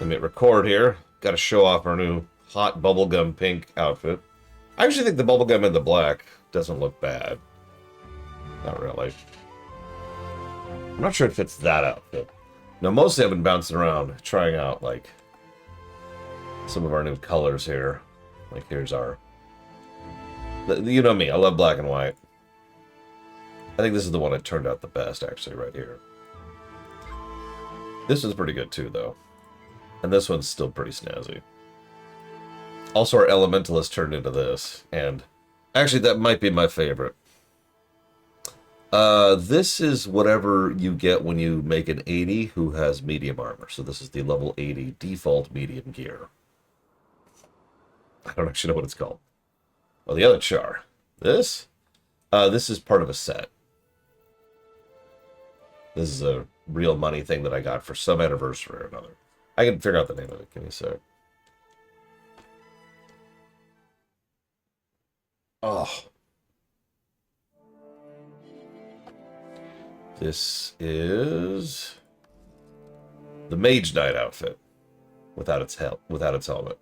Let me record here. Got to show off our new hot bubblegum pink outfit. I actually think the bubblegum in the black doesn't look bad. Not really. I'm not sure it fits that outfit. Now, mostly I've been bouncing around, trying out, like, some of our new colors here. Like, here's our... You know me, I love black and white. I think this is the one that turned out the best, actually, right here. This is pretty good, too, though. And this one's still pretty snazzy. Also, our Elementalist turned into this, and... Actually, that might be my favorite. This is whatever you get when you make an 80 who has medium armor. So this is the level 80 default medium gear. I don't actually know what it's called. Well, the other char. This? This is part of a set. This is a real money thing that I got for some anniversary or another. I can figure out the name of it. Give me a sec. Oh. This is the Mage Knight outfit without its helmet.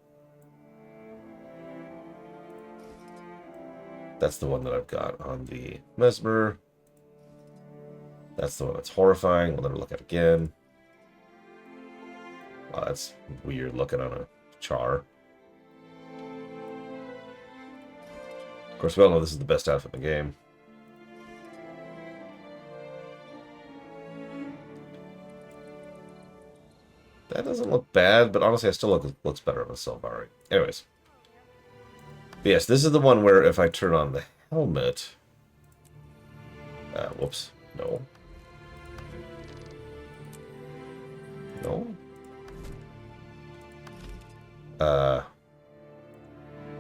That's the one that I've got on the Mesmer. That's the one that's horrifying. We'll never look at again. Wow, that's weird looking on a char. Of course, we all know this is the best outfit in the game. That doesn't look bad, but honestly, I still looks better on a Sylvari. Anyways. But yes, this is the one where if I turn on the helmet... whoops. No. No.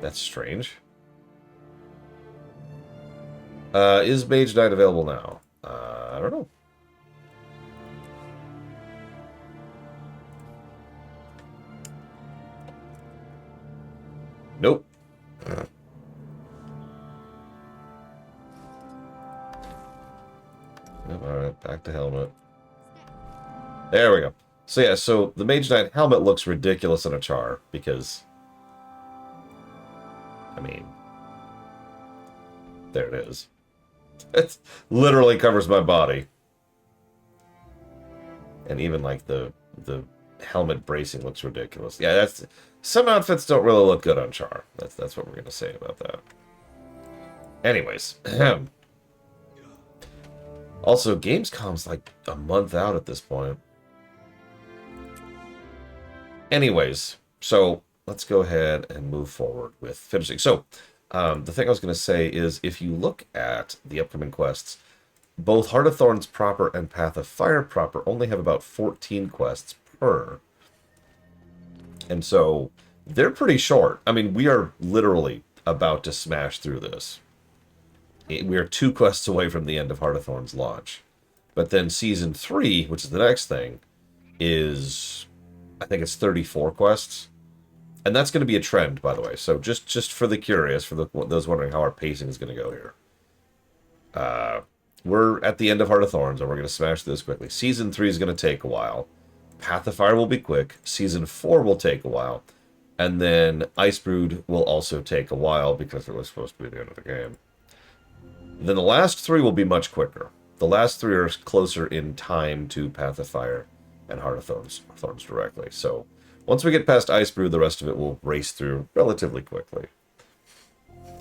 That's strange. Is Mage Knight available now? I don't know. Nope. Alright, back to helmet. There we go. So yeah, so the Mage Knight helmet looks ridiculous in a char, because... I mean... There it is. It literally covers my body. And even like the helmet bracing looks ridiculous. Yeah, that's... Some outfits don't really look good on char. That's what we're going to say about that. Anyways. Also, Gamescom's like a month out at this point. Anyways, so let's go ahead and move forward with finishing. So, the thing I was going to say is, if you look at the upcoming quests, both Heart of Thorns proper and Path of Fire proper only have about 14 quests per. And so, they're pretty short. I mean, we are literally about to smash through this. We are 2 quests away from the end of Heart of Thorns launch. But then Season 3, which is the next thing, is... I think it's 34 quests. And that's going to be a trend, by the way. So just for the curious, for those wondering how our pacing is going to go here. We're at the end of Heart of Thorns, and we're going to smash this quickly. Season 3 is going to take a while. Path of Fire will be quick. Season 4 will take a while. And then Icebrood will also take a while, because it was supposed to be the end of the game. Then the last 3 will be much quicker. The last 3 are closer in time to Path of Fire and Heart of Thorns directly. So once we get past Icebrood, the rest of it will race through relatively quickly.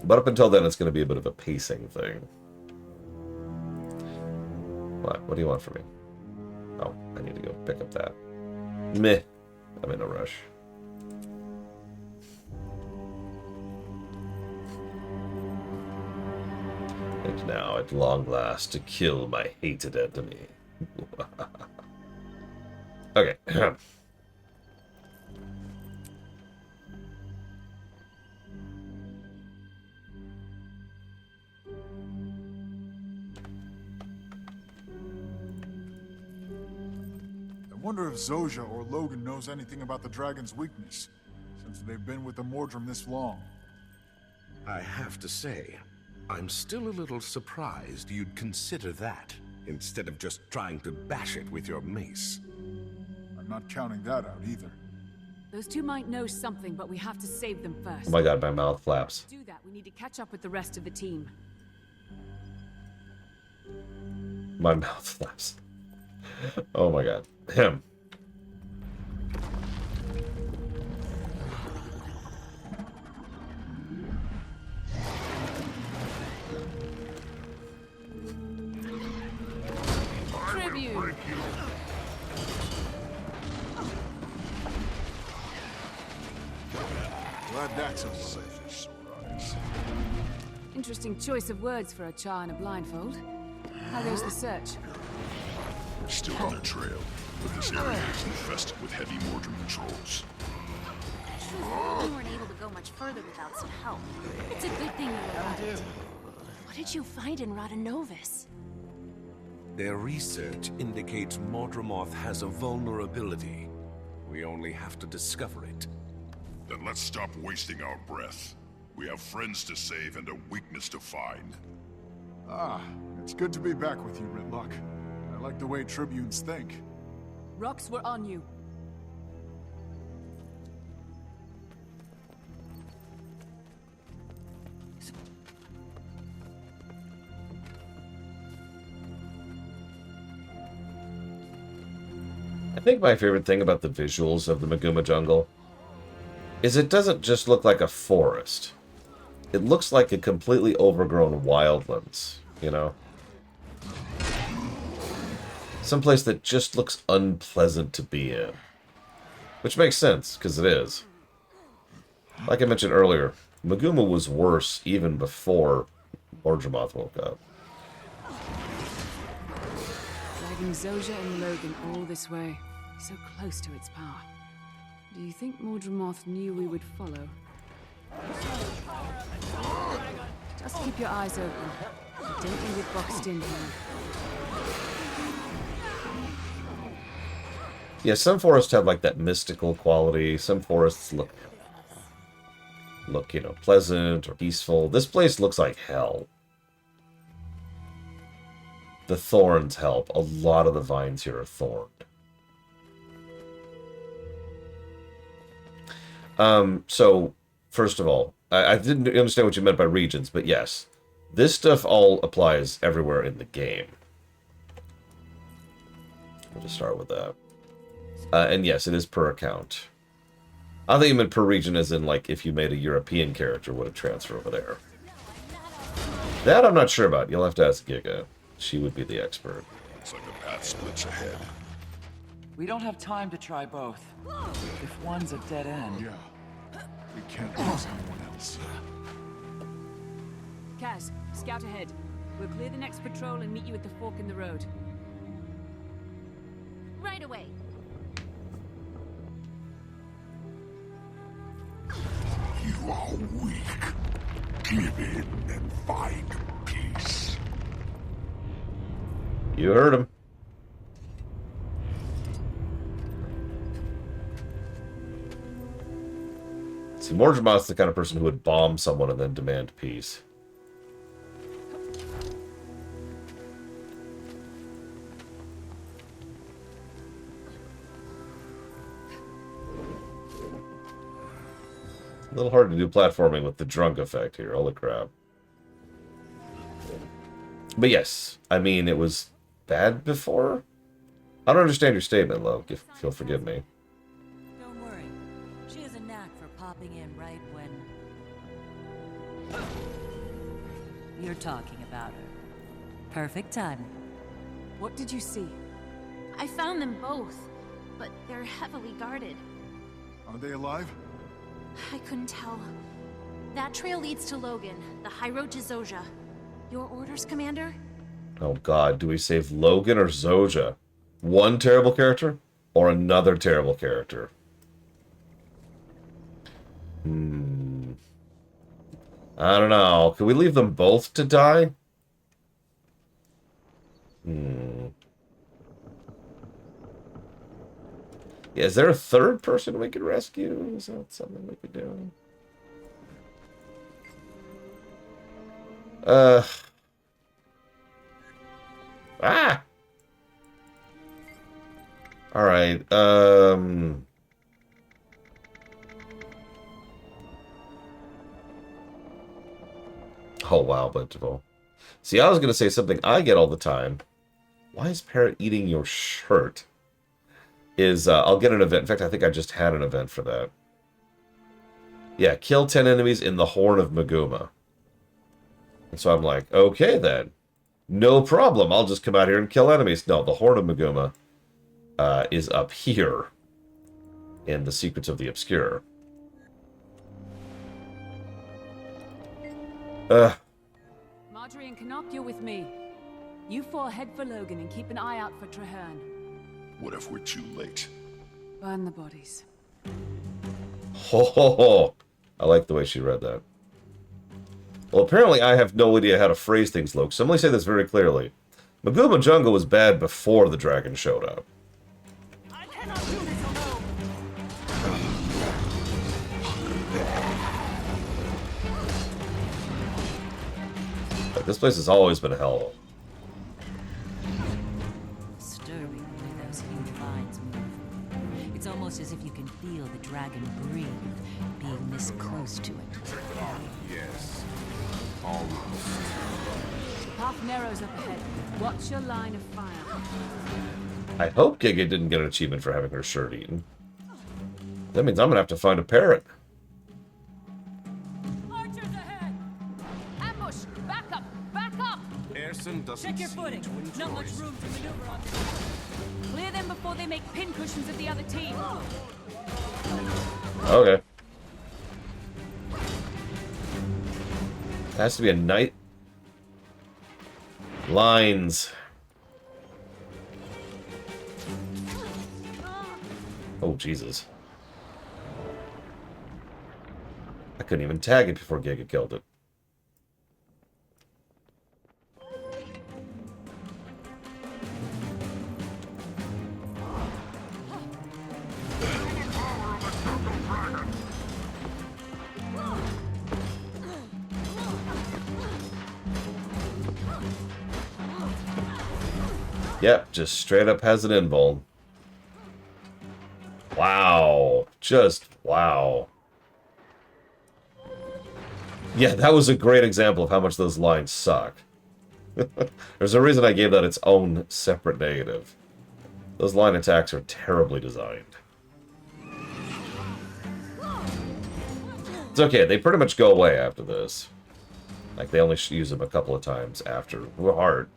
But up until then, it's going to be a bit of a pacing thing. What do you want from me? Oh, I need to go pick up that. Meh. I'm in a rush. And now, at long last, to kill my hated enemy. Okay. I wonder if Zojja or Logan knows anything about the dragon's weakness, since they've been with the Mordrim this long. I have to say, I'm still a little surprised you'd consider that, instead of just trying to bash it with your mace. I'm not counting that out either. Those two might know something, but we have to save them first. Oh my god, my mouth flaps. To do that, we need to catch up with the rest of the team. My mouth flaps. Oh my god. Him. Tribute! Glad that's all safe as sore eyes. Interesting choice of words for a Char in a blindfold. How goes the search? We're still on their trail, but this area is infested with heavy Mordrim patrols. We weren't able to go much further without some help. It's a good thing you arrived. What did you find in Radanovis? Their research indicates Mordremoth has a vulnerability. We only have to discover it. Then let's stop wasting our breath. We have friends to save and a weakness to find. Ah, it's good to be back with you, Ritlock. I like the way Tribunes think. Rocks were on you. I think my favorite thing about the visuals of the Maguma jungle is it doesn't just look like a forest. It looks like a completely overgrown wildlands, you know? Someplace that just looks unpleasant to be in. Which makes sense, because it is. Like I mentioned earlier, Maguma was worse even before Mordremoth woke up. Dragging Zojja and Logan all this way. So close to its power. Do you think Mordremoth knew we would follow? Just keep your eyes open. Don't leave it boxed in here. Yeah, some forests have like that mystical quality. Some forests look, you know, pleasant or peaceful. This place looks like hell. The thorns help. A lot of the vines here are thorned. So, first of all, I didn't understand what you meant by regions, but yes. This stuff all applies everywhere in the game. We'll just start with that. And yes, it is per account. I think you meant per region as in, like, if you made a European character, would it transfer over there? That I'm not sure about. You'll have to ask Giga. She would be the expert. Looks like the path splits ahead. We don't have time to try both. If one's a dead end. Yeah. We can't lose anyone else. Kaz, scout ahead. We'll clear the next patrol and meet you at the fork in the road. Right away. You are weak. Give in and find peace. You heard him. See, Mordremoth's the kind of person who would bomb someone and then demand peace. A little hard to do platforming with the drunk effect here. Holy crap. But yes, I mean, it was bad before? I don't understand your statement, Lo, if you'll forgive me. Don't worry. She has a knack for popping in right when... You're talking about her. Perfect timing. What did you see? I found them both, but they're heavily guarded. Are they alive? I couldn't tell. That trail leads to Logan, the High Road to Zojja. Your orders, Commander? Oh god, do we save Logan or Zojja? One terrible character? Or another terrible character? I don't know. Can we leave them both to die? Yeah, is there a third person we could rescue? Is that something we could do? Ah! Alright, Oh, wow, Plentiful. See, I was going to say something I get all the time. Why is Parrot eating your shirt? I'll get an event. In fact, I think I just had an event for that. Yeah, kill 10 enemies in the Horn of Maguma. And so I'm like, okay then. No problem. I'll just come out here and kill enemies. No, the Horn of Maguma is up here in the Secrets of the Obscure. Marjorie and Canuck, you're with me. You four head for Logan and keep an eye out for Traherne. What if we're too late? Burn the bodies. Ho ho ho! I like the way she read that. Well, apparently I have no idea how to phrase things, Luke, so let me say this very clearly. Maguma Jungle was bad before the dragon showed up. I cannot do this alone. Like, this place has always been hell. Disturbing the way those huge vines move. It's almost as if you can feel the dragon breathe, being this close to it. Yes. Almost. The path narrows up ahead. Watch your line of fire. I hope Giga didn't get an achievement for having her shirt eaten. That means I'm gonna have to find a parrot. Archers ahead! Ambush! Back up! Back up! Aerson doesn't Check your seem footing. to enjoy Not much room to maneuver on this. Clear them before they make pincushions of the other team. Okay. Has to be a knight. Lines. Oh, Jesus. I couldn't even tag it before Giga killed it. Yep, just straight up has an invuln. Wow. Just wow. Yeah, that was a great example of how much those lines suck. There's a reason I gave that its own separate negative. Those line attacks are terribly designed. It's okay, they pretty much go away after this. Like, they only use them a couple of times after. We're hard.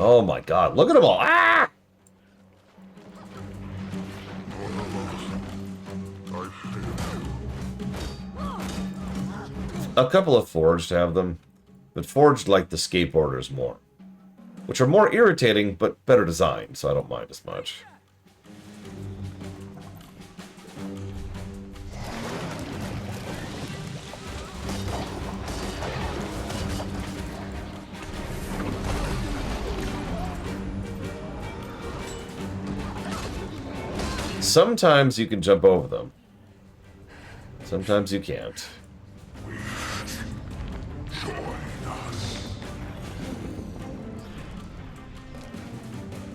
Oh my god, look at them all! Ah! A couple of Forged have them, but Forged like the skateboarders more. Which are more irritating, but better designed, so I don't mind as much. Sometimes you can jump over them. Sometimes you can't.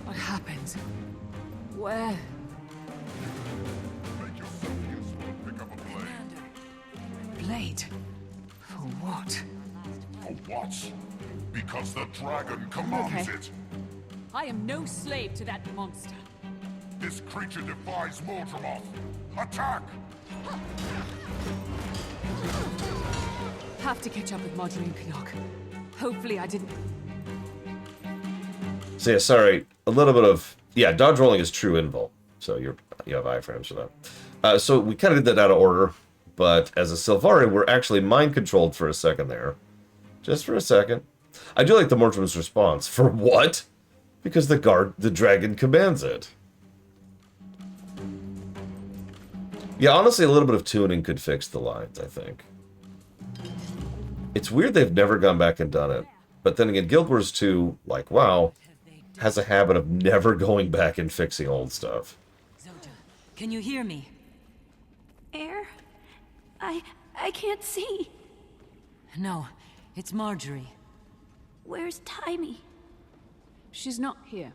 What happened? Where? Make yourself useful and pick up a blade. Blade? For what? For what? Because the dragon commands Okay. it. I am no slave to that monster. This creature defies Mordramoth. Attack! Have to catch up with Marjorie and Canuck. Hopefully I didn't... So yeah, sorry, a little bit of... Yeah, dodge rolling is true invul, so you have iframes for that. So we kind of did that out of order, but as a Sylvari, we're actually mind-controlled for a second there. Just for a second. I do like the Mordrum's response. For what? Because the dragon commands it. Yeah, honestly, a little bit of tuning could fix the lines, I think. It's weird they've never gone back and done it. But then again, Guild Wars 2, like, WoW, has a habit of never going back and fixing old stuff. Zoja, can you hear me? Air? I can't see. No, it's Marjorie. Where's Timey? She's not here.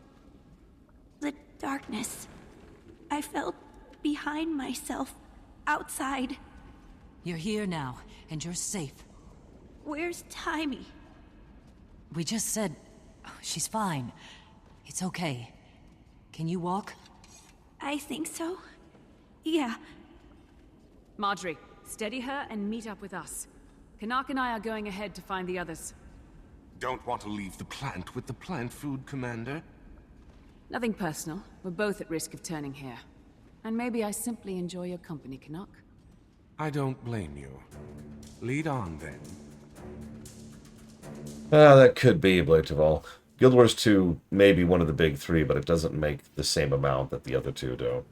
The darkness. I felt behind myself, outside. You're here now, and you're safe. Where's Timey? We just said... she's fine. It's okay. Can you walk? I think so. Yeah. Marjorie, steady her and meet up with us. Canuck and I are going ahead to find the others. Don't want to leave the plant with the plant food, Commander? Nothing personal. We're both at risk of turning here. And maybe I simply enjoy your company, Canuck. I don't blame you. Lead on, then. That could be Blade of All. Guild Wars 2 may be one of the big three, but it doesn't make the same amount that the other two do.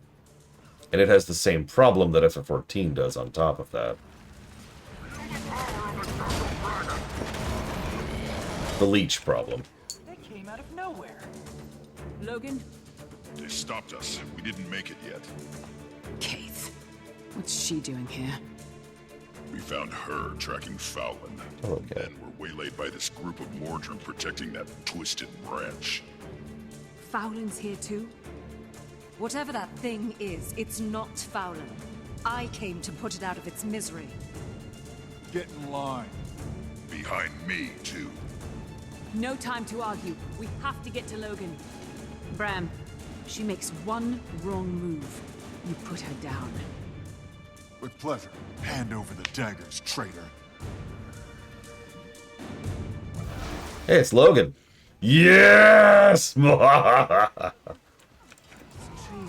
And it has the same problem that FF14 does on top of that. The leech problem. They came out of nowhere. Logan? They stopped us. We didn't make it yet. Keith. What's she doing here? We found her tracking Fowlin. Okay. And we're waylaid by this group of Mordrin protecting that twisted branch. Fowlin's here too? Whatever that thing is, it's not Fowlin. I came to put it out of its misery. Get in line. Behind me, too. No time to argue. We have to get to Logan. Bram, she makes one wrong move. You put her down. With pleasure. Hand over the daggers, traitor. Hey, it's Logan. Yes! These trees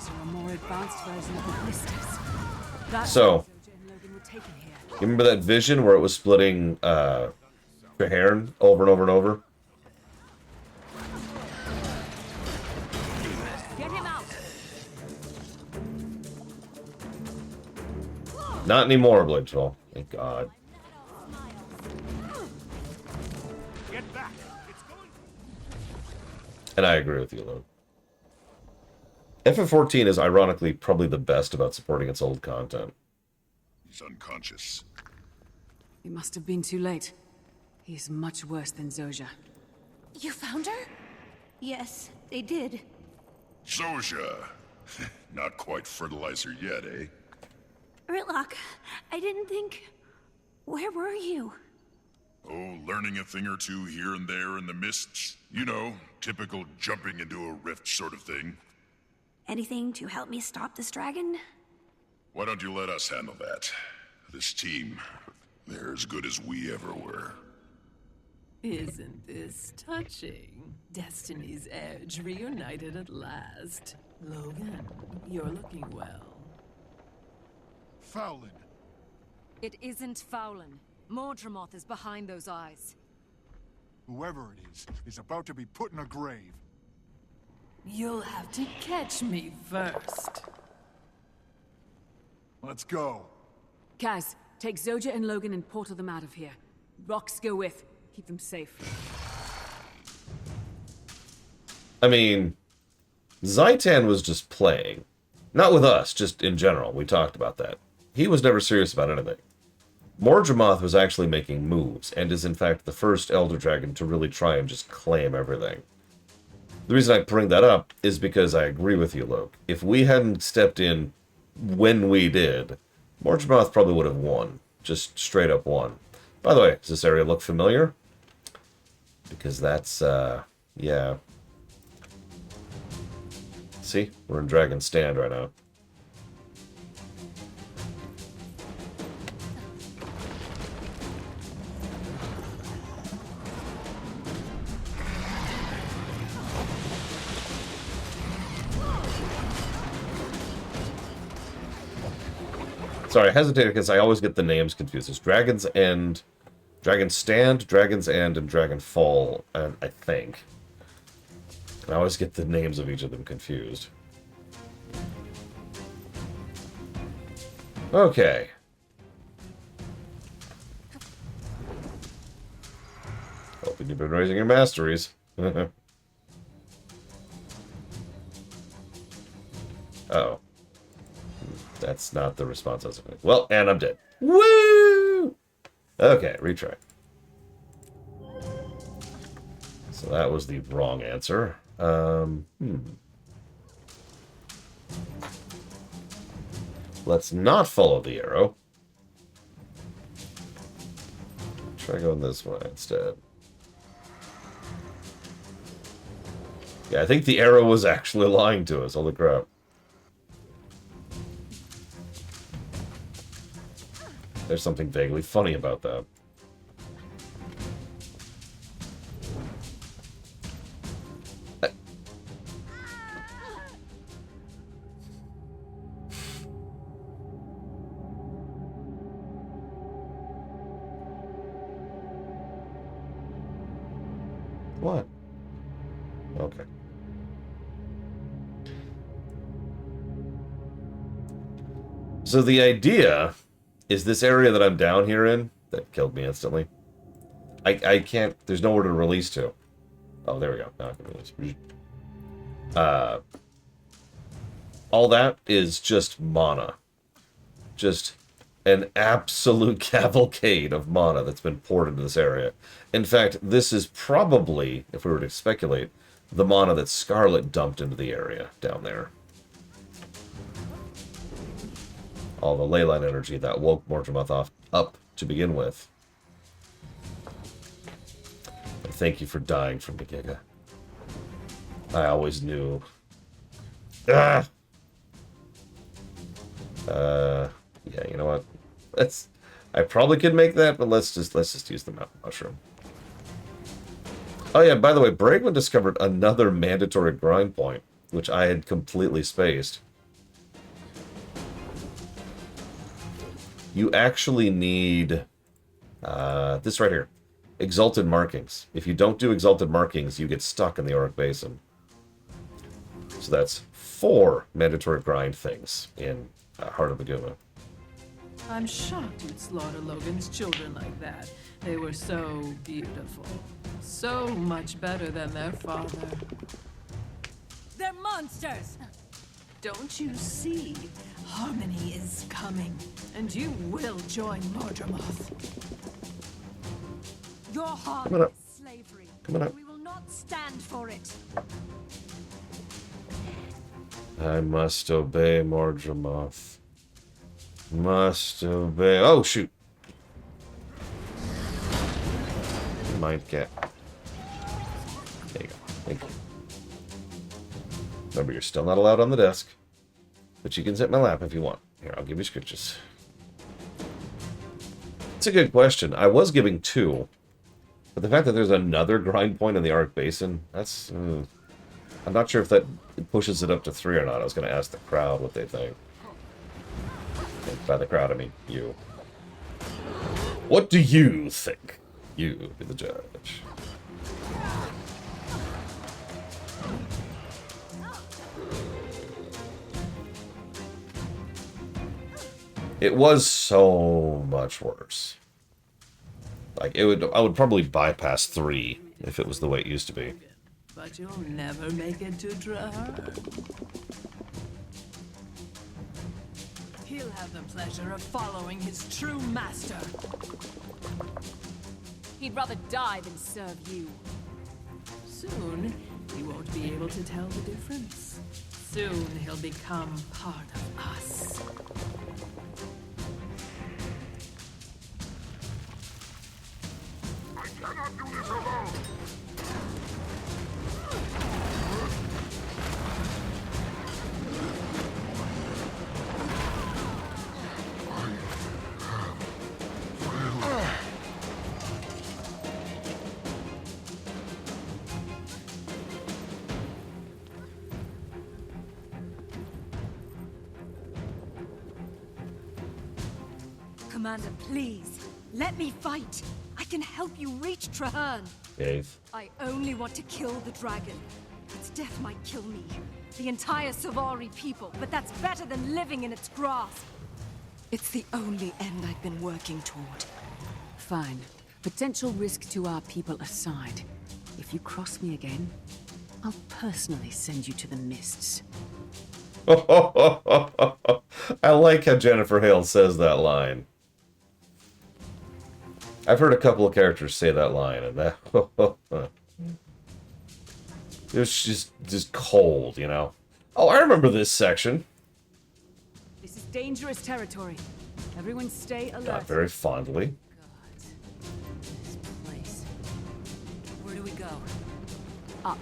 are a more advanced version of the blisters. That's So- why Zojin and Logan were taken here. You remember that vision where it was splitting Trahearn over and over and over? Get him out! Not anymore, Blitchville. Thank God. And I agree with you, Luke. FF14 is ironically probably the best about supporting its old content. He's unconscious. It must have been too late. He is much worse than Zojin. You found her? Yes, they did. Zojin! Not quite fertilizer yet, eh? Ritlock, I didn't think... Where were you? Oh, learning a thing or two here and there in the mists. You know, typical jumping into a rift sort of thing. Anything to help me stop this dragon? Why don't you let us handle that? This team, they're as good as we ever were. Isn't this touching? Destiny's Edge reunited at last. Logan, you're looking well. Fowlin. It isn't Fowlin. Mordremoth is behind those eyes. Whoever it is about to be put in a grave. You'll have to catch me first. Let's go. Kaz, take Zojin and Logan and portal them out of here. Rox go with. Keep them safe. I mean, Zaitan was just playing. Not with us, just in general. We talked about that. He was never serious about anything. Mordremoth was actually making moves, and is in fact the first Elder Dragon to really try and just claim everything. The reason I bring that up is because I agree with you, Luke. If we hadn't stepped in when we did, Mordremoth probably would have won. Just straight up won. By the way, does this area look familiar? Because that's, yeah. See? We're in Dragon's Stand right now. Sorry, I hesitate because I always get the names confused. It's Dragon's End, Dragon's Stand, Dragon's End, and Dragonfall, I think. I always get the names of each of them confused. Okay. Hoping you've been raising your masteries. Uh-oh. That's not the response I was looking for. Well, and I'm dead. Woo! Okay, retry. So that was the wrong answer. Let's not follow the arrow. try going this way instead. Yeah, I think the arrow was actually lying to us. Holy crap. There's something vaguely funny about that. What? Okay. So the idea is this area that I'm down here in, that killed me instantly. I can't, there's nowhere to release to. Oh, there we go. Now I can release. All that is just mana. Just an absolute cavalcade of mana that's been poured into this area. In fact, this is probably, if we were to speculate, the mana that Scarlet dumped into the area down there. All the leyline energy that woke Mordramoth up to begin with. And thank you for dying for me, Giga. I always knew. Ah! Yeah, you know what? I probably could make that, but let's just use the mountain mushroom. Oh yeah, by the way, Bregman discovered another mandatory grind point, which I had completely spaced. You actually need this right here. Exalted Markings. If you don't do Exalted Markings, you get stuck in the Auric Basin. So that's 4 mandatory grind things in Heart of the Guma. I'm shocked you'd slaughter Logan's children like that. They were so beautiful. So much better than their father. They're monsters! Don't you see? Harmony is coming, and you will join Mordramoth. Your heart Coming up. is slavery. Coming up. We will not stand for it. I must obey Mordramoth. Must obey. Oh, shoot. Mind cat. There you go. Thank you. Remember, you're still not allowed on the desk. But you can sit in my lap if you want. Here, I'll give you scritches. It's a good question. I was giving 2. But the fact that there's another grind point in the Auric Basin, that's... I'm not sure if that pushes it up to 3 or not. I was going to ask the crowd what they think. And by the crowd, I mean you. What do you think? You be the judge. It was so much worse. Like I would probably bypass 3 if it was the way it used to be. But you'll never make it to Trahearn. He'll have the pleasure of following his true master. He'd rather die than serve you. Soon, he won't be able to tell the difference. Soon, he'll become part of us. I cannot do this alone! Commander, please, let me fight. I can help you reach Trahearn. Dave. I only want to kill the dragon. Its death might kill me, the entire Savari people, but that's better than living in its grasp. It's the only end I've been working toward. Fine. Potential risk to our people aside. If you cross me again, I'll personally send you to the mists. I like how Jennifer Hale says that line. I've heard a couple of characters say that line, and that it was just cold, you know. Oh, I remember this section. This is dangerous territory. Everyone stay alert. Not very fondly. God. go? Up.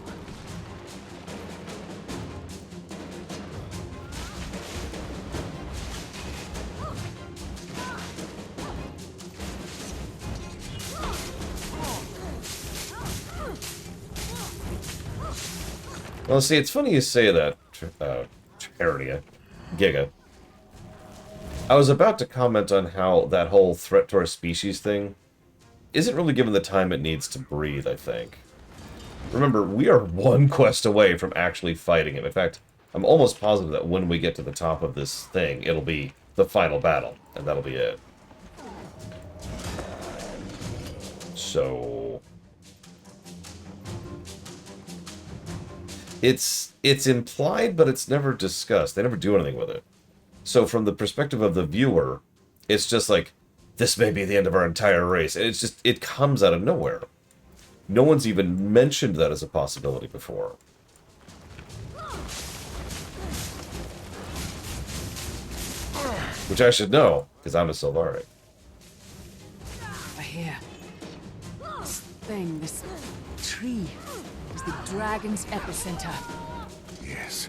Well, see, it's funny you say that, Ternia, Giga. I was about to comment on how that whole threat to our species thing isn't really given the time it needs to breathe, I think. Remember, we are one quest away from actually fighting him. In fact, I'm almost positive that when we get to the top of this thing, it'll be the final battle, and that'll be it. So... It's implied, but it's never discussed. They never do anything with it. So from the perspective of the viewer, it's just like, this may be the end of our entire race. And it's just, it comes out of nowhere. No one's even mentioned that as a possibility before. Which I should know, because I'm a Sylvari. I hear. This thing, this tree, is the dragon's epicenter. Yes.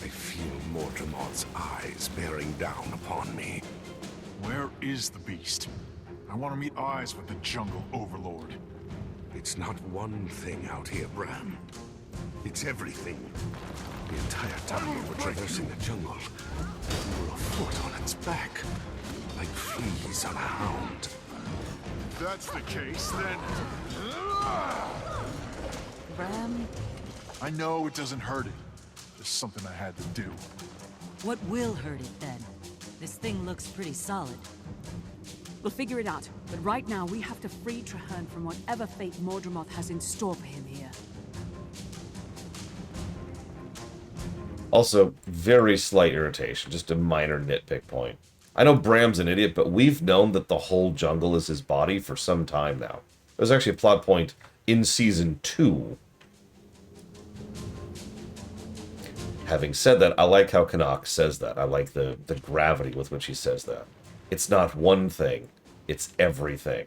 I feel Mordremoth's eyes bearing down upon me. Where is the beast? I want to meet eyes with the jungle overlord. It's not one thing out here, Bram. It's everything. The entire time we're traversing the jungle, we're a foot on its back, like fleas on a hound. If that's the case, then... Bram, I know it doesn't hurt it. Just something I had to do. what will hurt it then? This thing looks pretty solid. We'll figure it out, but right now we have to free Trahearne from whatever fate Mordremoth has in store for him here. Also, very slight irritation, just a minor nitpick point. I know Bram's an idiot, but we've known that the whole jungle is his body for some time now. There's actually a plot point in Season 2. Having said that, I like how Canuck says that. I like the gravity with which he says that. It's not one thing, it's everything.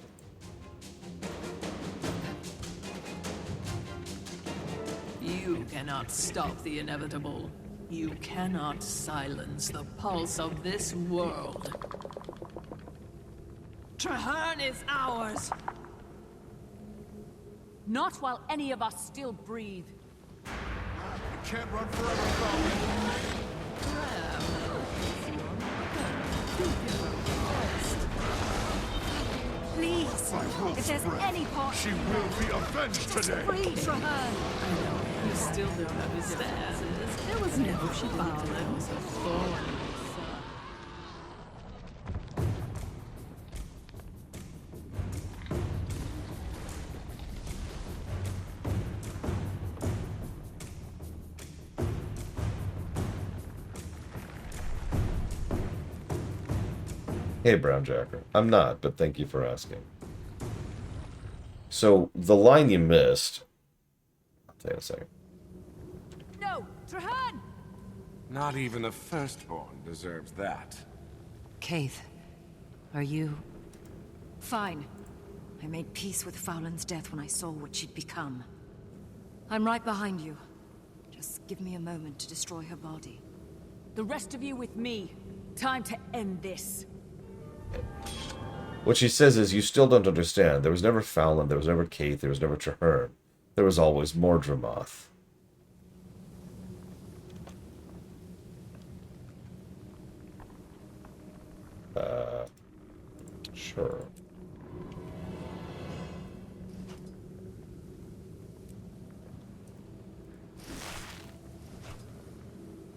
You cannot stop the inevitable. You cannot silence the pulse of this world. Trahearne is ours! Not while any of us still breathe. You can't run forever, Falcon. Please, if there's any part She will be avenged just today. free Trahearne. I know, you still don't understand. There was never she found it was a thorn. Hey, Brownjacker. I'm not, but thank you for asking. So, the line you missed... I'll tell you in a second. No! Trahearne! Not even a firstborn deserves that. Kaith, are you... Fine. I made peace with Fowlin's death when I saw what she'd become. I'm right behind you. Just give me a moment to destroy her body. The rest of you with me. Time to end this. What she says is, you still don't understand. There was never Fowlin, there was never Kaith, there was never Trahearne. There was always Mordremoth. Sure.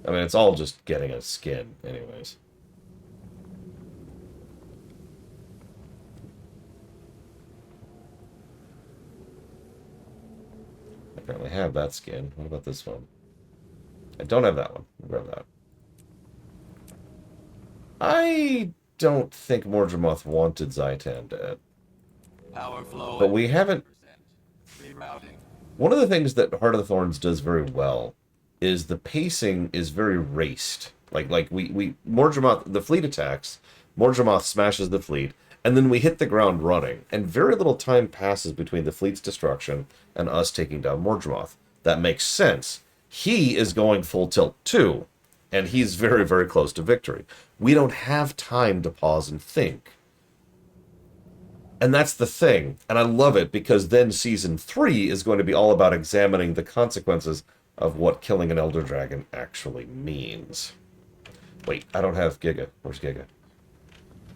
I mean, it's all just getting a skin, anyways. I currently have that skin. What about this one? I don't have that one. I'll grab that. I don't think Mordremoth wanted Zhaitan dead. Power flow. But we haven't... Rerouting. One of the things that Heart of the Thorns does very well is the pacing is very raced. Like we Mordremoth, the fleet attacks, Mordremoth smashes the fleet, And then we hit the ground running, and very little time passes between the fleet's destruction and us taking down Mordremoth. That makes sense. He is going full tilt too, and he's very, very close to victory. We don't have time to pause and think. And that's the thing, and I love it, because then Season 3 is going to be all about examining the consequences of what killing an Elder Dragon actually means. Wait, I don't have Giga. Where's Giga?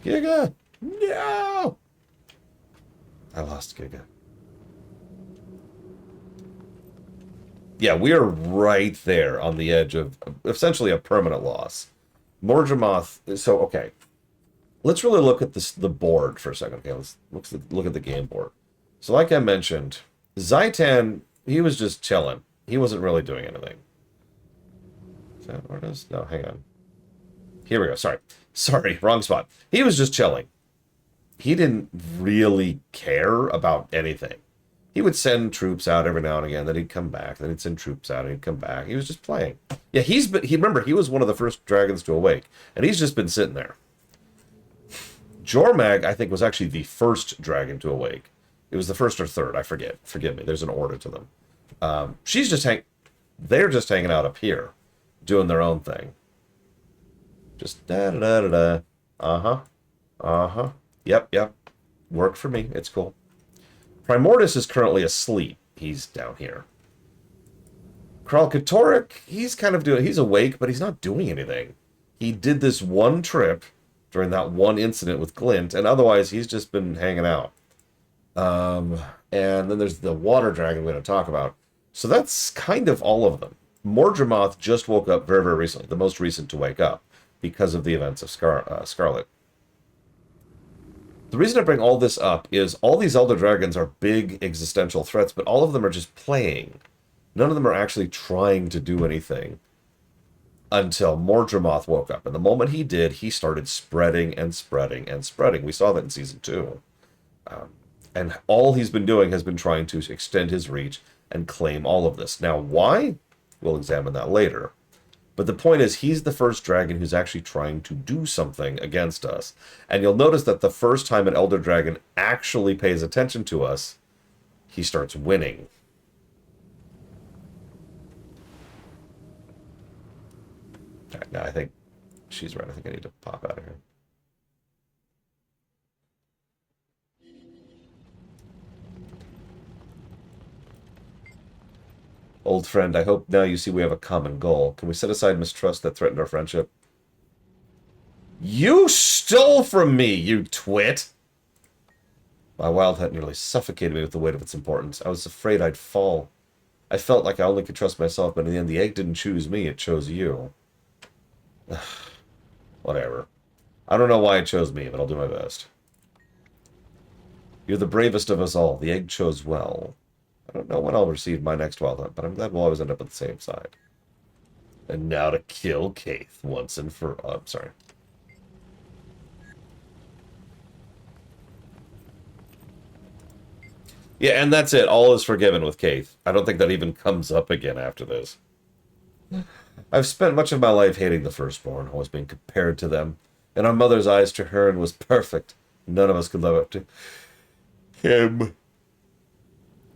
Giga! No! I lost Giga. Yeah, we are right there on the edge of essentially a permanent loss. Mordremoth... So, okay. Let's really look at the board for a second. Okay, let's look at the game board. So like I mentioned, Zhaitan, he was just chilling. He wasn't really doing anything. Is that where it is? No, hang on. Here we go. Sorry, wrong spot. He was just chilling. He didn't really care about anything. He would send troops out every now and again, then he'd come back, then he'd send troops out, and he'd come back. He was just playing. Yeah, remember, he was one of the first dragons to awake, and he's just been sitting there. Jormag, I think, was actually the first dragon to awake. It was the first or third, I forget. Forgive me, there's an order to them. They're just hanging out up here, doing their own thing. Just da-da-da-da-da. Uh-huh. Uh-huh. Yep. Worked for me. It's cool. Primordus is currently asleep. He's down here. Kralkatorrik, he's awake, but he's not doing anything. He did this one trip during that one incident with Glint, and otherwise he's just been hanging out. And then there's the water dragon we're going to talk about. So that's kind of all of them. Mordremoth just woke up very, very recently, the most recent to wake up, because of the events of Scarlet. The reason I bring all this up is all these Elder Dragons are big existential threats, but all of them are just playing. None of them are actually trying to do anything until Mordremoth woke up. And the moment he did, he started spreading and spreading and spreading. We saw that in Season 2. And all he's been doing has been trying to extend his reach and claim all of this. Now, why? We'll examine that later. But the point is, he's the first dragon who's actually trying to do something against us. And you'll notice that the first time an Elder Dragon actually pays attention to us, he starts winning. All right, now I think she's right. I think I need to pop out of here. Old friend, I hope now you see we have a common goal. Can we set aside mistrust that threatened our friendship? You stole from me, you twit! My wild hunt nearly suffocated me with the weight of its importance. I was afraid I'd fall. I felt like I only could trust myself, but in the end the egg didn't choose me, it chose you. Whatever. I don't know why it chose me, but I'll do my best. You're the bravest of us all. The egg chose well. I don't know when I'll receive my next wild hunt, but I'm glad we'll always end up on the same side. And now to kill Kaith once and for... I'm sorry. Yeah, and that's it. All is forgiven with Kaith. I don't think that even comes up again after this. I've spent much of my life hating the Firstborn, always being compared to them. In our mother's eyes, Trahearn was perfect. None of us could live up to him.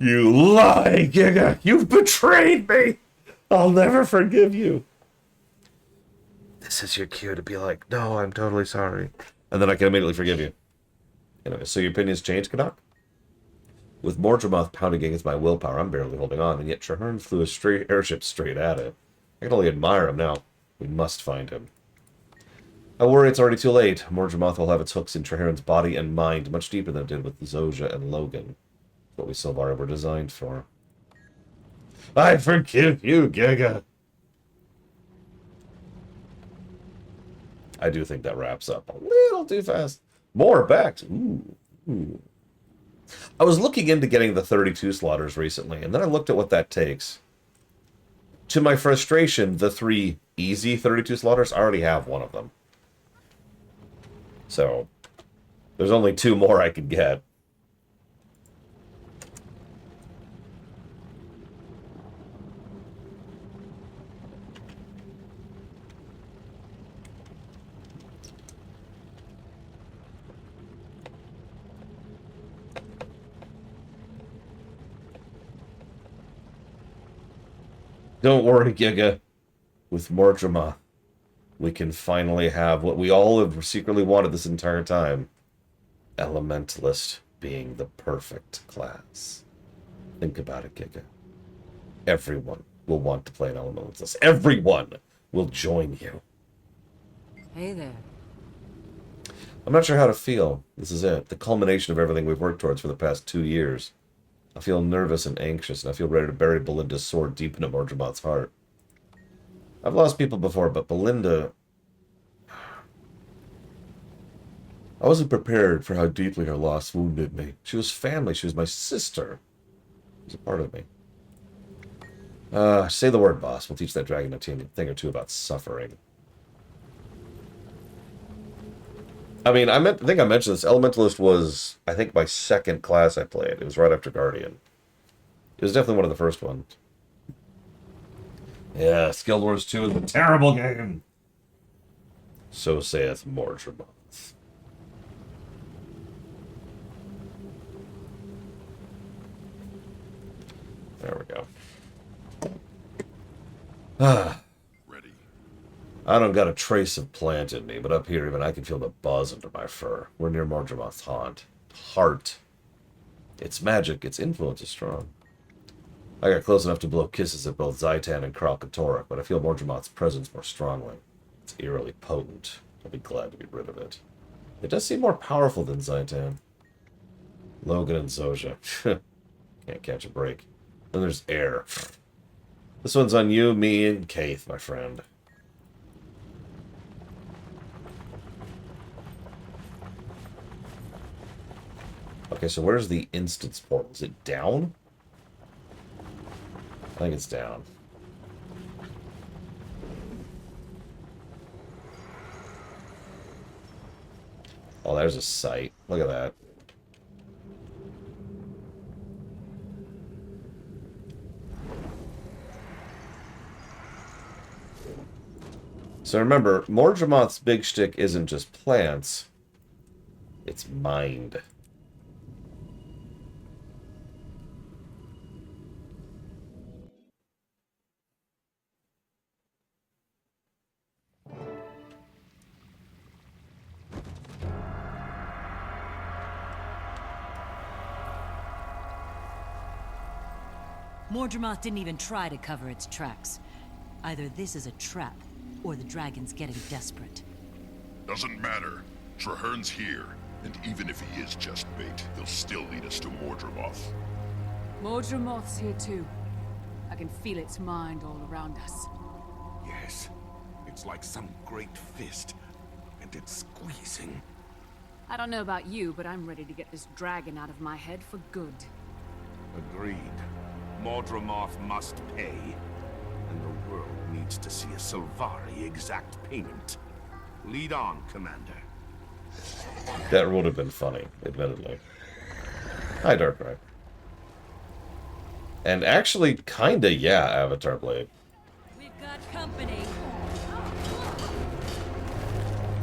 You lie, Giga! You've betrayed me! I'll never forgive you. This is your cue to be like, no, I'm totally sorry. And then I can immediately forgive you. Anyway, so your opinions changed, Canuck? With Mordremoth pounding against my willpower, I'm barely holding on, and yet Trahearn flew a airship straight at it. I can only admire him now. We must find him. I worry it's already too late. Mordremoth will have its hooks in Trahearn's body and mind, much deeper than it did with Zojja and Logan. What we Sylvari were designed for. I forgive you, Giga. I do think that wraps up a little too fast. More back. Ooh. I was looking into getting the 32 slaughters recently, and then I looked at what that takes. To my frustration, the 3 easy 32 slaughters, I already have one of them. So, there's only 2 more I could get. Don't worry, Giga. With Mordrima, we can finally have what we all have secretly wanted this entire time. Elementalist being the perfect class. Think about it, Giga. Everyone will want to play an Elementalist. Everyone will join you. Hey there. I'm not sure how to feel. This is it. The culmination of everything we've worked towards for the past 2 years. I feel nervous and anxious, and I feel ready to bury Belinda's sword deep into Mordremoth's heart. I've lost people before, but Belinda... I wasn't prepared for how deeply her loss wounded me. She was family. She was my sister. She was a part of me. Say the word, boss. We'll teach that dragon a thing or two about suffering. I mean, I think I mentioned this. Elementalist was, I think, my second class I played. It was right after Guardian. It was definitely one of the first ones. Yeah, Guild Wars 2 is a terrible game. So saith Mordremoth. There we go. Ready. I don't got a trace of plant in me, but up here even I can feel the buzz under my fur. We're near Mordremoth's heart. It's magic, its influence is strong. I got close enough to blow kisses at both Zaitan and Kral Katorek, but I feel Mordremoth's presence more strongly. It's eerily potent. I'll be glad to be rid of it. It does seem more powerful than Zaitan. Logan and Zojja. Can't catch a break. Then there's air. This one's on you, me, and Kaith, my friend. Okay, so where's the instance portal? Is it down? I think it's down. Oh, there's a sight. Look at that. So remember, Mordremoth's big shtick isn't just plants. It's mind. Mordremoth didn't even try to cover its tracks. Either this is a trap, or the dragon's getting desperate. Doesn't matter. Traherne's here, and even if he is just bait, he'll still lead us to Mordremoth. Mordremoth's here too. I can feel its mind all around us. Yes. It's like some great fist, and it's squeezing. I don't know about you, but I'm ready to get this dragon out of my head for good. Agreed. Mordremoth must pay. And the world needs to see a Sylvari exact payment. Lead on, Commander. That would have been funny, admittedly. Hi, Darkrai. And actually, kinda, yeah, Avatar Blade. We've got company.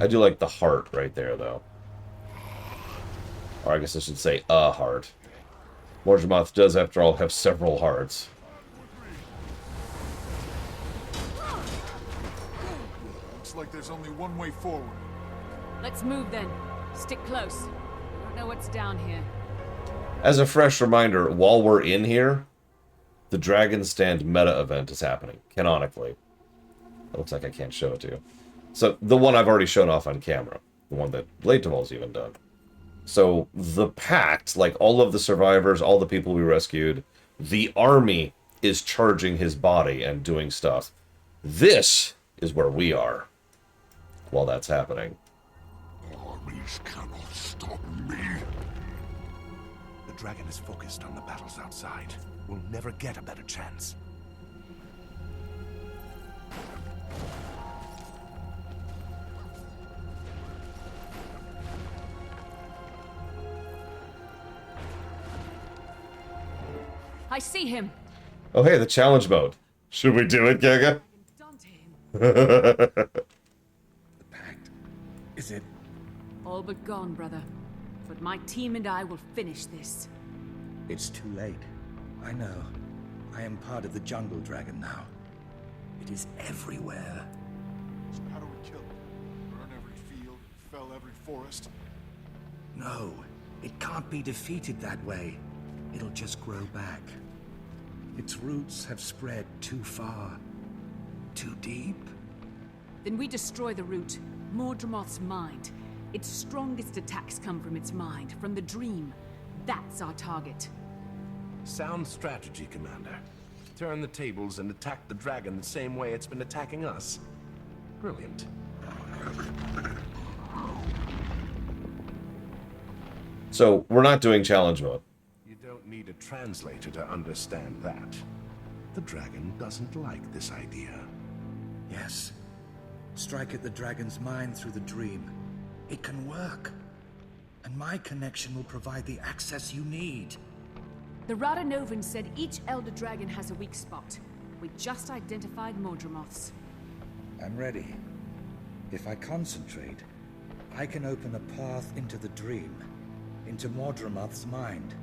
I do like the heart right there, though. Or I guess I should say a heart. Mordremoth does, after all, have several hearts. Looks like there's only one way forward. Let's move then. Stick close. I don't know what's down here. As a fresh reminder, while we're in here, the Dragon Stand meta event is happening, canonically. It looks like I can't show it to you. So, the one I've already shown off on camera. The one that Leitoval's even done. So, the Pact, like all of the survivors, all the people we rescued, the army is charging his body and doing stuff. This is where we are while that's happening. Armies cannot stop me. The dragon is focused on the battles outside. We'll never get a better chance. I see him. Oh, hey, the challenge mode. Should we do it, Gaga? Done to him. The pact. Is it? All but gone, brother. But my team and I will finish this. It's too late. I know. I am part of the Jungle Dragon now. It is everywhere. So how do we kill it? Burn every field, fell every forest? No, it can't be defeated that way. It'll just grow back. Its roots have spread too far, too deep. Then we destroy the root, Mordremoth's mind. Its strongest attacks come from its mind, from the dream. That's our target. Sound strategy, Commander. Turn the tables and attack the dragon the same way it's been attacking us. Brilliant. So, we're not doing challenge mode. You don't need a translator to understand that. The dragon doesn't like this idea. Yes. Strike at the dragon's mind through the dream. It can work. And my connection will provide the access you need. The Radanovan said each Elder Dragon has a weak spot. We just identified Mordremoth's. I'm ready. If I concentrate, I can open a path into the dream, into Mordremoth's mind.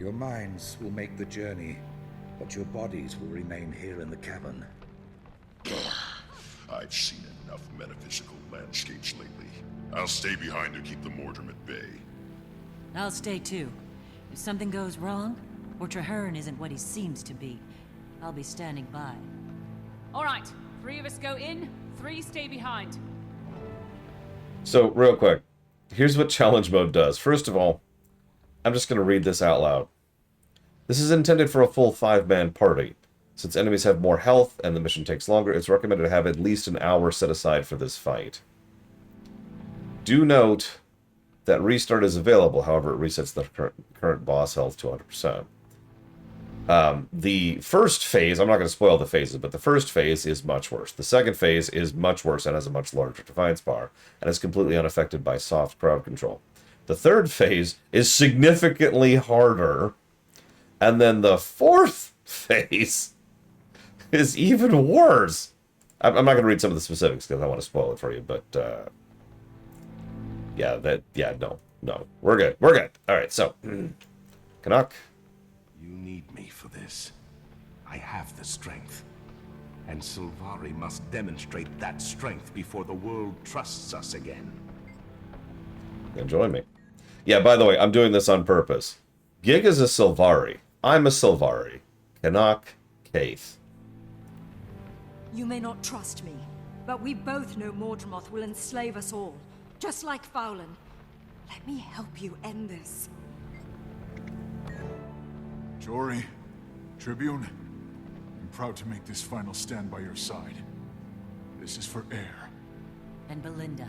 Your minds will make the journey, but your bodies will remain here in the cavern. I've seen enough metaphysical landscapes lately. I'll stay behind to keep the Mordrim at bay. I'll stay too. If something goes wrong, or Trahearne isn't what he seems to be, I'll be standing by. All right, 3 of us go in, 3 stay behind. So, real quick, here's what challenge mode does. First of all, I'm just going to read this out loud. This is intended for a full 5-man party. Since enemies have more health and the mission takes longer, it's recommended to have at least an hour set aside for this fight. Do note that restart is available, however it resets the current boss health to 100%. The first phase, I'm not going to spoil the phases, but the first phase is much worse. The second phase is much worse and has a much larger Defiance bar, and is completely unaffected by soft crowd control. The third phase is significantly harder, and then the fourth phase is even worse. I'm not going to read some of the specifics because I want to spoil it for you, but no, we're good. All right, so Canuck. You need me for this. I have the strength. And Sylvari must demonstrate that strength before the world trusts us again. Then join me. Yeah, by the way, I'm doing this on purpose. Gig is a Sylvari. I'm a Sylvari. Canuck, Kaith. You may not trust me, but we both know Mordremoth will enslave us all, just like Faulen. Let me help you end this. Jory, Tribune, I'm proud to make this final stand by your side. This is for Air. And Belinda.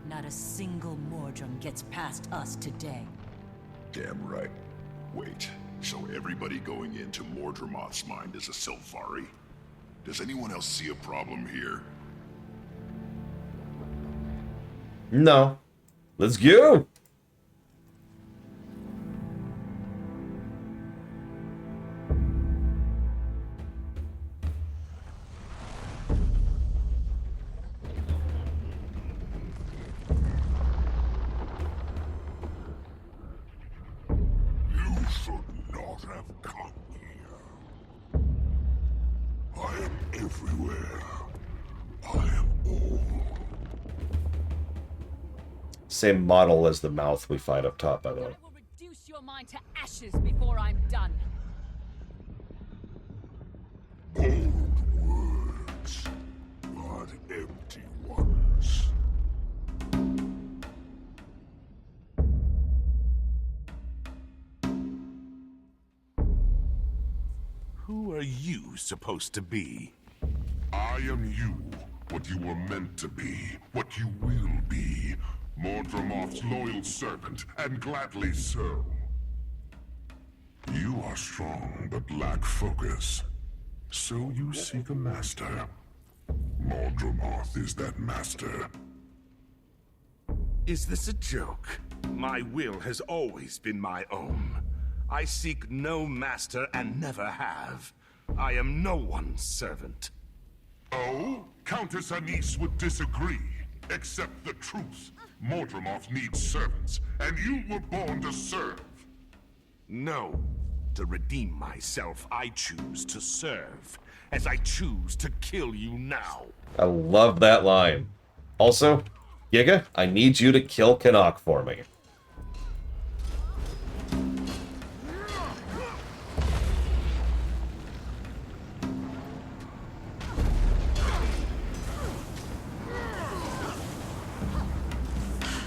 Not a single Mordrim gets past us today. Damn right. Wait, so everybody going into Mordremoth's mind is a Sylvari? Does anyone else see a problem here? No. Let's go! You should not have come here. I am everywhere. I am all. Same model as the mouth we fight up top, by the way. I will reduce your mind to ashes before I'm done. Bold words, but empty ones. Who are you supposed to be? I am you, what you were meant to be, what you will be. Mordremoth's loyal servant, and gladly so. You are strong, but lack focus. So you seek a master. Mordremoth is that master. Is this a joke? My will has always been my own. I seek no master and never have. I am no one's servant. Oh? Countess Anise would disagree. Accept the truth. Mordremoth needs servants, and you were born to serve. No. to redeem myself, I choose to serve, as I choose to kill you now. I love that line. Also, Giga, I need you to kill Canuck for me.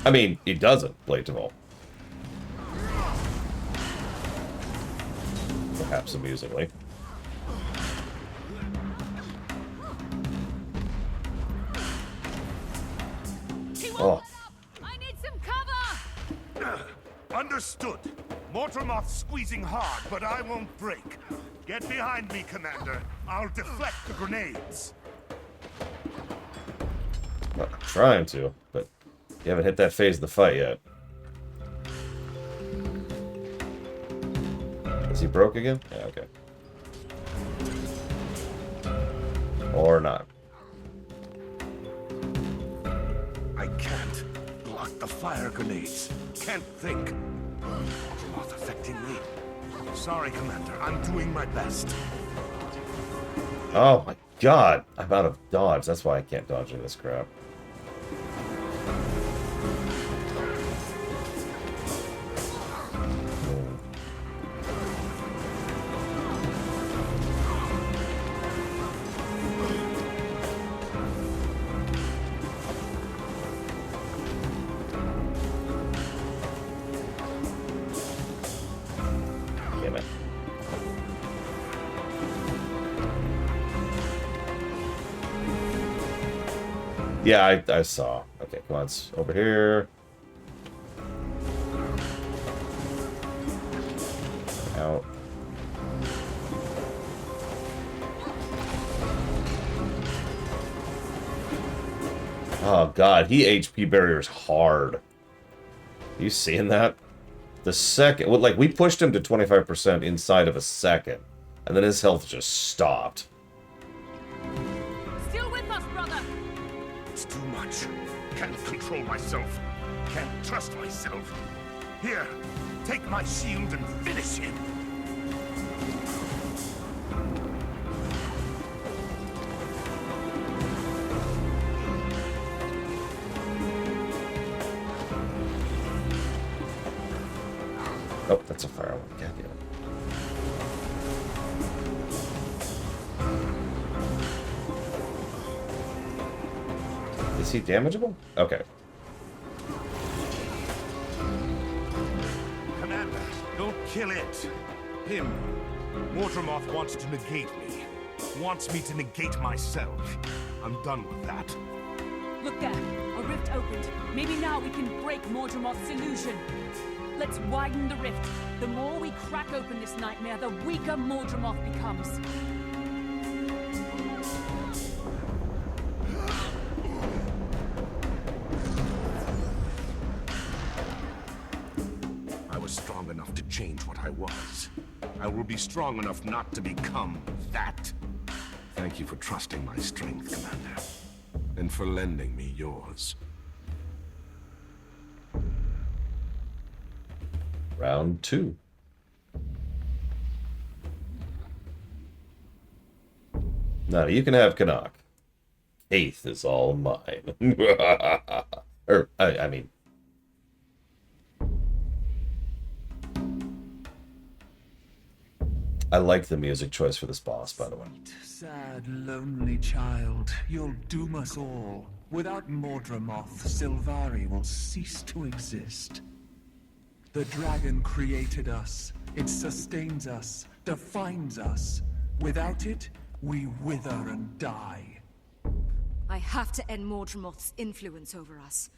I mean, he doesn't, Blatable. Perhaps amusingly. Oh. I need some cover! Understood. Mortromoth's squeezing hard, but I won't break. Get behind me, Commander. I'll deflect the grenades. Well, I'm trying to, but you haven't hit that phase of the fight yet. Is he broke again? Yeah, okay. Or not. I can't block the fire grenades. Can't think. Mortromoth affecting me. Sorry, Commander. I'm doing my best. Oh my god! I'm out of dodge. That's why I can't dodge in this crap. Damn it. Yeah, I saw. Okay, come on, it's over here. Out. Oh god, he HP barriers hard. Are you seeing that? The second, well, like, we pushed him to 25% inside of a second, and then his health just stopped. Still with us, brother! It's too much. Can't control myself. Can't trust myself. Here, take my shield and finish him. Oh, that's a fire one. God damn it. Is he damageable? Okay. Commander, don't kill it. Him. Mortromoth wants to negate me. Wants me to negate myself. I'm done with that. Look there. A rift opened. Maybe now we can break Mortromoth's illusion. Let's widen the rift. The more we crack open this nightmare, the weaker Mortromoth becomes. I was strong enough to change what I was. I will be strong enough not to become that. Thank you for trusting my strength, Commander. And for lending me yours. Round 2. Now, you can have Canuck. Eighth is all mine. Or, I mean... I like the music choice for this boss, by the way. Sad, lonely child, you'll doom us all. Without Mortromoth, Sylvari will cease to exist. The dragon created us. It sustains us, defines us. Without it, we wither and die. I have to end Mortromoth's influence over us.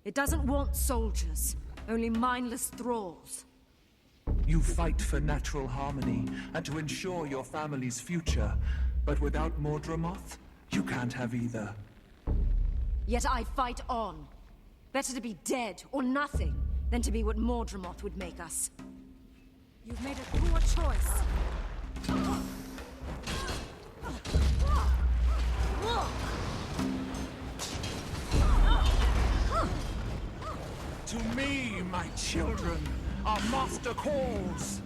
It doesn't want soldiers, only mindless thralls. You fight for natural harmony and to ensure your family's future. But without Mortromoth, you can't have either. Yet I fight on. Better to be dead or nothing than to be what Mortromoth would make us. You've made a poor choice. To me, my children, our master calls.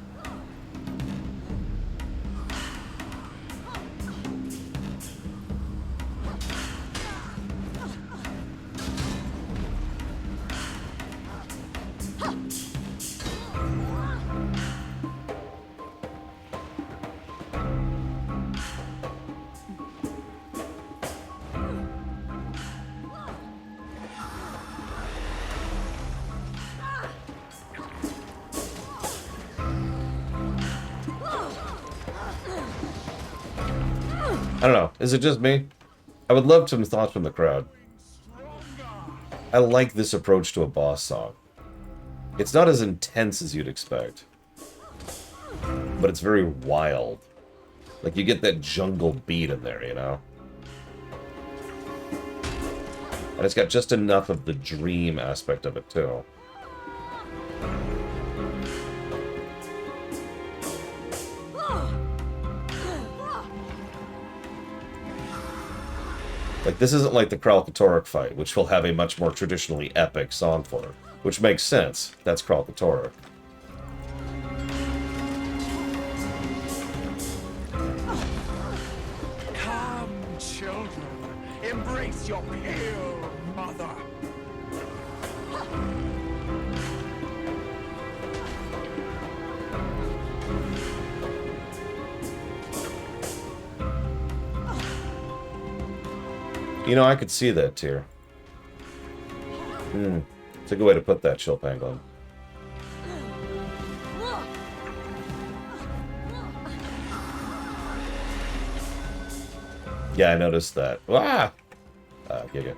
don't know. Is it just me? I would love some thoughts from the crowd. I like this approach to a boss song. It's not as intense as you'd expect. But it's very wild. Like, you get that jungle beat in there, you know? And it's got just enough of the dream aspect of it, too. Like, this isn't like the Kralkatorrik fight, which will have a much more traditionally epic song for it. Which makes sense. That's Kralkatorrik. Come, children. Embrace your pale mother. You know, I could see that, Tyr. It's a good way to put that, Chill Pangolin. Yeah, I noticed that. Ah! Giga.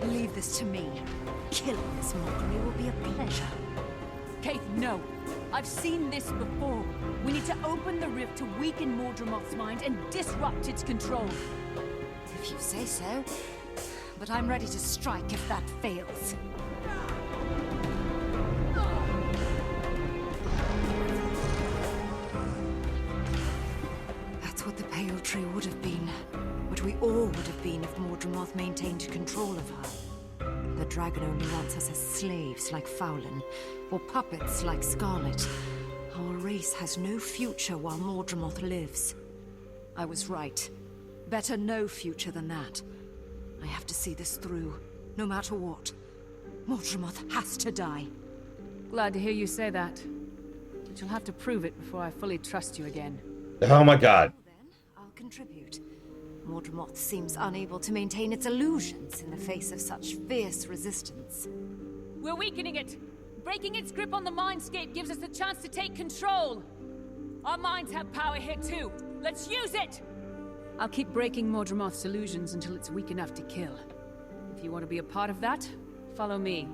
Leave this to me. Killing this mockery will be a pleasure. Kaith, no. I've seen this before. We need to open the rift to weaken Mordremoth's mind and disrupt its control. If you say so. But I'm ready to strike if that fails. That's what the Pale Tree would have been. What we all would have been if Mordremoth maintained control of her. The dragon only wants us as slaves like Fowlin, or puppets like Scarlet. Our race has no future while Mordremoth lives. I was right. Better no future than that. I have to see this through, no matter what. Mordremoth has to die. Glad to hear you say that. But you'll have to prove it before I fully trust you again. Oh my god. Then, I'll contribute. Mordremoth seems unable to maintain its illusions in the face of such fierce resistance. We're weakening it. Breaking its grip on the mindscape gives us the chance to take control. Our minds have power here too. Let's use it! I'll keep breaking Mordremoth's illusions until it's weak enough to kill. If you want to be a part of that, follow me.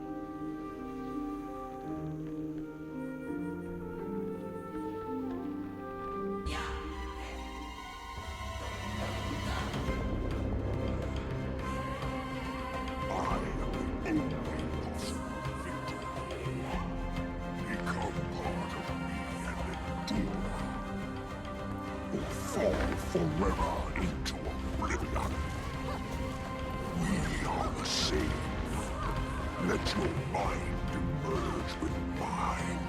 Forever into oblivion. We are the same. Let your mind merge with mine.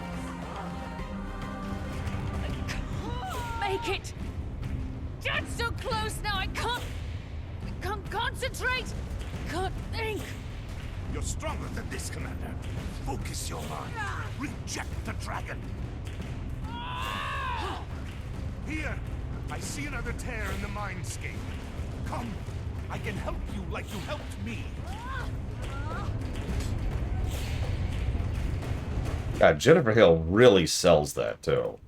Make it! Get so close now, I can't concentrate! Can't think! You're stronger than this, Commander. Focus your mind. Reject the dragon. Here, I see another tear in the mindscape. Come, I can help you like you helped me. God, Jennifer Hale really sells that, too.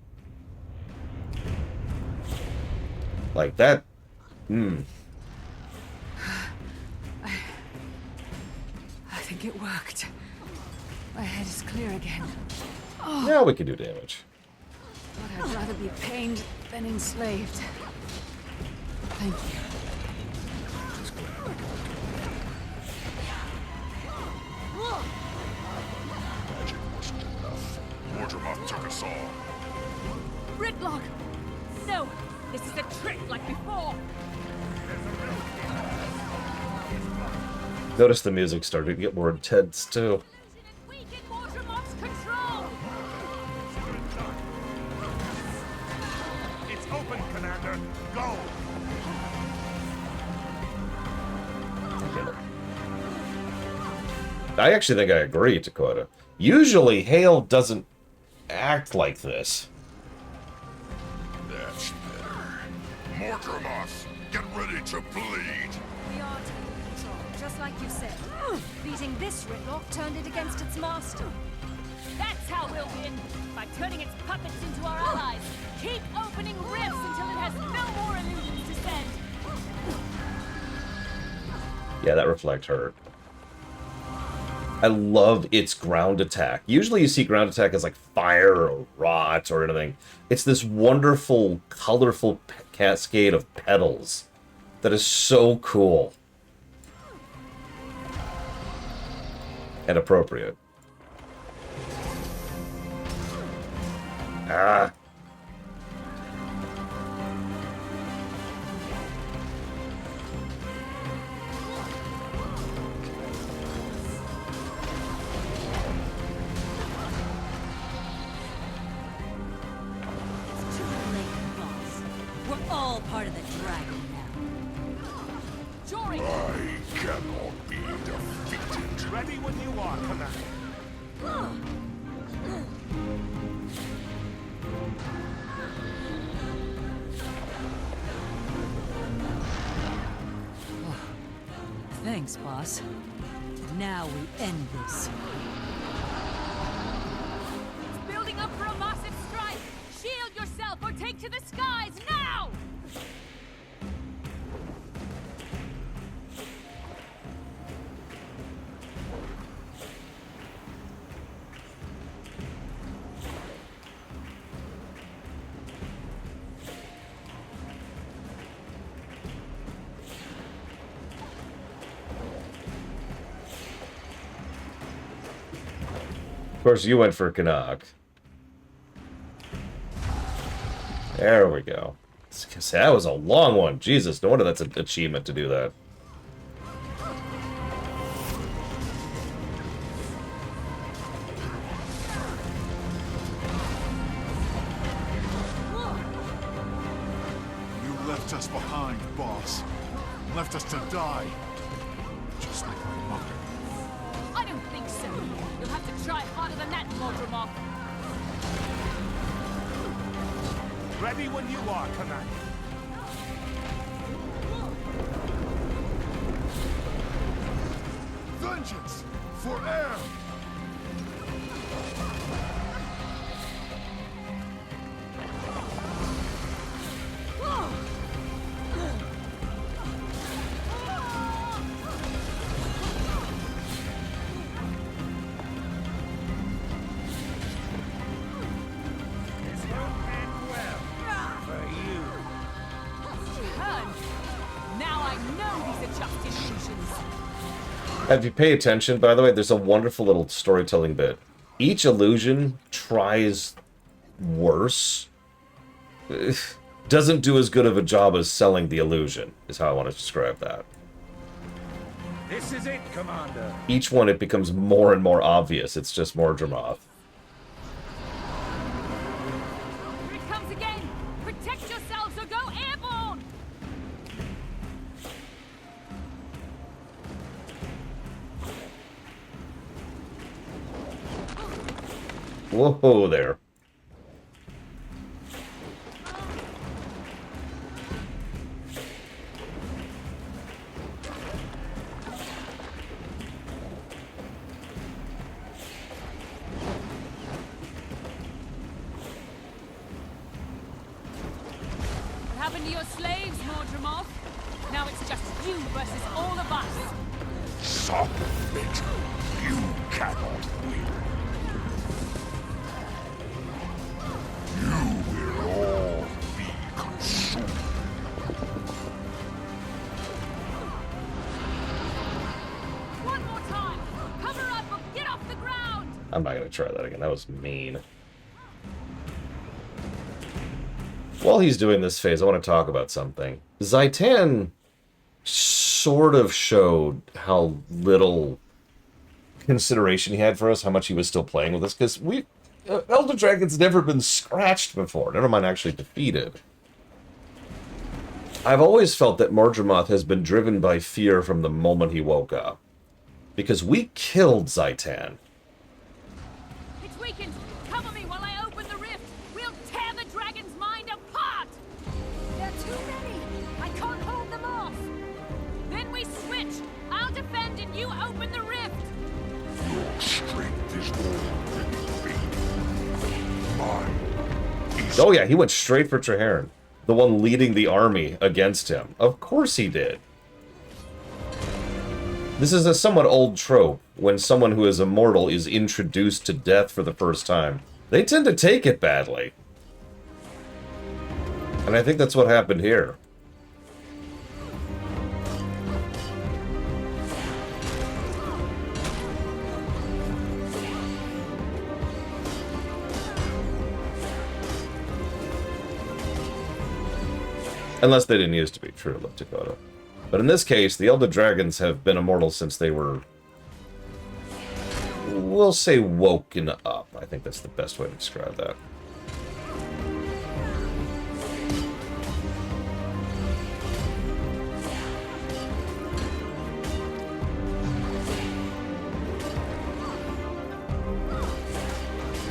Like that... I think it worked. My head is clear again. Yeah, we can do damage. But I'd rather be pained than enslaved. Thank you. Magic wasn't enough. Mordremoth took us all. Gridlock! No! This is a trick like before! Notice the music started to get more intense, too. Weaken Mordremoth's control! It's open, Commander. Go! I actually think I agree, Dakota. Usually, Hale doesn't act like this. That's better. Mordremoth, get ready. ready to bleed? We are taking control, just like you said. Beating this Ritlock turned it against its master. That's how we'll win! By turning its puppets into our allies. Keep opening rifts until it has no more illusions to send. Yeah, that reflect hurt. I love its ground attack. Usually you see ground attack as like fire or rot or anything. It's this wonderful, colorful cascade of petals that is so cool. And appropriate. Ah. It's too late, boss. We're all part of the dragon now. Jory! I cannot be defeated. Ready when you are, Commander. Thanks, boss. Now we end this. It's building up for a massive strike! Shield yourself or take to the skies now! Of course, you went for Canuck. There we go. That was a long one. Jesus, no wonder that's an achievement to do that. You left us behind, boss. Left us to die. Just like my mother. I don't think so. You'll have to try harder than that, Mordremoth. Ready when you are, Commander. Vengeance for air! Now I know these are just illusions. If you pay attention, by the way, there's a wonderful little storytelling bit. Each illusion tries worse. Doesn't do as good of a job as selling the illusion, is how I want to describe that. This is it, Commander. Each one, it becomes more and more obvious. It's just more Dramoth. Here it comes again! Protect yourselves or go airborne! Whoa there. What happened to your slaves, Mordremoth? Now it's just you versus all of us. Stop it. You cannot win. You will all be consumed. One more time! Cover up or get off the ground! I'm not going to try that again. That was mean. While he's doing this phase, I want to talk about something. Zhaitan sort of showed how little consideration he had for us, how much he was still playing with us, because Elder Dragon's never been scratched before, never mind actually defeated. I've always felt that Mordremoth has been driven by fear from the moment he woke up. Because we killed Zhaitan. It's weakened! Cover me while I open the rift! We'll tear the dragon's mind apart! There are too many. I can't hold them off. Dragon, you open the rift! Your strength is more than faith. Mine is Oh yeah, he went straight for Traheron, the one leading the army against him. Of course he did. This is a somewhat old trope. When someone who is immortal is introduced to death for the first time, they tend to take it badly. And I think that's what happened here. Unless they didn't used to be, true, Left Dakota. But in this case, the Elder Dragons have been immortal since they were, we'll say, woken up. I think that's the best way to describe that.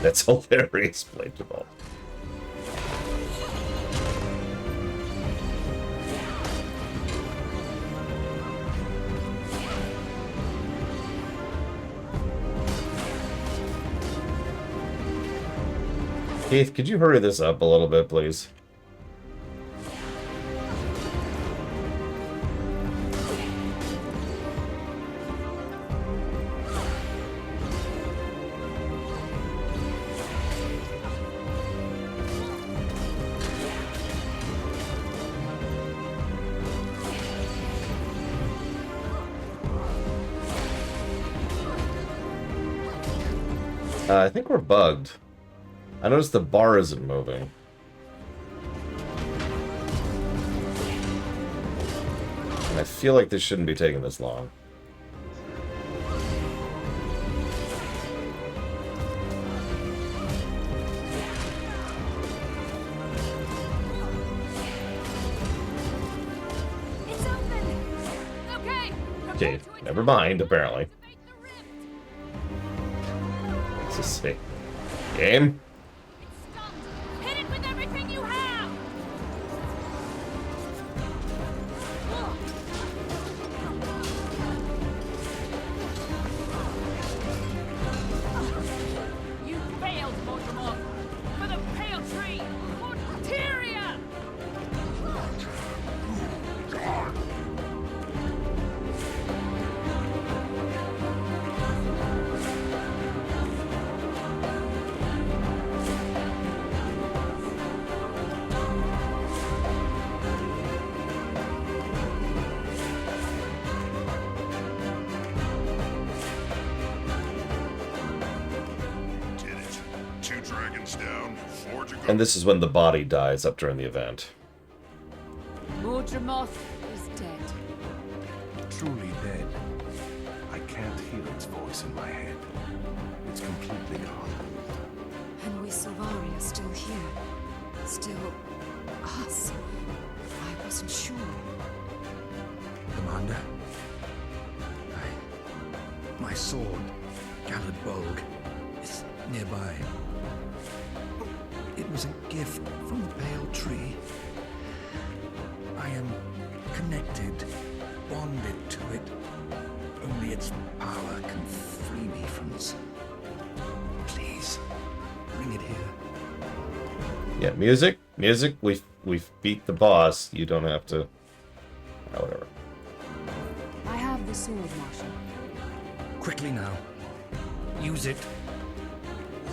That's hilarious, Blade Default. Keith, could you hurry this up a little bit, please? I think we're bugged. I noticed the bar isn't moving. And I feel like this shouldn't be taking this long. It's open! Okay! Okay, never mind, apparently. Let's just see. Game? Hit it with everything you have! You failed, Voldemort! For the Pale Tree! For Tyrion! And this is when the body dies up during the event. Mordremoth is dead. Truly dead. I can't hear its voice in my head. It's completely gone. And we Silvari are still here. Still us. I wasn't sure. Commander? My sword, Gallad Bolg, is nearby. It was a gift from the Pale Tree. I am connected, bonded to it. Only its power can free me from this. Please, bring it here. Yeah, music. We've beat the boss. You don't have to. Oh, whatever. I have the sword, Marshal. Quickly now. Use it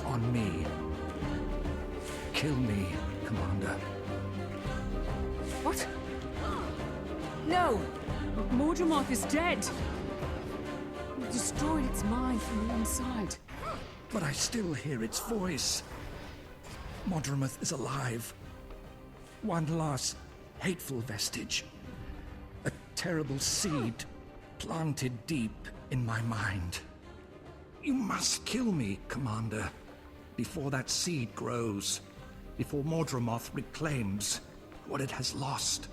on me. Kill me, Commander. What? No! Mordremoth is dead! We destroyed its mind from the inside. But I still hear its voice. Mordremoth is alive. One last hateful vestige. A terrible seed planted deep in my mind. You must kill me, Commander, before that seed grows. Before Mordremoth reclaims what it has lost.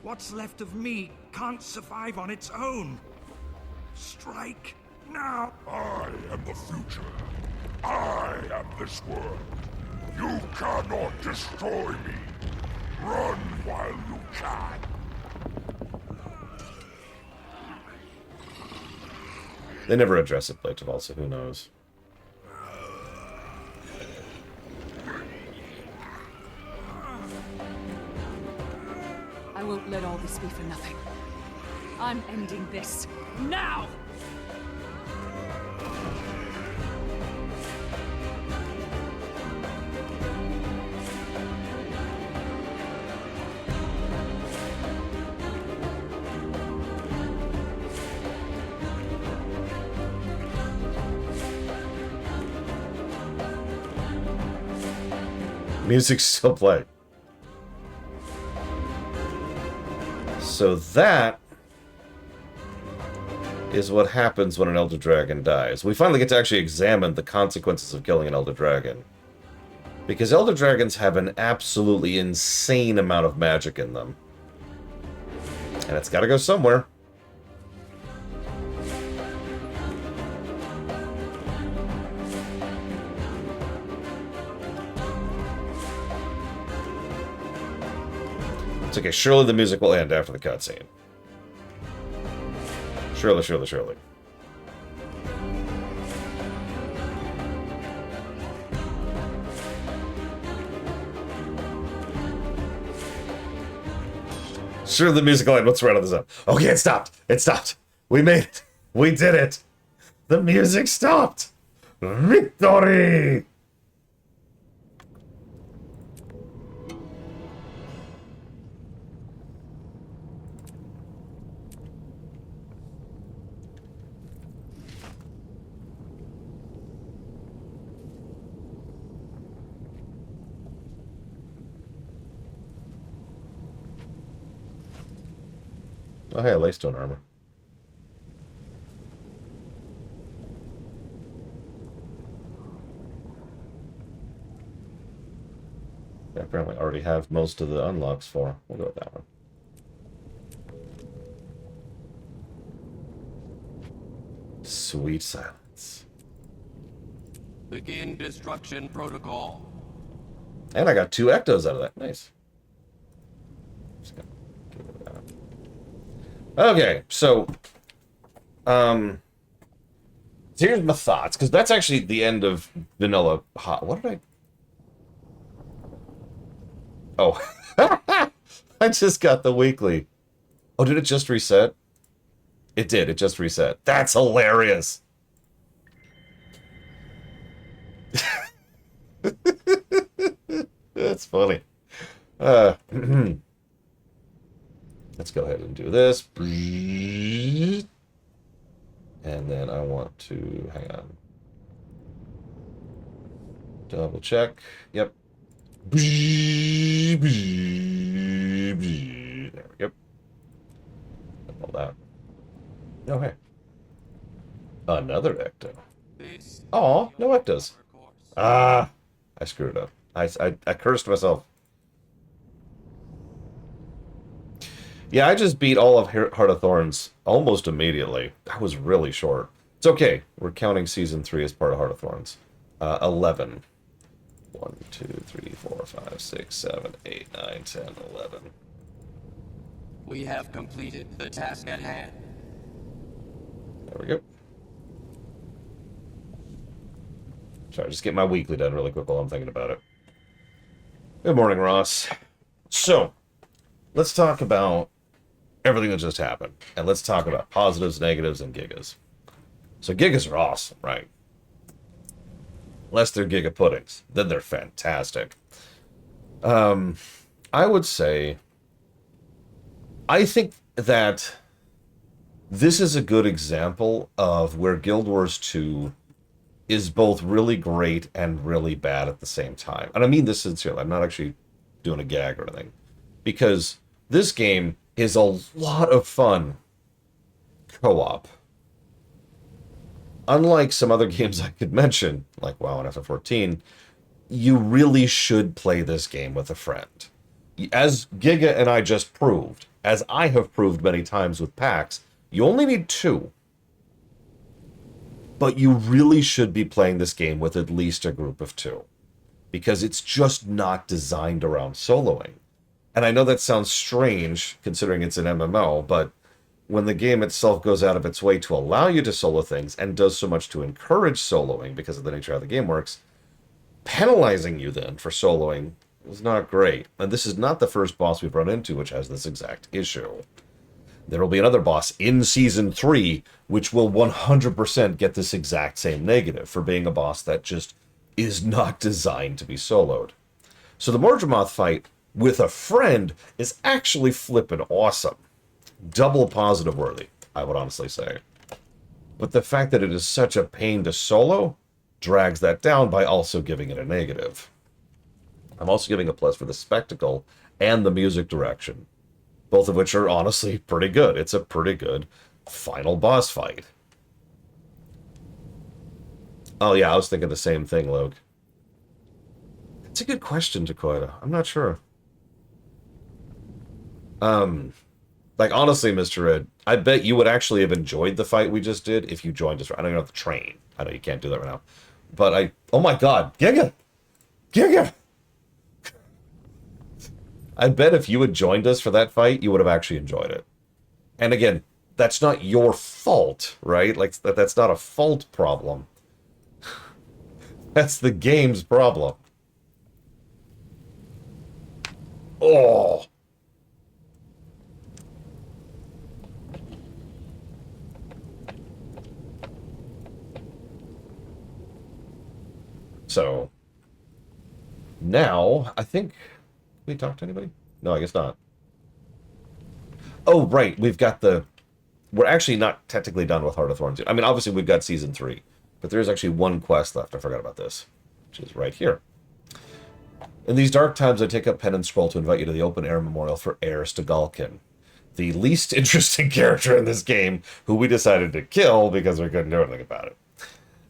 What's left of me can't survive on its own. Strike now. I am the future. I am this world. You cannot destroy me. Run while you can. They never address it, Blade so who knows? I won't let all this be for nothing. I'm ending this now! Music's still playing. So that is what happens when an Elder Dragon dies. We finally get to actually examine the consequences of killing an Elder Dragon. Because Elder Dragons have an absolutely insane amount of magic in them. And it's gotta go somewhere. It's okay, surely the music will end after the cutscene. Surely, surely, surely. Sure, the music will end. Let's round this up. Okay, it stopped. It stopped. We made it. We did it. The music stopped. Victory! Oh, hey, Laystone armor. I apparently already have most of the unlocks for. We'll go with that one. Sweet silence. Begin destruction protocol. And I got 2 ectos out of that. Nice. Just gonna get rid of that. Okay, so here's my thoughts, because that's actually the end of Vanilla Hot. What did I... Oh, I just got the weekly. Oh, did it just reset? It did, it just reset. That's hilarious. That's funny. Let's go ahead and do this. And then I want to, hang on. Double check. Yep. There we go. All that. Oh, hey. Another ecto. Oh, no ectos. Ah, I screwed up. I cursed myself. Yeah, I just beat all of Heart of Thorns almost immediately. That was really short. It's okay. We're counting Season 3 as part of Heart of Thorns. 11. 1, 2, 3, 4, 5, 6, 7, 8, 9, 10, 11. We have completed the task at hand. There we go. Sorry, just get my weekly done really quick while I'm thinking about it. Good morning, Ross. So, let's talk about everything that just happened. And let's talk about positives, negatives, and gigas. So gigas are awesome, right? Unless they're giga puddings. Then they're fantastic. I would say... I think that this is a good example of where Guild Wars 2 is both really great and really bad at the same time. And I mean this sincerely. I'm not actually doing a gag or anything. Because this game is a lot of fun co-op. Unlike some other games I could mention, like WoW and FF14, you really should play this game with a friend. As Giga and I just proved, as I have proved many times with PAX, you only need 2. But you really should be playing this game with at least a group of 2. Because it's just not designed around soloing. And I know that sounds strange, considering it's an MMO, but when the game itself goes out of its way to allow you to solo things and does so much to encourage soloing because of the nature of how the game works, penalizing you then for soloing is not great. And this is not the first boss we've run into which has this exact issue. There will be another boss in Season 3 which will 100% get this exact same negative for being a boss that just is not designed to be soloed. So the Mordremoth fight with a friend is actually flippin' awesome. Double positive worthy, I would honestly say. But the fact that it is such a pain to solo drags that down by also giving it a negative. I'm also giving a plus for the spectacle and the music direction, both of which are honestly pretty good. It's a pretty good final boss fight. Oh yeah, I was thinking the same thing, Luke. It's a good question, Dakoita. I'm not sure. Like, honestly, Mr. Red, I bet you would actually have enjoyed the fight we just did if you joined us. I know you're not the train. I know you can't do that right now. But oh my god, Giga! Giga! I bet if you had joined us for that fight, you would have actually enjoyed it. And again, that's not your fault, right? Like, that's not a fault problem. That's the game's problem. Oh! So, now, I think... we talked to anybody? No, I guess not. Oh, right, we've got the... we're actually not technically done with Heart of Thorns yet. I mean, obviously we've got Season 3, but there's actually one quest left. I forgot about this, which is right here. In these dark times, I take up pen and scroll to invite you to the open-air memorial for Heir Stagalkin, the least interesting character in this game, who we decided to kill because we couldn't do anything about it.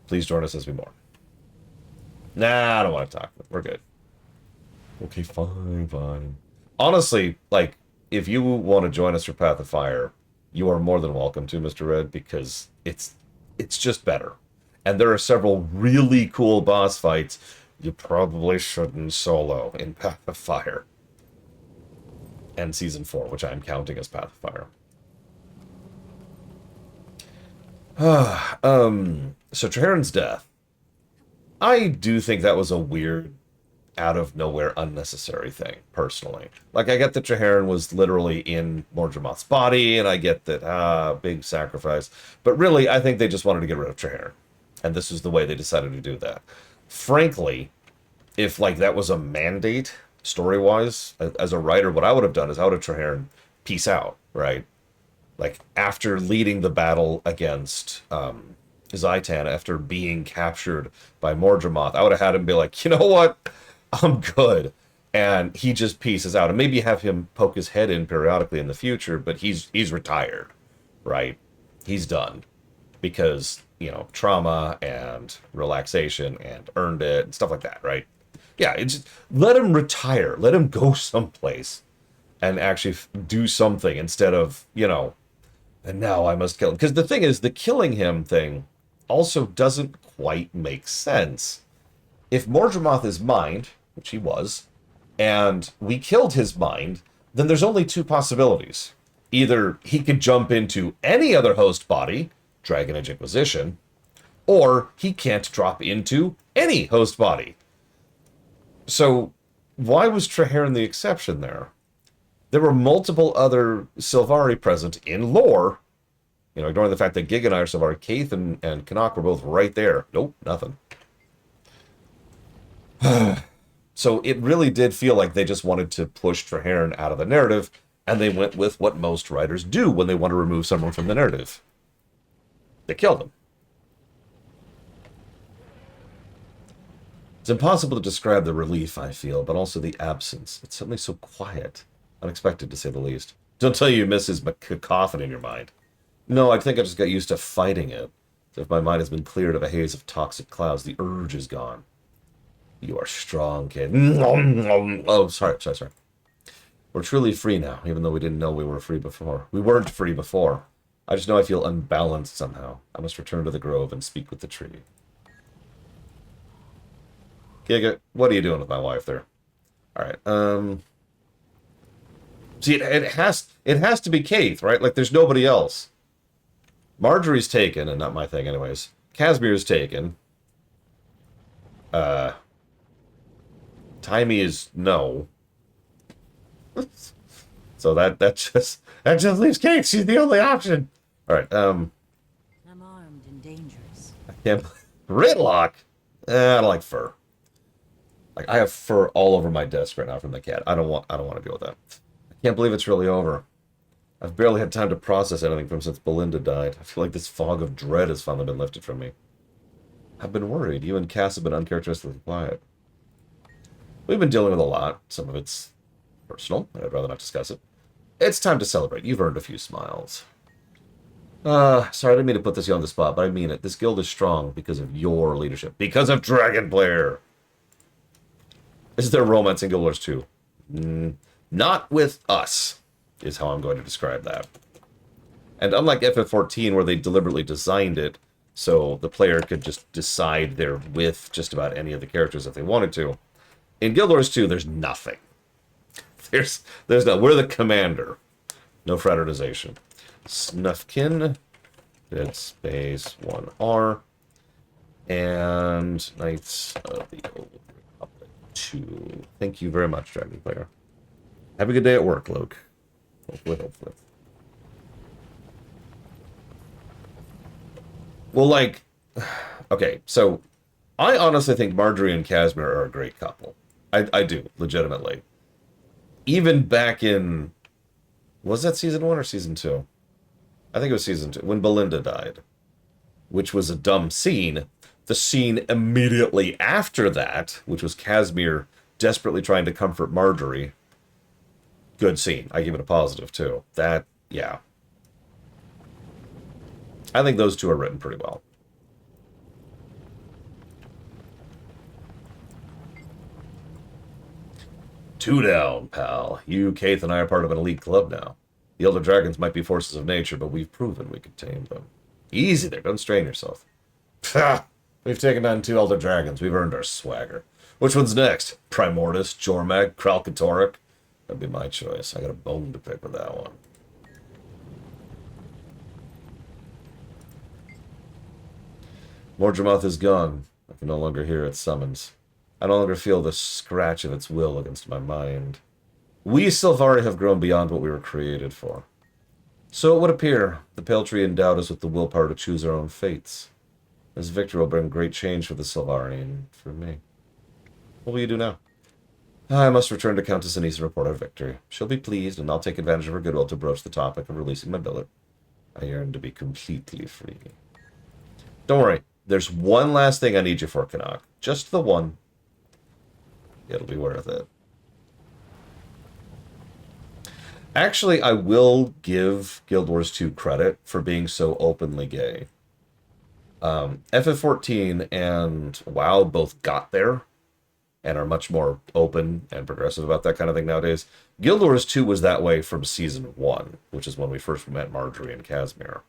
Please join us as we mourn. Nah, I don't want to talk. We're good. Okay, fine. Honestly, like, if you want to join us for Path of Fire, you are more than welcome to, Mr. Red, because it's just better. And there are several really cool boss fights you probably shouldn't solo in Path of Fire. And Season 4, which I'm counting as Path of Fire. So Traheron's death. I do think that was a weird, out-of-nowhere, unnecessary thing, personally. Like, I get that Traheron was literally in Mordremoth's body, and I get that, big sacrifice. But really, I think they just wanted to get rid of Traheron. And this is the way they decided to do that. Frankly, if, like, that was a mandate, story-wise, as a writer, what I would have done is I would have Traheron peace out, right? Like, after leading the battle against, Zhaitan, after being captured by Mordremoth, I would have had him be like, you know what? I'm good. And he just pieces out. And maybe have him poke his head in periodically in the future, but he's retired, right? He's done. Because, you know, trauma and relaxation and earned it and stuff like that, right? Yeah, it's let him retire. Let him go someplace and actually do something instead of, you know, and now I must kill him. Because the thing is, the killing him thing also doesn't quite make sense. If Mordremoth is mind, which he was, and we killed his mind, then there's only two possibilities. Either he could jump into any other host body, Dragon Age Inquisition, or he can't drop into any host body. So, why was Traheron the exception there? There were multiple other Sylvari present in lore. You know, ignoring the fact that Giga and I are Sylvari, Kaith and Canuck were both right there. Nope, nothing. So it really did feel like they just wanted to push Traheron out of the narrative, and they went with what most writers do when they want to remove someone from the narrative. They killed him. It's impossible to describe the relief I feel, but also the absence. It's suddenly so quiet. Unexpected, to say the least. Don't tell you miss his cacophony in your mind. No, I think I just got used to fighting it. As if my mind has been cleared of a haze of toxic clouds, the urge is gone. You are strong, kid. Oh, sorry. We're truly free now, even though we didn't know we were free before. We weren't free before. I just know I feel unbalanced somehow. I must return to the grove and speak with the tree. Giga, what are you doing with my wife there? Alright, See, it has to be Kaith, right? Like, there's nobody else. Marjorie's taken, and not my thing anyways. Casimir's taken. Taimi is no. So that just leaves Kaith. She's the only option. All right. I'm armed and dangerous. I can't. Ridlock. I don't like fur. Like, I have fur all over my desk right now from the cat. I don't want to deal with that. I can't believe it's really over. I've barely had time to process anything from since Belinda died. I feel like this fog of dread has finally been lifted from me. I've been worried. You and Cass have been uncharacteristically quiet. We've been dealing with a lot. Some of it's personal, and I'd rather not discuss it. It's time to celebrate. You've earned a few smiles. Sorry, I didn't mean to put this on the spot, but I mean it. This guild is strong because of your leadership. Because of Dragonblair! Is there romance in Guild Wars 2? Not with us, is how I'm going to describe that. And unlike FF14, where they deliberately designed it so the player could just decide they're with just about any of the characters if they wanted to, in Guild Wars 2, there's nothing. There's no. We're the commander. No fraternization. Snufkin. Dead Space 1R. And Knights of the Old Republic 2. Thank you very much, Dragon Player. Have a good day at work, Luke. Hopefully. Well, like, okay, so I honestly think Marjorie and Casimir are a great couple. I do, legitimately. Even back in, was that season 1 or season 2? I think it was season 2, when Belinda died, which was a dumb scene. The scene immediately after that, which was Casimir desperately trying to comfort Marjorie, good scene. I give it a positive, too. That, yeah. I think those two are written pretty well. Two down, pal. You, Kaith, and I are part of an elite club now. The Elder Dragons might be forces of nature, but we've proven we can tame them. Easy there, don't strain yourself. Pah! We've taken on 2 Elder Dragons. We've earned our swagger. Which one's next? Primordus, Jormag, Kralkatorrik? That'd be my choice. I got a bone to pick with that one. Mordremoth is gone. I can no longer hear its summons. I no longer feel the scratch of its will against my mind. We Sylvari have grown beyond what we were created for. So it would appear the Pale Tree endowed us with the willpower to choose our own fates. This victory will bring great change for the Sylvari and for me. What will you do now? I must return to Countess Anise and report our victory. She'll be pleased, and I'll take advantage of her goodwill to broach the topic of releasing my billet. I yearn to be completely free. Don't worry. There's one last thing I need you for, Canuck. Just the one. It'll be worth it. Actually, I will give Guild Wars 2 credit for being so openly gay. FF14 and WoW both got there and are much more open and progressive about that kind of thing nowadays. Guild Wars 2 was that way from Season 1, which is when we first met Marjorie and Casimir.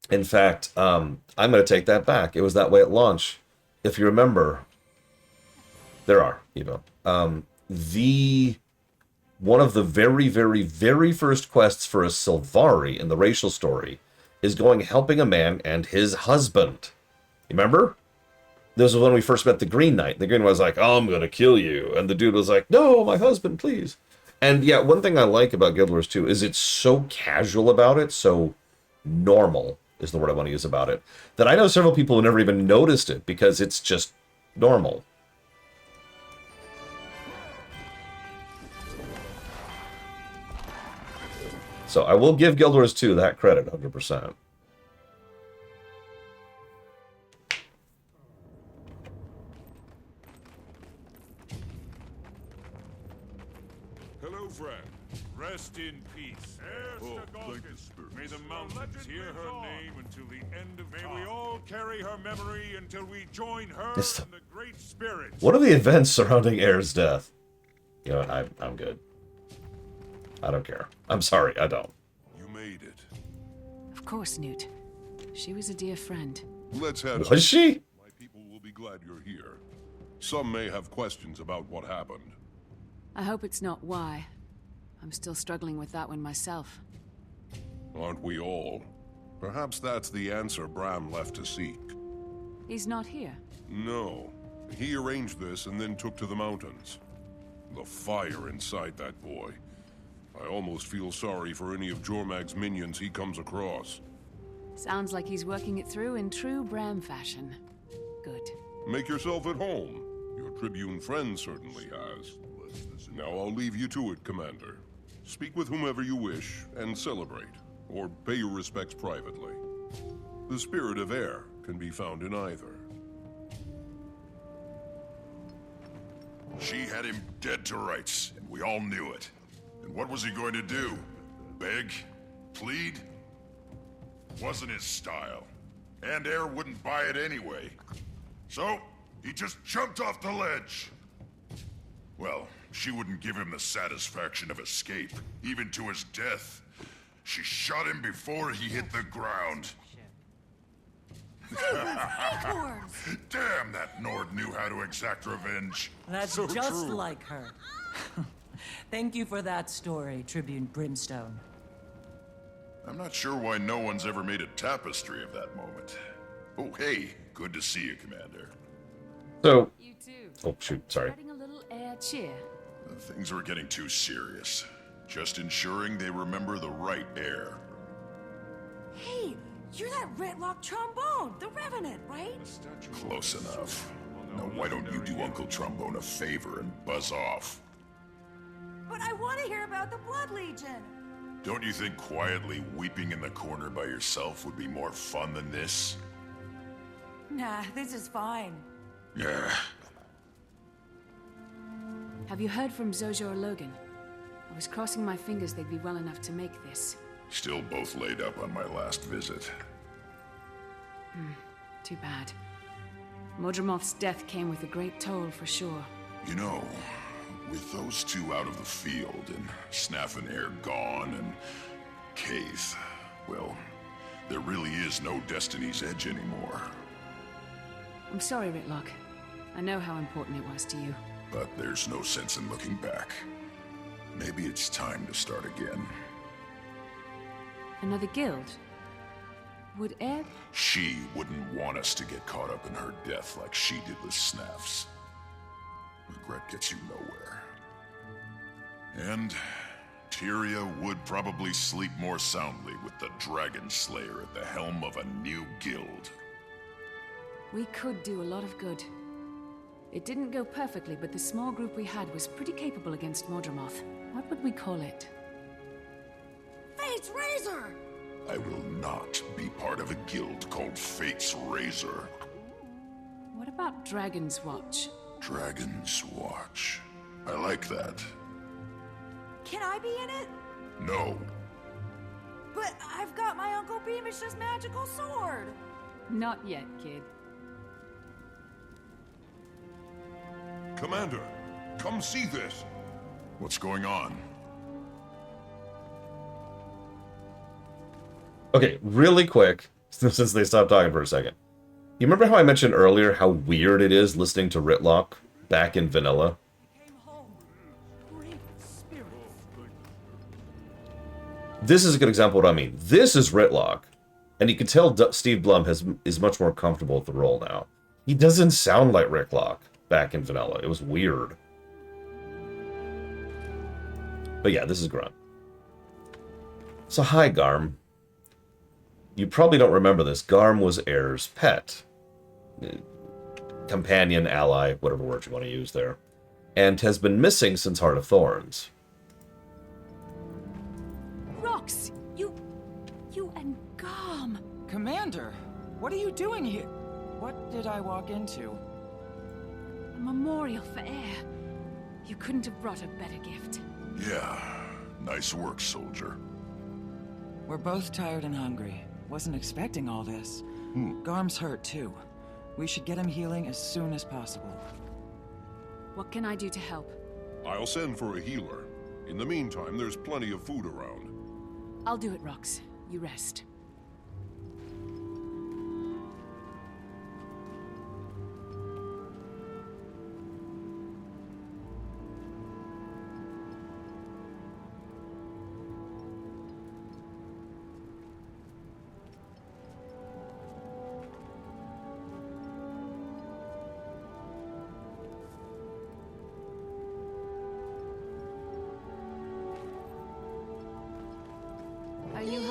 In fact, I'm going to take that back. It was that way at launch. If you remember, there are, Evo. One of the very, very, very first quests for a Sylvari in the racial story is helping a man and his husband. You remember? This was when we first met the Green Knight. The Green Knight was like, oh, I'm going to kill you. And the dude was like, no, my husband, please. And yeah, one thing I like about Guild Wars 2 is it's so casual about it, so normal is the word I want to use about it, that I know several people who never even noticed it because it's just normal. So I will give Guild Wars 2 that credit, 100%. Hello, friend. Rest in peace. May the mountains hear her name until the end of time. May we all carry her memory until we join her and the great spirits. What are the events surrounding Air's death? You know what? I'm good. I don't care. I'm sorry, I don't. You made it. Of course, Newt. She was a dear friend. Let's head Was she? My people will be glad you're here. Some may have questions about what happened. I hope it's not why. I'm still struggling with that one myself. Aren't we all? Perhaps that's the answer Bram left to seek. He's not here. No. He arranged this and then took to the mountains. The fire inside that boy. I almost feel sorry for any of Jormag's minions he comes across. Sounds like he's working it through in true Bram fashion. Good. Make yourself at home. Your Tribune friend certainly has. Now I'll leave you to it, Commander. Speak with whomever you wish, and celebrate, or pay your respects privately. The spirit of air can be found in either. She had him dead to rights, and we all knew it. And what was he going to do? Beg? Plead? Wasn't his style. And Air wouldn't buy it anyway. So, he just jumped off the ledge. Well, she wouldn't give him the satisfaction of escape, even to his death. She shot him before he hit the ground. Damn, that Nord knew how to exact revenge. That's So just true. like her. Thank you for that story, Tribune Brimstone. I'm not sure why no one's ever made a tapestry of that moment. Oh, hey, good to see you, Commander. So, You too. oh shoot, sorry. Adding a little air cheer. Things were getting too serious. Just ensuring they remember the right air. Hey, you're that Retlock trombone, the Revenant, right? Close enough. Now why don't you do Uncle Trombone a favor and buzz off? But I want to hear about the Blood Legion. Don't you think quietly weeping in the corner by yourself would be more fun than this? Nah, this is fine. Yeah. Have you heard from Zojo or Logan? I was crossing my fingers they'd be well enough to make this. Still both laid up on my last visit. Too bad. Modromoth's death came with a great toll for sure. You know, with those two out of the field, and Snaff and Air gone, and Kaith, well, there really is no Destiny's Edge anymore. I'm sorry, Ritlock. I know how important it was to you. But there's no sense in looking back. Maybe it's time to start again. Another guild? Would Ed? She wouldn't want us to get caught up in her death like she did with Snaff's. Regret gets you nowhere. And Tyria would probably sleep more soundly with the Dragon Slayer at the helm of a new guild. We could do a lot of good. It didn't go perfectly, but the small group we had was pretty capable against Modromoth. What would we call it? Fate's Razor! I will not be part of a guild called Fate's Razor. What about Dragon's Watch? Dragon's Watch. I like that. Can I be in it? No. But I've got my Uncle Beamish's magical sword! Not yet, kid. Commander, come see this. What's going on? Okay, really quick, since they stopped talking for a second. You remember how I mentioned earlier how weird it is listening to Ritlock back in vanilla? This is a good example of what I mean. This is Ritlock, and you can tell Steve Blum is much more comfortable with the role now. He doesn't sound like Ritlock back in vanilla. It was weird. But yeah, this is Grunt. So hi, Garm. You probably don't remember this. Garm was Air's pet. Companion, ally, whatever word you want to use there. And has been missing since Heart of Thorns. Rox! You and Garm! Commander, what are you doing here? What did I walk into? A memorial for Air. You couldn't have brought a better gift. Yeah, nice work, soldier. We're both tired and hungry. Wasn't expecting all this. Garm's hurt too. We should get him healing as soon as possible. What can I do to help? I'll send for a healer. In the meantime, there's plenty of food around. I'll do it, Rox. You rest.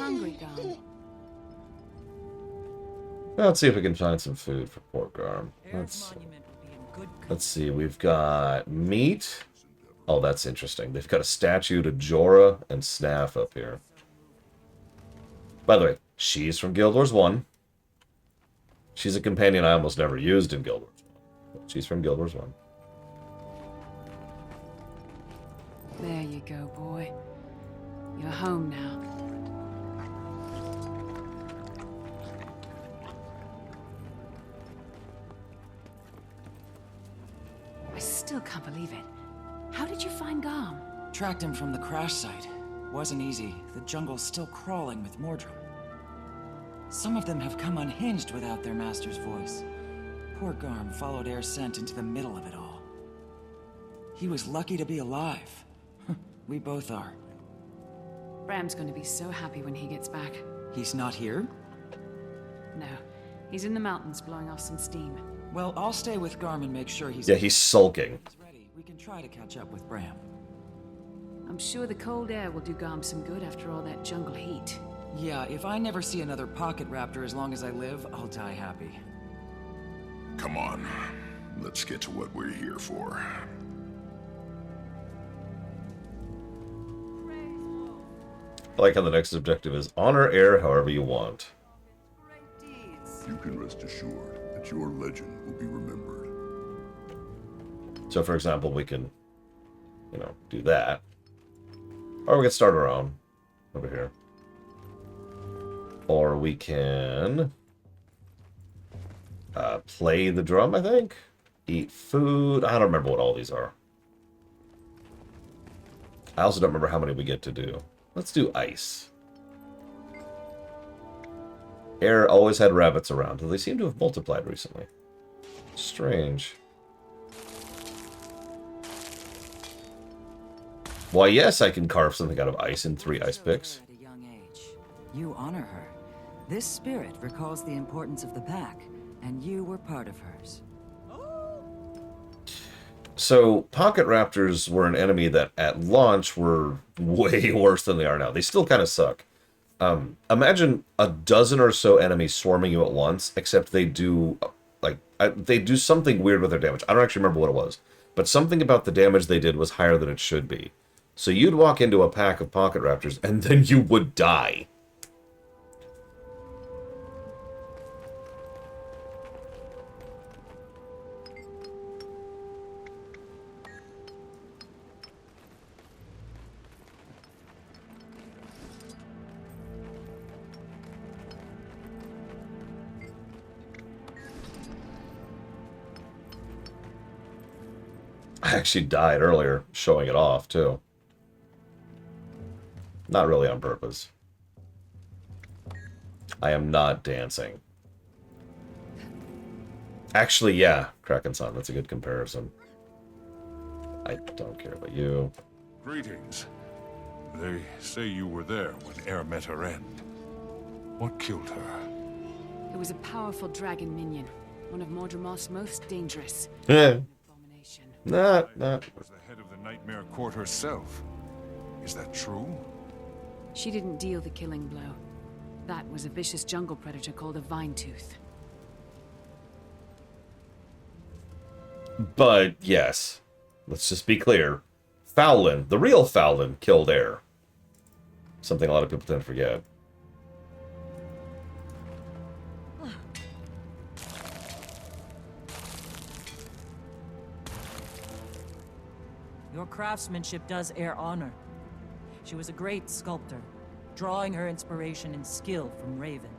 hungry, Garm? Let's see if we can find some food for poor Garm. Let's see. We've got meat. Oh, that's interesting. They've got a statue to Jorah and Snaff up here. By the way, she's from Guild Wars 1. She's a companion I almost never used in Guild Wars 1. She's from Guild Wars 1. There you go, boy. You're home now. I still can't believe it. How did you find Garm? Tracked him from the crash site. Wasn't easy. The jungle's still crawling with Mordrum. Some of them have come unhinged without their master's voice. Poor Garm followed Air's scent into the middle of it all. He was lucky to be alive. We both are. Bram's going to be so happy when he gets back. He's not here? No. He's in the mountains blowing off some steam. Well, I'll stay with Garm and make sure he's... Yeah, he's sulking. ready. We can try to catch up with Bram. I'm sure the cold air will do Garm some good after all that jungle heat. Yeah, if I never see another pocket raptor as long as I live, I'll die happy. Come on. Let's get to what we're here for. I like how the next objective is honor Air however you want. You can rest assured that your legend will be remembered. So, for example, we can, do that. Or we can start our own over here. Or we can play the drum, I think. Eat food. I don't remember what all these are. I also don't remember how many we get to do. Let's do ice. Air always had rabbits around, though they seem to have multiplied recently. Strange. Why, yes, I can carve something out of ice in 3 ice picks. At a young age, you honor her. This spirit recalls the importance of the pack, and you were part of hers. So, pocket raptors were an enemy that at launch were way worse than they are now. They still kind of suck. Imagine a dozen or so enemies swarming you at once, except they do, they do something weird with their damage. I don't actually remember what it was, but something about the damage they did was higher than it should be. So you'd walk into a pack of pocket raptors, and then you would die. I actually died earlier, showing it off, too. Not really on purpose. I am not dancing. Actually, yeah, Kraken-san, that's a good comparison. I don't care about you. Greetings. They say you were there when Air met her end. What killed her? It was a powerful dragon minion. One of Mordremoth's most dangerous. Not. Was the head of the Nightmare Court herself. Is that true? She didn't deal the killing blow. That was a vicious jungle predator called a Vine-Tooth. But, yes. Let's just be clear. Fowlin, the real Fowlin, killed Air. Something a lot of people tend to forget. Your craftsmanship does Air honor. She was a great sculptor, drawing her inspiration and skill from Raven.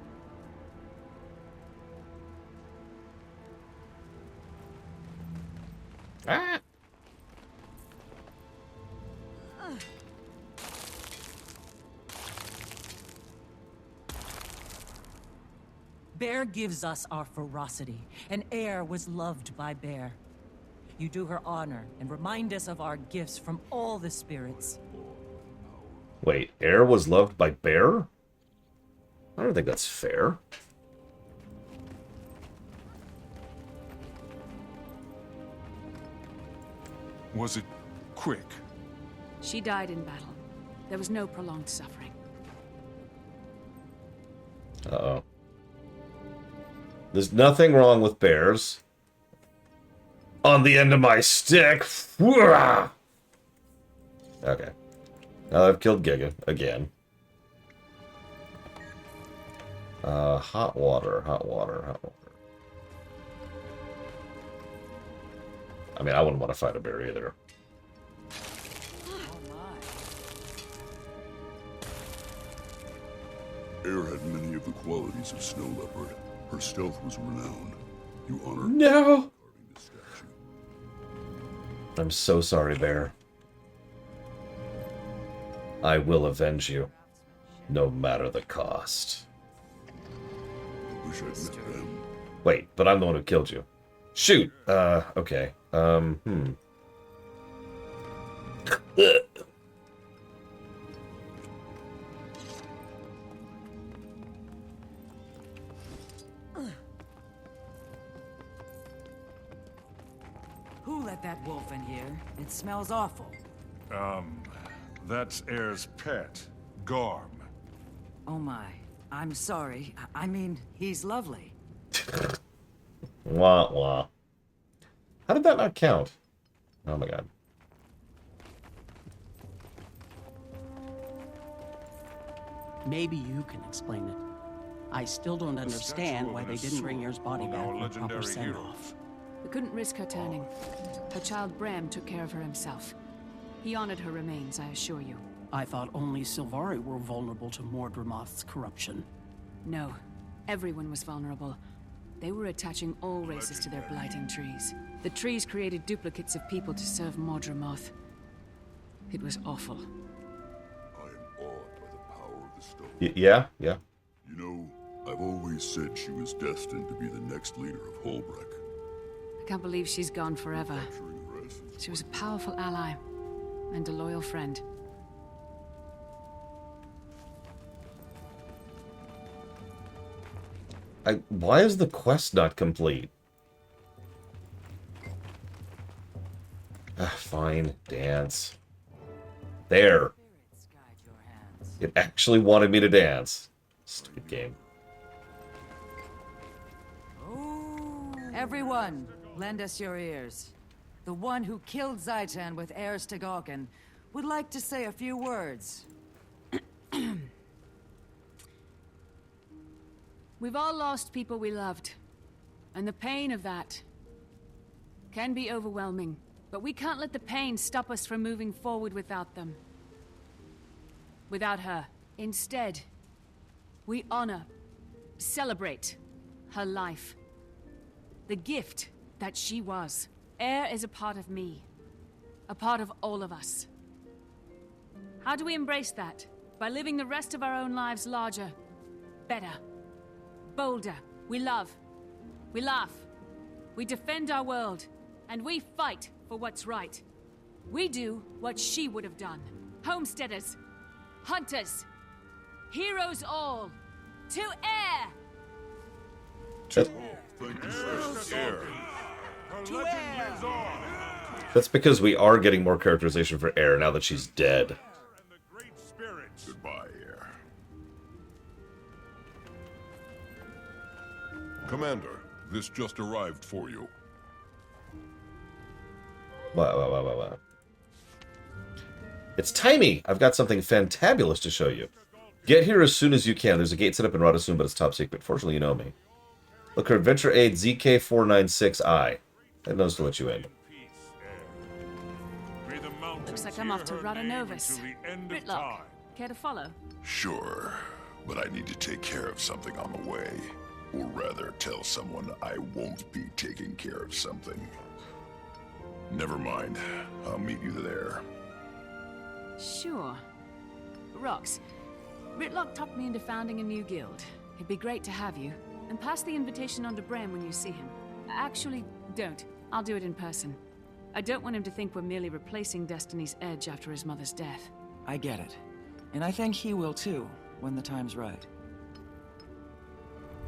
Ah. Bear gives us our ferocity, and Air was loved by Bear. You do her honor and remind us of our gifts from all the spirits. Wait, Air was loved by Bear? I don't think that's fair. Was it quick? She died in battle. There was no prolonged suffering. Uh-oh. There's nothing wrong with bears. On the end of my stick. Okay. Now I've killed Giga again. Hot water. I mean, I wouldn't want to fight a bear either. Air had many of the qualities of Snow Leopard. Her stealth was renowned. You honor No! I'm so sorry, bear. I will avenge you, no matter the cost. Wish I'd met them. Wait, but I'm the one who killed you. Shoot! Okay. Who let that wolf in here? It smells awful. That's Air's pet, Garm. Oh my. I'm sorry. I mean, he's lovely. Wah wah. How did that not count? Oh my god. Maybe you can explain it. I still don't understand why they didn't bring Air's body back for a proper send-off. We couldn't risk her turning. Her child Bram took care of her himself. He honored her remains, I assure you. I thought only Sylvari were vulnerable to Mordramoth's corruption. No, everyone was vulnerable. They were attaching all races to their blighting trees. The trees created duplicates of people to serve Mordramoth. It was awful. I am awed by the power of the stone. Yeah. You know, I've always said she was destined to be the next leader of Holbrook. I can't believe she's gone forever. She was a powerful ally and a loyal friend. Why is the quest not complete? Fine, dance. There. It actually wanted me to dance. Stupid game. Everyone, lend us your ears. The one who killed Zaitan with Air Stegauken would like to say a few words. We've all lost people we loved, and the pain of that can be overwhelming, but we can't let the pain stop us from moving forward without them. Without her. Instead, we honor, celebrate her life. The gift that she was. Air is a part of me, a part of all of us. How do we embrace that? By living the rest of our own lives larger, better, bolder. We love, we laugh, we defend our world, and we fight for what's right. We do what she would have done. Homesteaders, hunters, heroes all, to Air! That's because we are getting more characterization for Air now that she's dead. Goodbye, Air. Commander, this just arrived for you. Wow. It's Timey! I've got something fantabulous to show you. Get here as soon as you can. There's a gate set up in Radassoon, but it's top secret. Fortunately, you know me. Look for Adventure Aid ZK496I. That knows to let you in. Looks like I'm off to Radanovis. Ritlock, care to follow? Sure, but I need to take care of something on the way. Or rather, tell someone I won't be taking care of something. Never mind. I'll meet you there. Sure. Rox, Ritlock talked me into founding a new guild. It'd be great to have you. And pass the invitation on to Bram when you see him. Actually, don't. I'll do it in person. I don't want him to think we're merely replacing Destiny's Edge after his mother's death. I get it. And I think he will too, when the time's right.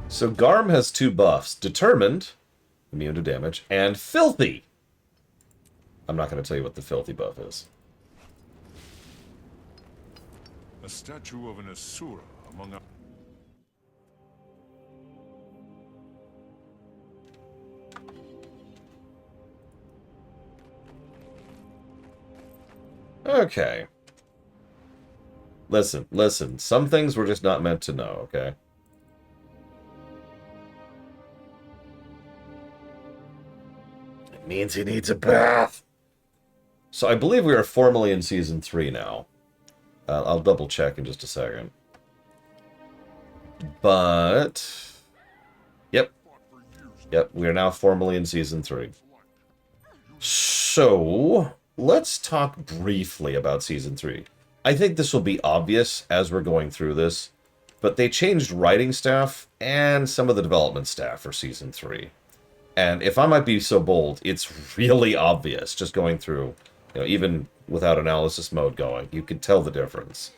So Garm has two buffs. Determined, immune to damage, and Filthy. I'm not going to tell you what the Filthy buff is. A statue of an Asura among Okay. Listen. Some things we're just not meant to know, okay? It means he needs a bath. So I believe we are formally in Season 3 now. I'll double check in just a second. But... Yep, we are now formally in Season 3. So, let's talk briefly about Season 3. I think this will be obvious as we're going through this, but they changed writing staff and some of the development staff for Season 3. And if I might be so bold, it's really obvious just going through, even without analysis mode going, you can tell the difference.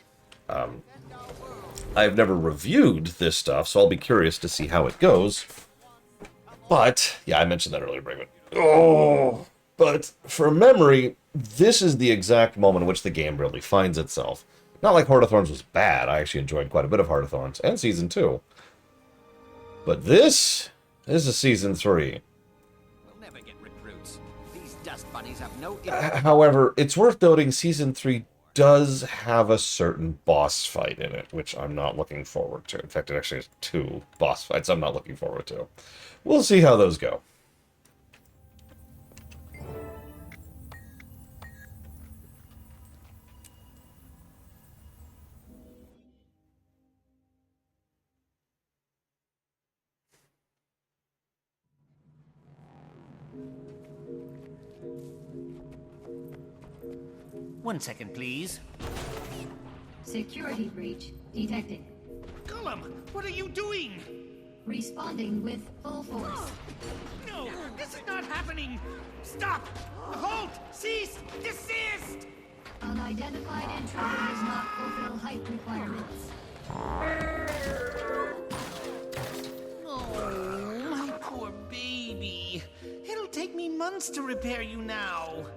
I've never reviewed this stuff, so I'll be curious to see how it goes. But, yeah, I mentioned that earlier, Braven. Oh, but from memory, this is the exact moment in which the game really finds itself. Not like Heart of Thorns was bad. I actually enjoyed quite a bit of Heart of Thorns and Season 2. But this is Season 3. We'll never get recruits. These dust bunnies have no... However, it's worth noting Season 3 does have a certain boss fight in it, which I'm not looking forward to. In fact, it actually has 2 boss fights I'm not looking forward to. We'll see how those go. One second, please. Security breach detected. Golem, what are you doing? Responding with full force. No, this is not happening. Stop! Halt! Cease! Desist! Unidentified intruder does not fulfill height requirements. Oh, my poor baby. It'll take me months to repair you now.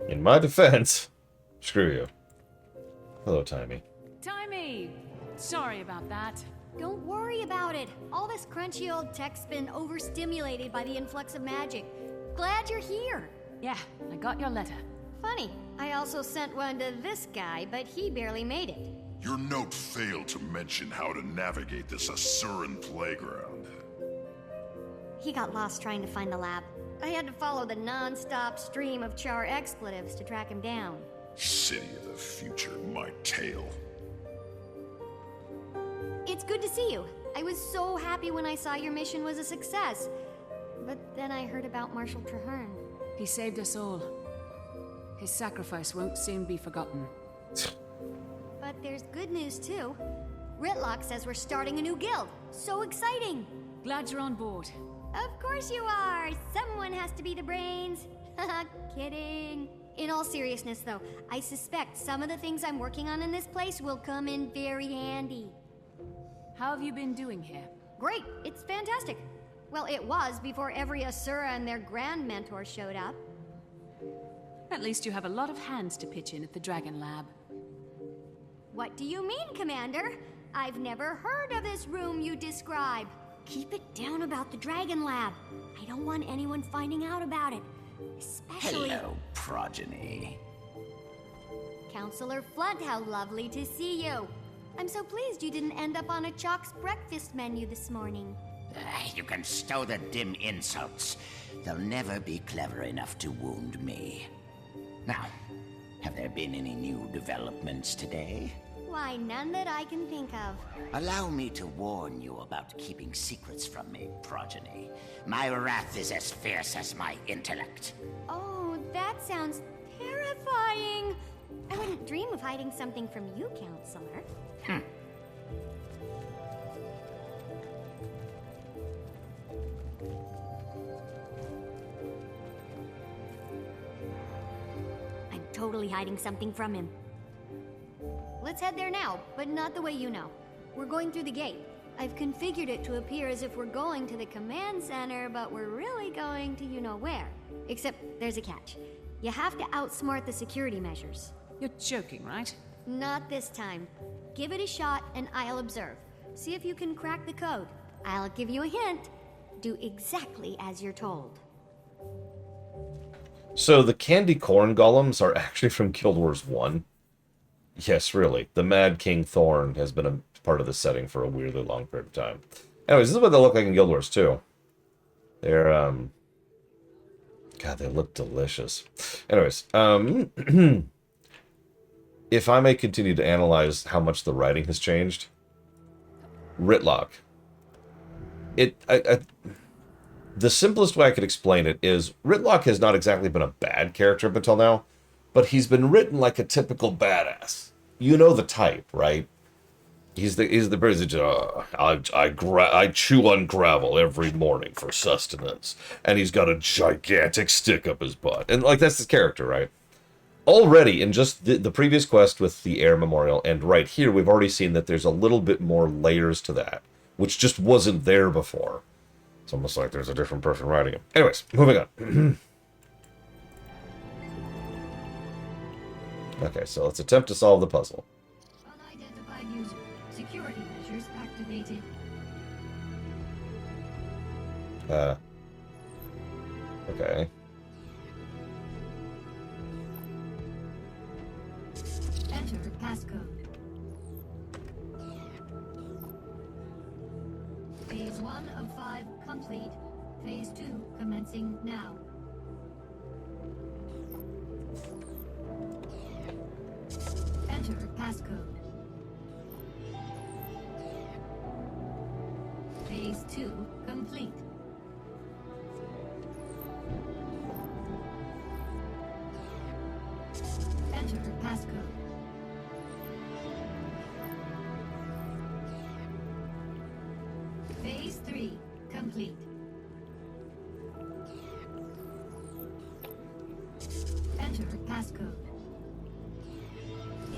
In my defense, screw you. Hello, Timey. Timey! Sorry about that. Don't worry about it. All this crunchy old tech's been overstimulated by the influx of magic. Glad you're here. Yeah, I got your letter. Funny, I also sent one to this guy, but he barely made it. Your note failed to mention how to navigate this Asuran playground. He got lost trying to find the lab. I had to follow the non-stop stream of Char expletives to track him down. City of the future, my tail. It's good to see you. I was so happy when I saw your mission was a success. But then I heard about Marshal Traherne. He saved us all. His sacrifice won't soon be forgotten. But there's good news too. Rytlock says we're starting a new guild. So exciting! Glad you're on board. Of course you are! Someone has to be the brains. Haha, kidding. In all seriousness though, I suspect some of the things I'm working on in this place will come in very handy. How have you been doing here? Great, it's fantastic. Well, it was before every Asura and their grand mentor showed up. At least you have a lot of hands to pitch in at the Dragon Lab. What do you mean, Commander? I've never heard of this room you describe. Keep it down about the Dragon Lab. I don't want anyone finding out about it. Especially... Hello, progeny. Counselor Flood, how lovely to see you. I'm so pleased you didn't end up on a Chalk's breakfast menu this morning. You can stow the dim insults. They'll never be clever enough to wound me. Now, have there been any new developments today? Why, none that I can think of. Allow me to warn you about keeping secrets from me, progeny. My wrath is as fierce as my intellect. Oh, that sounds terrifying. I wouldn't dream of hiding something from you, Counselor. I'm totally hiding something from him. Let's head there now, but not the way you know. We're going through the gate. I've configured it to appear as if we're going to the command center, but we're really going to you-know-where. Except there's a catch. You have to outsmart the security measures. You're joking, right? Not this time. Give it a shot and I'll observe. See if you can crack the code. I'll give you a hint. Do exactly as you're told. So the candy corn golems are actually from Guild Wars 1. Yes, really. The Mad King Thorn has been a part of the setting for a weirdly long period of time. Anyways, this is what they look like in Guild Wars 2. They're, God, they look delicious. Anyways, if I may continue to analyze how much the writing has changed, Rytlock. The simplest way I could explain it is Rytlock has not exactly been a bad character up until now, but he's been written like a typical badass. You know the type, right? He's the person. I chew on gravel every morning for sustenance, and he's got a gigantic stick up his butt, and like that's his character, right? Already in just the previous quest with the Heir Memorial, and right here we've already seen that there's a little bit more layers to that, which just wasn't there before. It's almost like there's a different person writing it. Anyways, moving on. Okay, so let's attempt to solve the puzzle. Unidentified user. Security measures activated. Okay. Enter passcode. Phase 1 of 5 complete. Phase 2 commencing now. Enter passcode. Phase 2 complete. Enter passcode. Phase 3 complete. Enter passcode.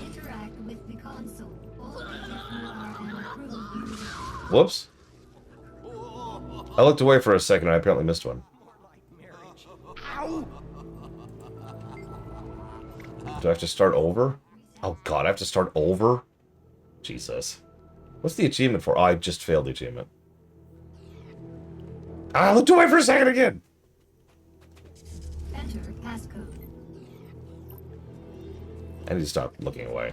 Interact with the console. Only if you are an approved user. Whoops. I looked away for a second and I apparently missed one. Do I have to start over? Oh god, I have to start over? Jesus. What's the achievement for? Oh, I just failed the achievement. I looked away for a second again! Enter passcode. I need to stop looking away.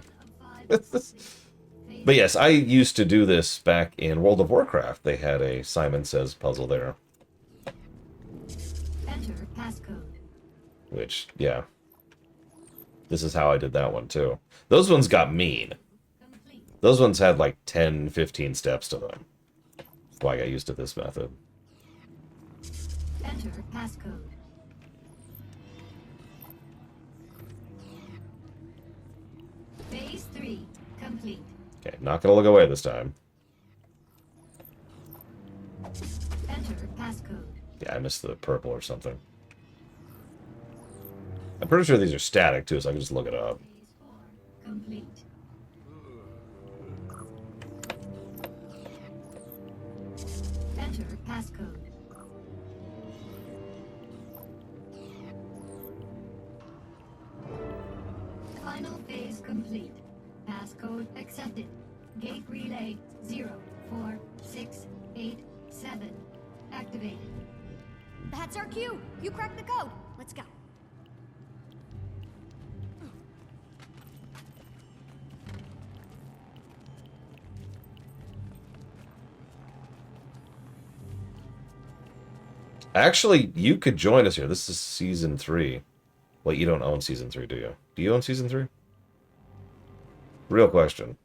But yes, I used to do this back in World of Warcraft. They had a Simon Says puzzle there. Enter passcode. Which, yeah. This is how I did that one, too. Those ones got mean. Those ones had like 10, 15 steps to them. That's why I got used to this method. Enter passcode. Phase 3 complete. Okay, not gonna look away this time. Enter passcode. Yeah, I missed the purple or something. I'm pretty sure these are static, too, so I can just look it up. Complete. Enter passcode. Final phase complete. Passcode accepted. Gate relay 04687 activated. That's our cue. You cracked the code. Let's go. Actually, you could join us here. This is Season 3. Wait, you don't own Season 3, do you? Do you own Season 3? Real question.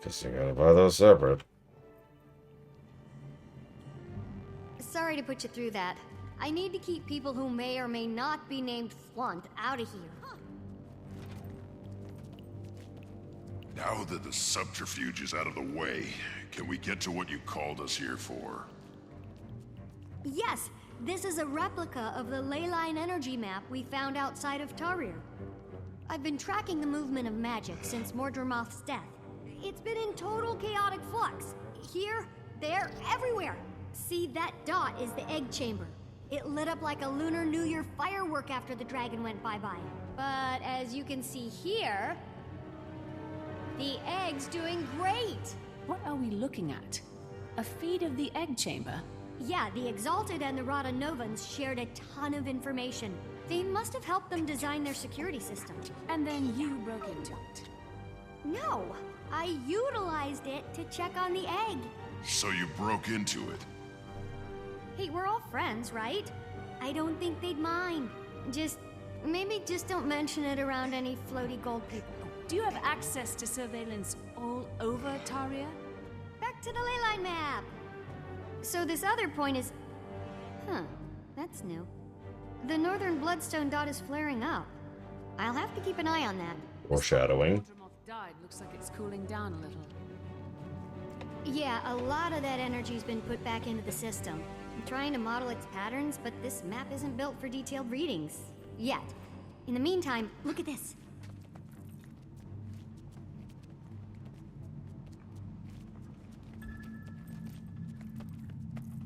Guess you gotta buy those separate. Sorry to put you through that. I need to keep people who may or may not be named Flunt out of here. Now that the subterfuge is out of the way, can we get to what you called us here for? Yes, this is a replica of the Leyline energy map we found outside of Tarir. I've been tracking the movement of magic since Mordremoth's death. It's been in total chaotic flux. Here, there, everywhere. See, that dot is the egg chamber. It lit up like a Lunar New Year firework after the dragon went bye-bye. But as you can see here, the egg's doing great. What are we looking at? A feed of the egg chamber? Yeah, the Exalted and the Rada Novans shared a ton of information. They must have helped them design their security system. And then you broke into it. No, I utilized it to check on the egg. So you broke into it. Hey, we're all friends, right? I don't think they'd mind. Maybe just don't mention it around any floaty gold people. Do you have access to surveillance all over Taria? Back to the leyline map. So this other point is... Huh, that's new. The northern bloodstone dot is flaring up. I'll have to keep an eye on that. Foreshadowing. Mordremoth died. Looks like it's cooling down a little. Yeah, a lot of that energy's been put back into the system. I'm trying to model its patterns, but this map isn't built for detailed readings. Yet. In the meantime, look at this.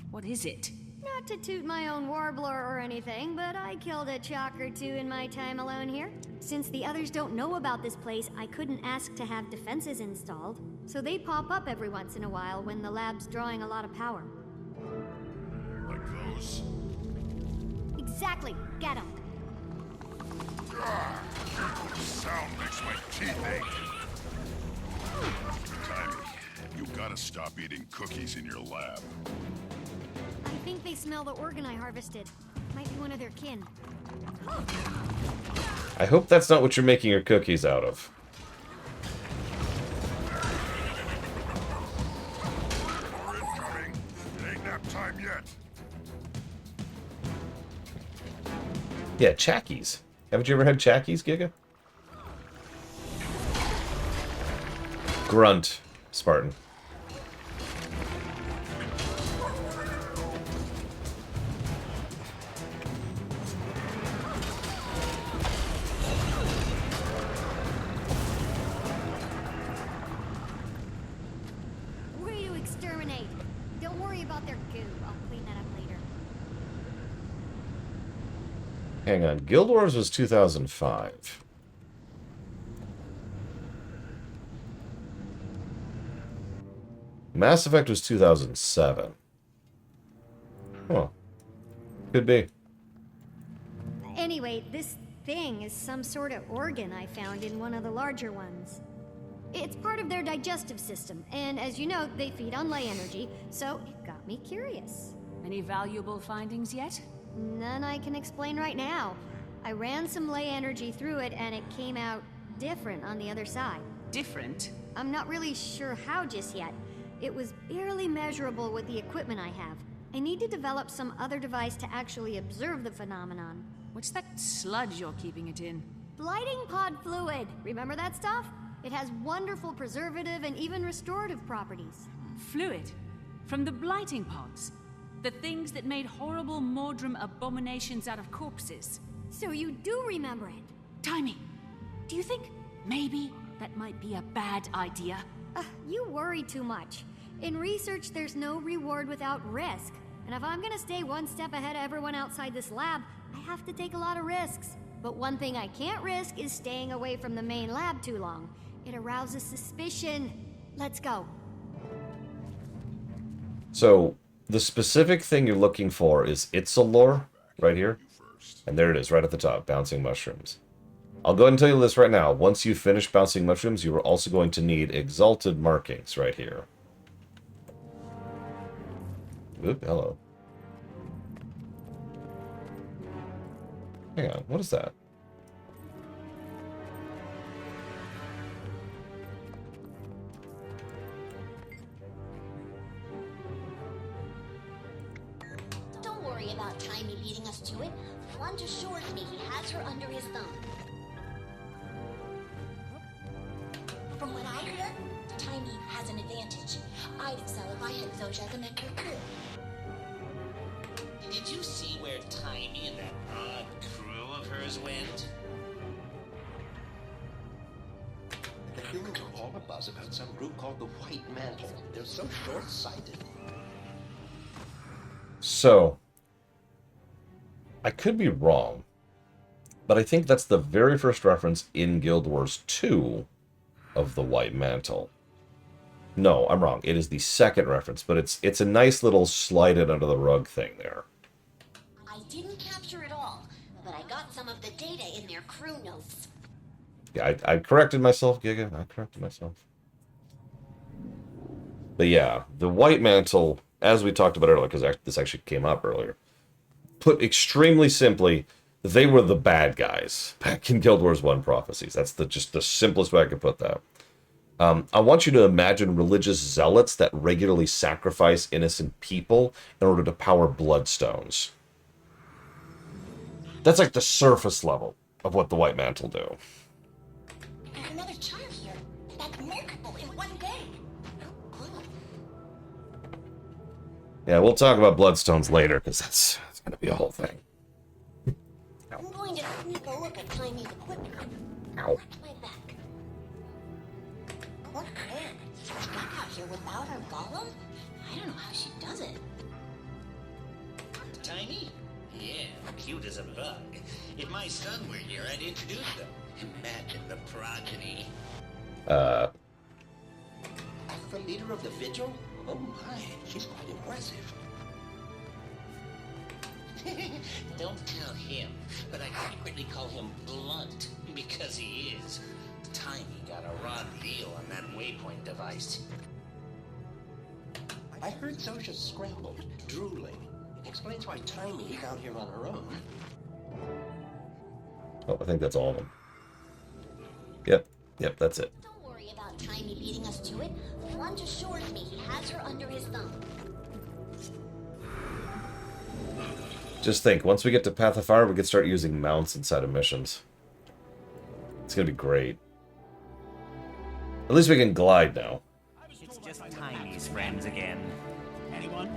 What is it? Not to toot my own warbler or anything, but I killed a chalk or two in my time alone here. Since the others don't know about this place, I couldn't ask to have defenses installed, so they pop up every once in a while when the lab's drawing a lot of power. Like those? Exactly. Get 'em. Sound makes my teeth ache. Timmy, you gotta stop eating cookies in your lab. I think they smell the organ I harvested. Might be one of their kin. I hope that's not what you're making your cookies out of. We're incoming. It ain't nap time yet. Yeah, chackies. Haven't you ever had chackies, Giga? Grunt, Spartan. Way to exterminate. Don't worry about their goo. I'll clean that up later. Hang on. Guild Wars was 2005. Mass Effect was 2007. Huh. Could be. Anyway, this thing is some sort of organ I found in one of the larger ones. It's part of their digestive system, and as you know, they feed on ley energy, so it got me curious. Any valuable findings yet? None I can explain right now. I ran some ley energy through it, and it came out different on the other side. Different? I'm not really sure how just yet. It was barely measurable with the equipment I have. I need to develop some other device to actually observe the phenomenon. What's that sludge you're keeping it in? Blighting pod fluid. Remember that stuff? It has wonderful preservative and even restorative properties. Fluid? From the blighting pods? The things that made horrible Mordrim abominations out of corpses? So you do remember it? Timmy, do you think maybe that might be a bad idea? You worry too much. In research, there's no reward without risk. And if I'm gonna stay one step ahead of everyone outside this lab, I have to take a lot of risks. But one thing I can't risk is staying away from the main lab too long. It arouses suspicion. Let's go. So, the specific thing you're looking for is Itzalore, right here. And there it is, right at the top, bouncing mushrooms. I'll go ahead and tell you this right now. Once you finish bouncing mushrooms, you are also going to need exalted markings right here. Oop, hello. Hang on, what is that? Don't worry about Timmy leading us to it. Flunt assures me he has her under his thumb. From what I hear, Timmy has an advantage. I'd excel if I had Zojak and Mentor too. Did you see where Timey and that odd crew of hers went? There was all a buzz about some group called the White Mantle. They're so short-sighted. So, I could be wrong, but I think that's the very first reference in Guild Wars 2 of the White Mantle. No, I'm wrong. It is the second reference, but it's a nice little slide it under the rug thing there. I didn't capture it all, but I got some of the data in their crew notes. Yeah, I corrected myself, Giga. I corrected myself. But yeah, the White Mantle, as we talked about earlier, because this actually came up earlier, put extremely simply, they were the bad guys back in Guild Wars 1 Prophecies. That's just the simplest way I could put that. I want you to imagine religious zealots that regularly sacrifice innocent people in order to power bloodstones. That's like the surface level of what the White Mantle do. There's another child here. That's multiple in one day. Yeah, we'll talk about bloodstones later, because that's going to be a whole thing. I'm going to sneak a look at Tiny's equipment. Ow. Watch my back. Oh man, she's back out here without her golem? I don't know how she does it. Tiny? Yeah, cute as a bug. If my son were here, I'd introduce them. Imagine the progeny. As the leader of the Vigil? Oh my, she's quite impressive. Don't tell him, but I secretly call him Blunt, because he is. Tiny got a raw deal on that waypoint device. I heard Zosha scrambled, drooling. It explains why Tiny is out here on her own. Oh, I think that's all of them. Yep, that's it. Don't worry about Tiny beating us to it. Blunt assures me he has her under his thumb. Just think, once we get to Path of Fire, we can start using mounts inside of missions. It's gonna be great. At least we can glide now. It's just Tiny's friends again. Anyone?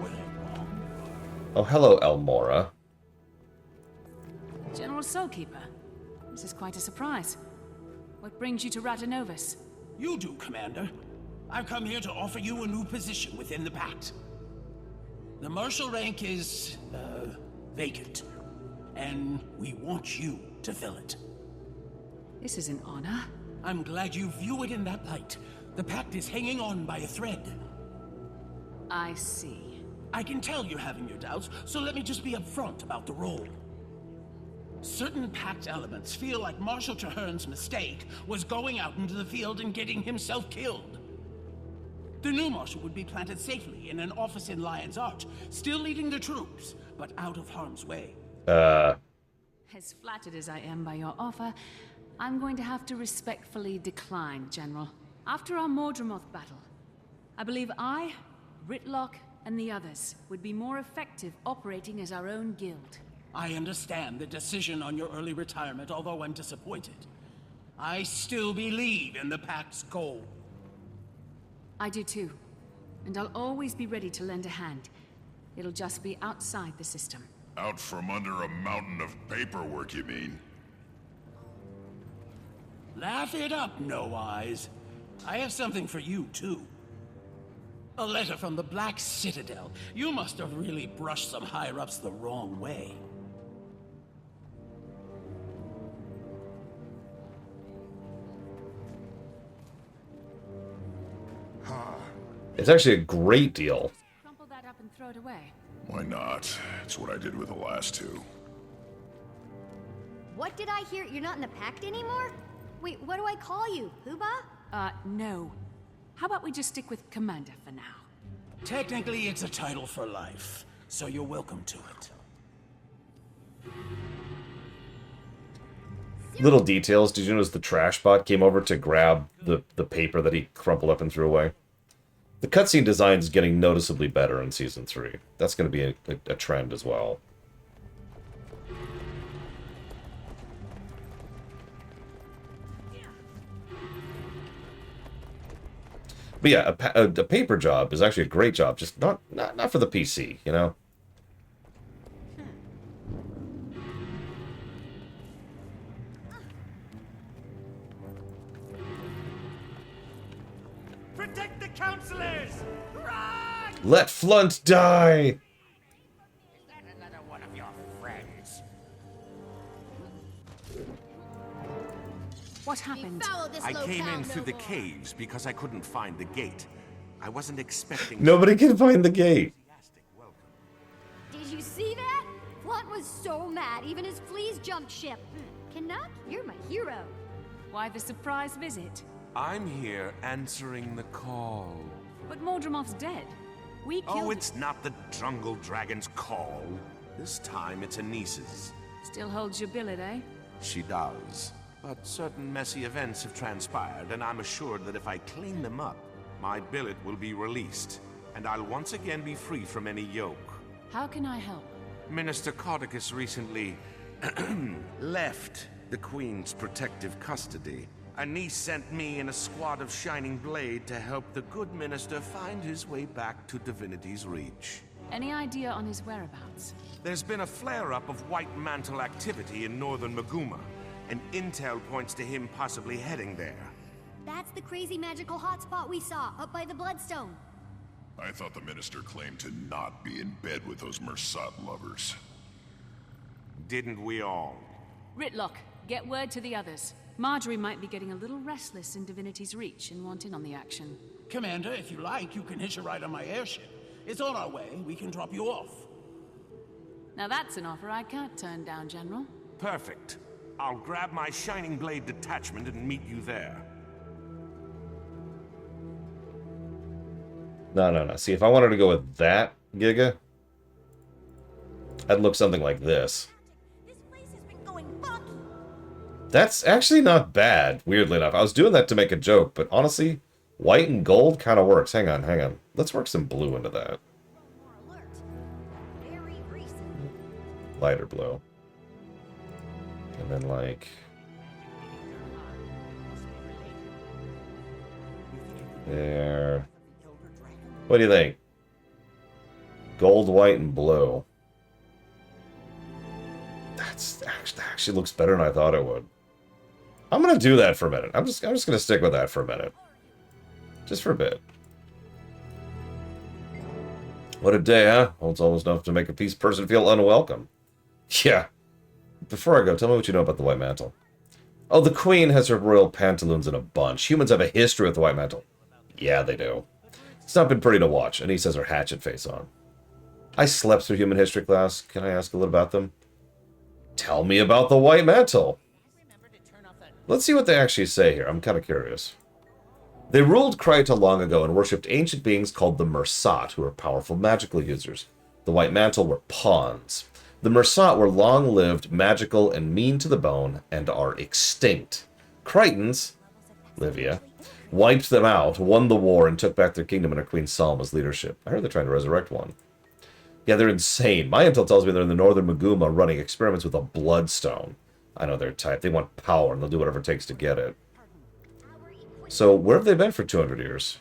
Were they wrong? Oh, hello, Elmora. General Soulkeeper, this is quite a surprise. What brings you to Ratanovus? You do, Commander. I've come here to offer you a new position within the Pact. The Marshal rank is, vacant. And we want you to fill it. This is an honor. I'm glad you view it in that light. The Pact is hanging on by a thread. I see. I can tell you're having your doubts, so let me just be upfront about the role. Certain Pact elements feel like Marshal Traherne's mistake was going out into the field and getting himself killed. The new Marshal would be planted safely in an office in Lion's Arch, still leading the troops, but out of harm's way. As flattered as I am by your offer, I'm going to have to respectfully decline, General. After our Mordremoth battle, I believe I, Rytlock, and the others would be more effective operating as our own guild. I understand the decision on your early retirement, although I'm disappointed. I still believe in the Pact's goal. I do too. And I'll always be ready to lend a hand. It'll just be outside the system. Out from under a mountain of paperwork, you mean? Laugh it up, No Eyes. I have something for you, too. A letter from the Black Citadel. You must have really brushed some higher-ups the wrong way. It's actually a great deal. Crumple that up and throw it away. Why not? It's what I did with the last two. What did I hear? You're not in the Pact anymore? Wait, what do I call you? Hooba? No. How about we just stick with Commander for now? Technically, it's a title for life, so you're welcome to it. Little details. Did you notice the trash bot came over to grab the paper that he crumpled up and threw away? The cutscene design is getting noticeably better in Season 3. That's going to be a trend as well. But yeah, a paper job is actually a great job, just not for the PC, you know? Protect the counselors! Run! Let Flunt die! Is that another one of your friends? What happened? I came in through the caves because I couldn't find the gate. I wasn't expecting... Nobody can find the gate. Did you see that? Flunt was so mad, even his fleas jumped ship. Canuck, you're my hero. Why the surprise visit? I'm here answering the call. But Mordremoth's dead. We killed... Oh, it's not the jungle dragon's call. This time it's Anis's. Still holds your billet, eh? She does. But certain messy events have transpired, and I'm assured that if I clean them up, my billet will be released, and I'll once again be free from any yoke. How can I help? Minister Codicus recently left the Queen's protective custody. Anis sent me and a squad of Shining Blade to help the good minister find his way back to Divinity's Reach. Any idea on his whereabouts? There's been a flare-up of White Mantle activity in northern Maguma, and intel points to him possibly heading there. That's the crazy magical hotspot we saw, up by the Bloodstone. I thought the minister claimed to not be in bed with those Mersat lovers. Didn't we all? Ritlock, get word to the others. Marjorie might be getting a little restless in Divinity's Reach and want in on the action. Commander, if you like, you can hitch a ride on my airship. It's on our way. We can drop you off. Now that's an offer I can't turn down, General. Perfect. I'll grab my Shining Blade detachment and meet you there. No. See, if I wanted to go with that, Giga, I'd look something like this. That's actually not bad, weirdly enough. I was doing that to make a joke, but honestly, white and gold kind of works. Hang on. Let's work some blue into that. Lighter blue. And then, like... there. What do you think? Gold, white, and blue. That actually looks better than I thought it would. I'm gonna do that for a minute. I'm just gonna stick with that for a minute. Just for a bit. What a day, huh? Well, it's almost enough to make a peace person feel unwelcome. Yeah. Before I go, tell me what you know about the White Mantle. Oh, the Queen has her royal pantaloons in a bunch. Humans have a history with the White Mantle. Yeah, they do. It's not been pretty to watch, and he has her hatchet face on. I slept through human history class. Can I ask a little about them? Tell me about the White Mantle. Let's see what they actually say here. I'm kind of curious. They ruled Kryta long ago and worshipped ancient beings called the Mersat, who were powerful magical users. The White Mantle were pawns. The Mersat were long-lived, magical, and mean to the bone, and are extinct. Krytans, Livia, wiped them out, won the war, and took back their kingdom under Queen Salma's leadership. I heard they're trying to resurrect one. Yeah, they're insane. My intel tells me they're in the northern Maguma running experiments with a bloodstone. I know their type. They want power, and they'll do whatever it takes to get it. So, where have they been for 200 years?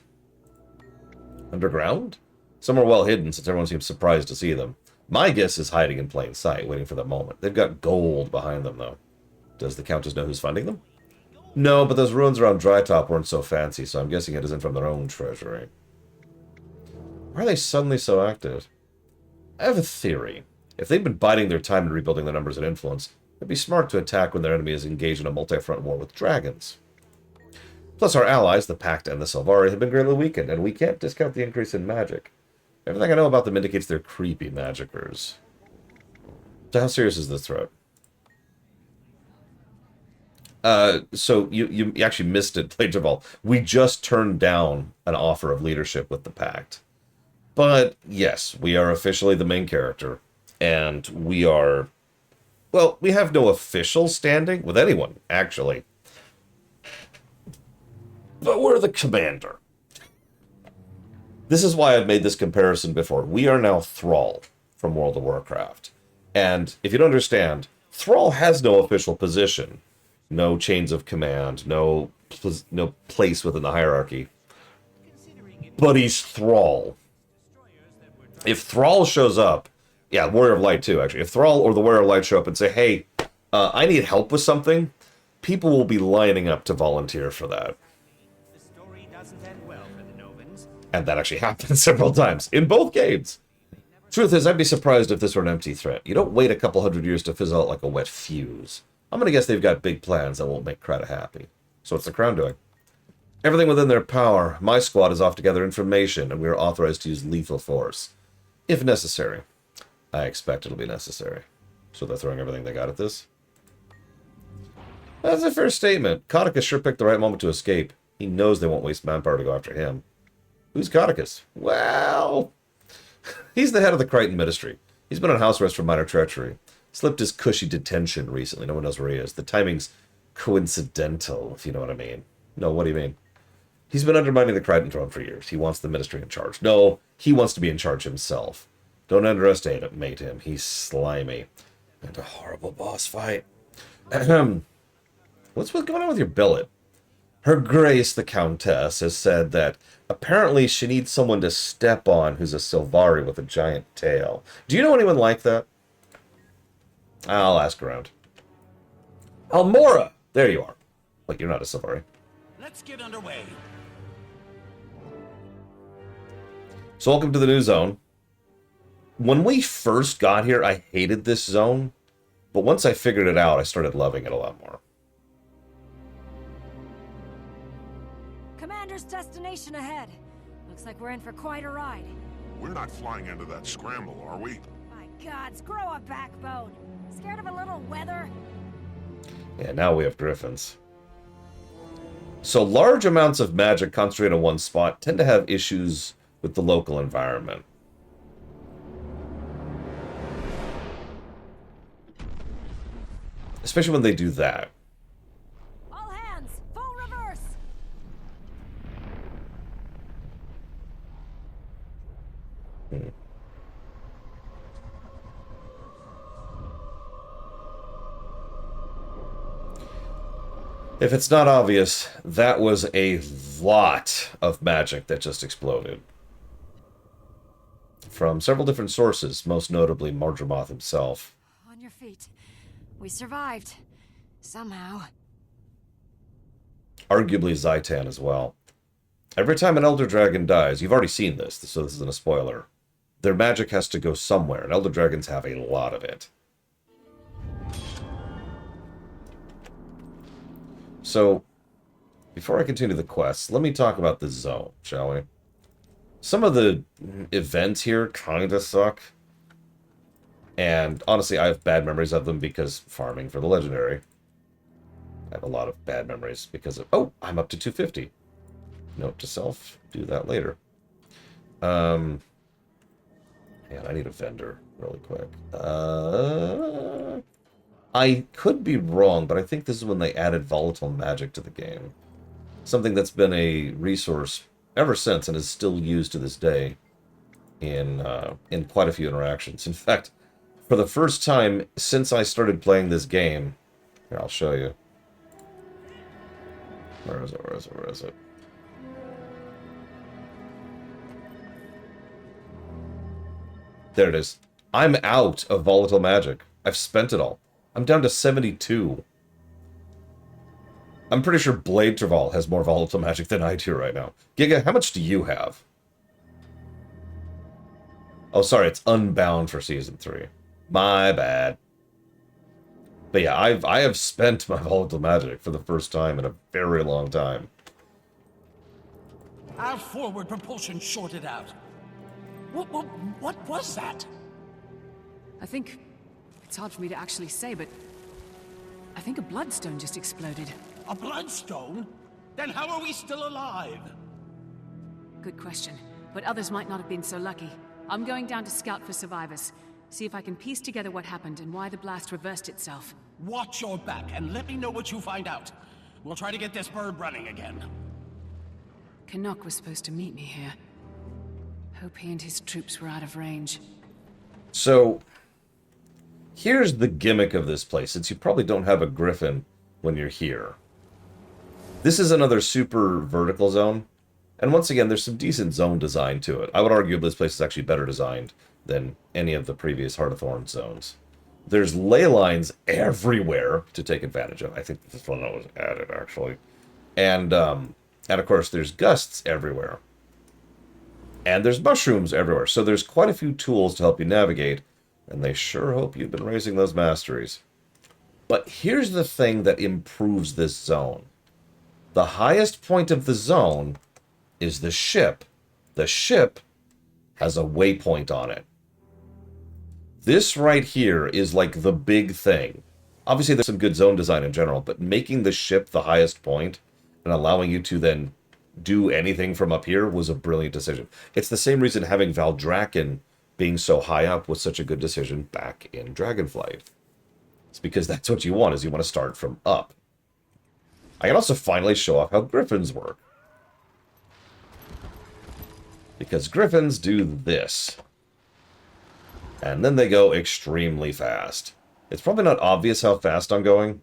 Underground? Somewhere well hidden, since everyone seems surprised to see them. My guess is hiding in plain sight, waiting for the moment. They've got gold behind them, though. Does the Countess know who's funding them? No, but those ruins around Drytop weren't so fancy, so I'm guessing it isn't from their own treasury. Why are they suddenly so active? I have a theory. If they've been biding their time in rebuilding their numbers and influence, it'd be smart to attack when their enemy is engaged in a multi-front war with dragons. Plus, our allies, the Pact and the Selvari, have been greatly weakened, and we can't discount the increase in magic. Everything I know about them indicates they're creepy magicers. So how serious is this threat? So you actually missed it, Plagiaval. We just turned down an offer of leadership with the Pact. But, yes, we are officially the main character, and we are... well, we have no official standing with anyone, actually. But we're the commander. This is why I've made this comparison before. We are now Thrall from World of Warcraft. And if you don't understand, Thrall has no official position. No chains of command, no place within the hierarchy. But he's Thrall. If Thrall shows up, yeah, Warrior of Light too, actually. If Thrall or the Warrior of Light show up and say, hey, I need help with something, people will be lining up to volunteer for that. And that actually happened several times, in both games. Truth is, I'd be surprised if this were an empty threat. You don't wait a couple hundred years to fizzle out like a wet fuse. I'm going to guess they've got big plans that won't make Krata happy. So what's the Crown doing? Everything within their power. My squad is off to gather information, and we are authorized to use lethal force. If necessary. I expect it'll be necessary. So they're throwing everything they got at this? That's a fair statement. Codicus sure picked the right moment to escape. He knows they won't waste manpower to go after him. Who's Codicus? Well, he's the head of the Crichton Ministry. He's been on house arrest for minor treachery. Slipped his cushy detention recently. No one knows where he is. The timing's coincidental, if you know what I mean. No, what do you mean? He's been undermining the Crichton throne for years. He wants the ministry in charge. No, he wants to be in charge himself. Don't underestimate him. He's slimy. And a horrible boss fight. What's going on with your billet? Her Grace, the Countess, has said that apparently she needs someone to step on who's a Sylvari with a giant tail. Do you know anyone like that? I'll ask around. Almora! There you are. Wait, you're not a Sylvari. Let's get underway. So welcome to the new zone. When we first got here, I hated this zone. But once I figured it out, I started loving it a lot more. Commander's destination ahead. Looks like we're in for quite a ride. We're not flying into that scramble, are we? My gods, grow a backbone. Scared of a little weather? Yeah, now we have griffins. So large amounts of magic concentrated in one spot tend to have issues with the local environment. Especially when they do that. All hands, full reverse. If it's not obvious, that was a lot of magic that just exploded. From several different sources, most notably Mordremoth himself. On your feet. We survived. Somehow. Arguably Zhaitan as well. Every time an Elder Dragon dies, you've already seen this, so this isn't a spoiler. Their magic has to go somewhere, and Elder Dragons have a lot of it. So, before I continue the quests, let me talk about the zone, shall we? Some of the events here kinda suck. And honestly, I have bad memories of them because farming for the legendary. I have a lot of bad memories because of... Oh, I'm up to 250. Note to self, do that later. Man, I need a vendor really quick. I could be wrong, but I think this is when they added volatile magic to the game. Something that's been a resource ever since and is still used to this day in quite a few interactions. In fact, for the first time since I started playing this game... Here, I'll show you. Where is it? Where is it? Where is it? There it is. I'm out of volatile magic. I've spent it all. I'm down to 72. I'm pretty sure Blade Traval has more volatile magic than I do right now. Giga, how much do you have? Oh, sorry, it's Unbound for Season 3. My bad. But yeah, I have spent my volatile magic for the first time in a very long time. Our forward propulsion shorted out. What was that? I think... It's hard for me to actually say, but... I think a bloodstone just exploded. A bloodstone? Then how are we still alive? Good question. But others might not have been so lucky. I'm going down to scout for survivors. See if I can piece together what happened and why the blast reversed itself. Watch your back and let me know what you find out. We'll try to get this bird running again. Canuck was supposed to meet me here. Hope he and his troops were out of range. So, here's the gimmick of this place, since you probably don't have a griffin when you're here. This is another super vertical zone, and once again, there's some decent zone design to it. I would argue this place is actually better designed than any of the previous Heart of Thorn zones. There's ley lines everywhere to take advantage of. I think this one was added, actually. And of course, there's gusts everywhere. And there's mushrooms everywhere. So there's quite a few tools to help you navigate, and they sure hope you've been raising those masteries. But here's the thing that improves this zone. The highest point of the zone is the ship. The ship has a waypoint on it. This right here is like the big thing. Obviously, there's some good zone design in general, but making the ship the highest point and allowing you to then do anything from up here was a brilliant decision. It's the same reason having Valdrakken being so high up was such a good decision back in Dragonflight. It's because that's what you want, is you want to start from up. I can also finally show off how griffins work. Because griffins do this. And then they go extremely fast. It's probably not obvious how fast I'm going,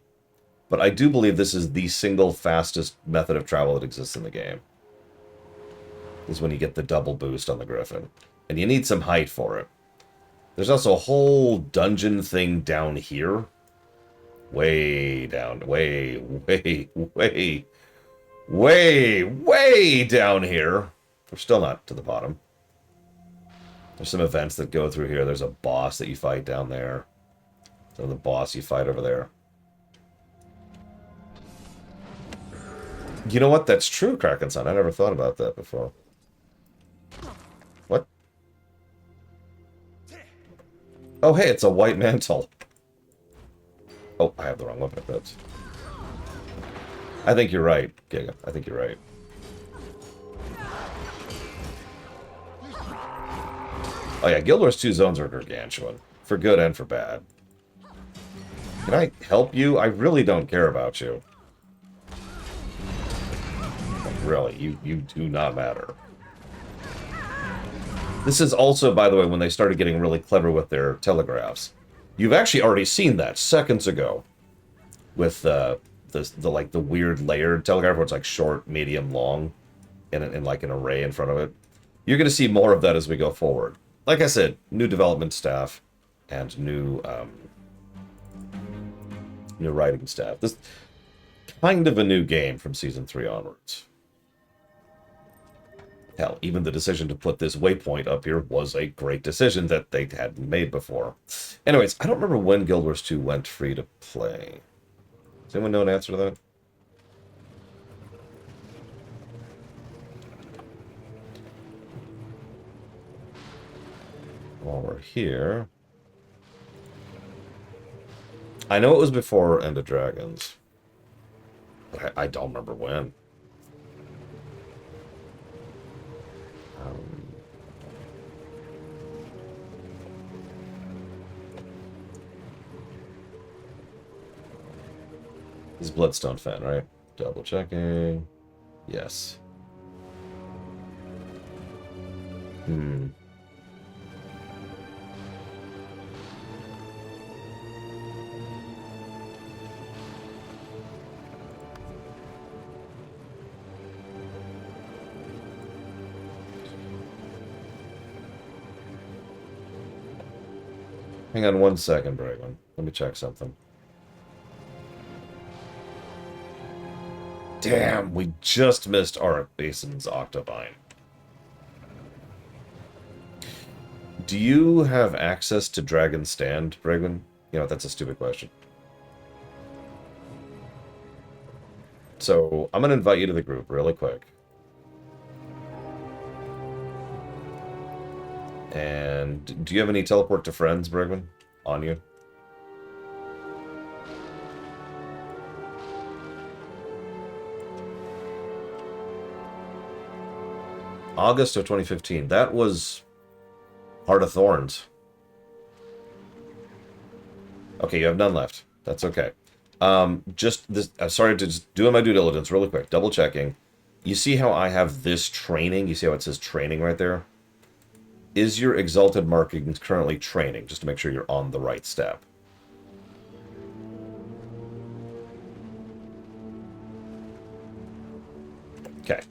but I do believe this is the single fastest method of travel that exists in the game. Is when you get the double boost on the griffin. And you need some height for it. There's also a whole dungeon thing down here. Way down, way down here. We're still not to the bottom. There's some events that go through here. There's a boss that you fight down there. So the boss you fight over there. You know what? That's true, Kraken-san. I never thought about that before. What? Oh, hey, it's a white mantle. Oh, I have the wrong weapon equipped. I think you're right, Giga. I think you're right. Oh yeah, Guild Wars 2 zones are gargantuan. For good and for bad. Can I help you? I really don't care about you. Really, you do not matter. This is also, by the way, when they started getting really clever with their telegraphs. You've actually already seen that seconds ago with the weird layered telegraph where it's like short, medium, long, in like an array in front of it. You're going to see more of that as we go forward. Like I said, new development staff and new writing staff. This kind of a new game from Season 3 onwards. Hell, even the decision to put this waypoint up here was a great decision that they hadn't made before. Anyways, I don't remember when Guild Wars 2 went free to play. Does anyone know an answer to that? While we're here... I know it was before End of Dragons. But I don't remember when. This is Bloodstone Fen, right? Double checking. Yes. Hang on 1 second, Braylon. Let me check something. Damn, we just missed Auric Basin's Octavine. Do you have access to Dragon's Stand, Bragwin? You know, that's a stupid question. So, I'm going to invite you to the group really quick. And do you have any teleport to friends, Bragwin, on you? August of 2015. That was Heart of Thorns. Okay, you have none left. That's okay. Just this. I'm sorry to just doing my due diligence really quick. Double checking. You see how I have this training? You see how it says training right there? Is your Exalted markings currently training? Just to make sure you're on the right step. Okay.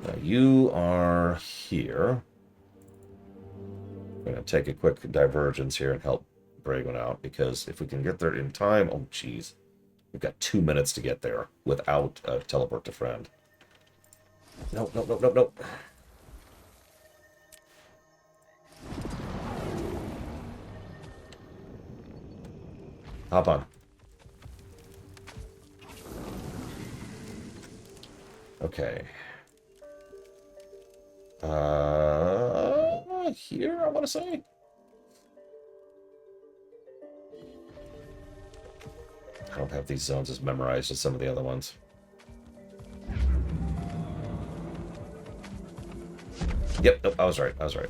Now you are here. I'm going to take a quick divergence here and help Bragwin out, because if we can get there in time... Oh, jeez. We've got 2 minutes to get there without a teleport to friend. Nope, nope, nope, nope, nope. Hop on. Okay. Here, I want to say? I don't have these zones as memorized as some of the other ones. Yep, nope, I was right. I was right.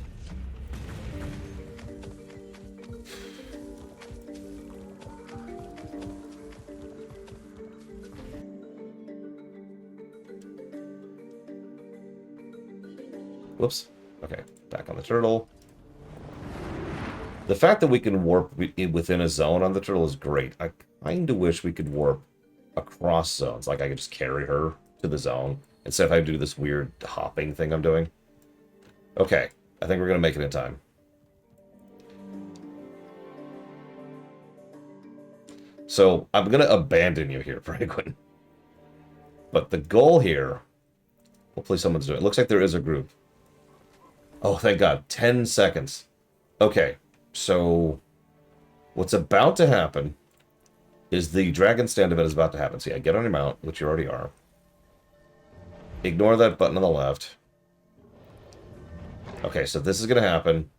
Whoops. Okay, back on the turtle. The fact that we can warp within a zone on the turtle is great. I kind of wish we could warp across zones. Like I could just carry her to the zone instead of having to do this weird hopping thing I'm doing. Okay, I think we're going to make it in time. So I'm going to abandon you here, Franklin. But the goal here, hopefully someone's doing it. Looks like there is a group. Oh, thank God. 10 seconds. Okay, so what's about to happen is the Dragon Stand event is about to happen. So yeah, get on your mount, which you already are. Ignore that button on the left. Okay, so this is going to happen.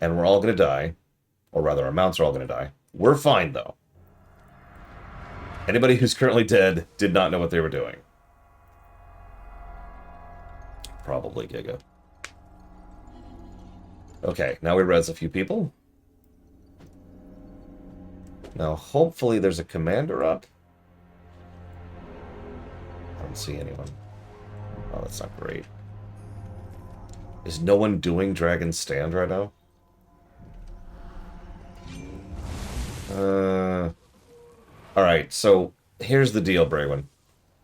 And we're all going to die. Or rather, our mounts are all going to die. We're fine, though. Anybody who's currently dead did not know what they were doing. Probably Giga. Okay, now we res a few people. Now, hopefully there's a commander up. I don't see anyone. Oh, that's not great. Is no one doing Dragon Stand right now? Alright, so here's the deal, Braywin.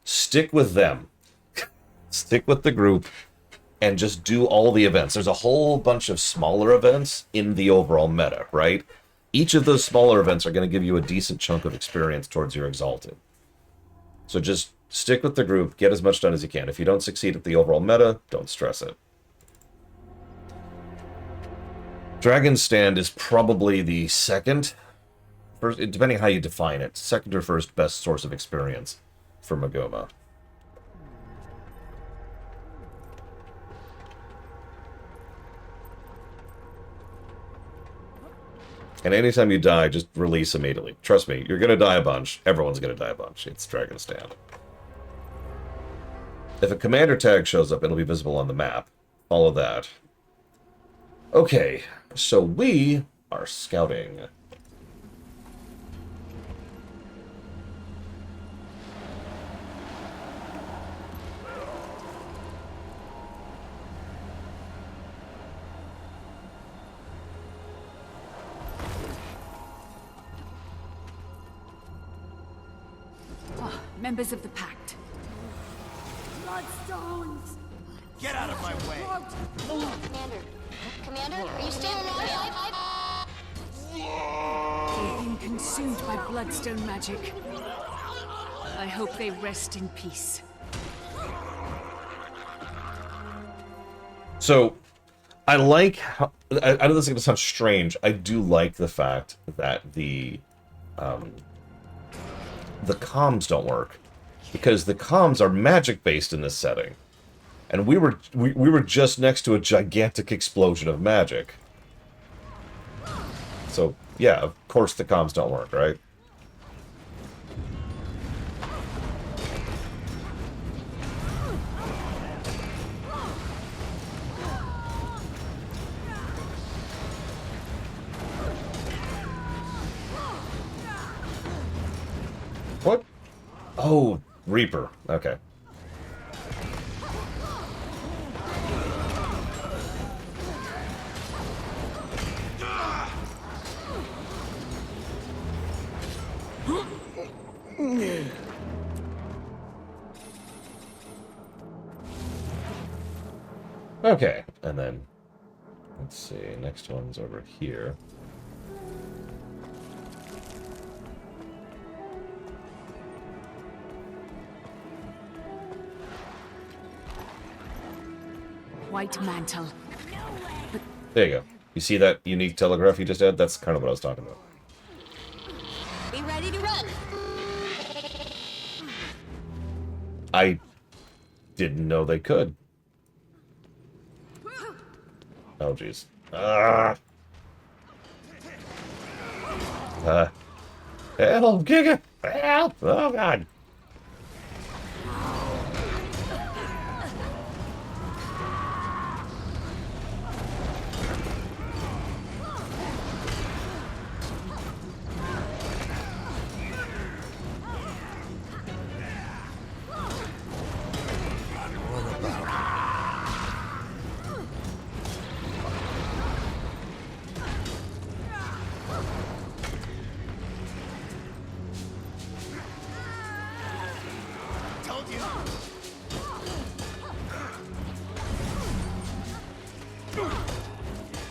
Stick with them. Stick with the group. And just do all the events. There's a whole bunch of smaller events in the overall meta, right? Each of those smaller events are going to give you a decent chunk of experience towards your Exalted. So just stick with the group, get as much done as you can. If you don't succeed at the overall meta, don't stress it. Dragon Stand is probably the second, first, depending on how you define it, second or first best source of experience for Magoma. And anytime you die, just release immediately. Trust me, you're going to die a bunch. Everyone's going to die a bunch. It's Dragon Stand. If a commander tag shows up, it'll be visible on the map. Follow that. Okay, so we are scouting. Members of the Pact. Bloodstones! Get out of my way! Commander, are you still alive? They've been consumed by Bloodstone magic. I hope they rest in peace. So, I like how... I know this is going to sound strange. I do like the fact that the comms don't work. Because the comms are magic-based in this setting. And we were just next to a gigantic explosion of magic. So, yeah, of course the comms don't work, right? What? Oh, Reaper. Okay. Okay, and then let's see, next one's over here. White Mantle. There you go. You see that unique telegraph you just had? That's kind of what I was talking about. Be ready to run. I didn't know they could. Oh, jeez. Help, Giga! Help! Oh, God.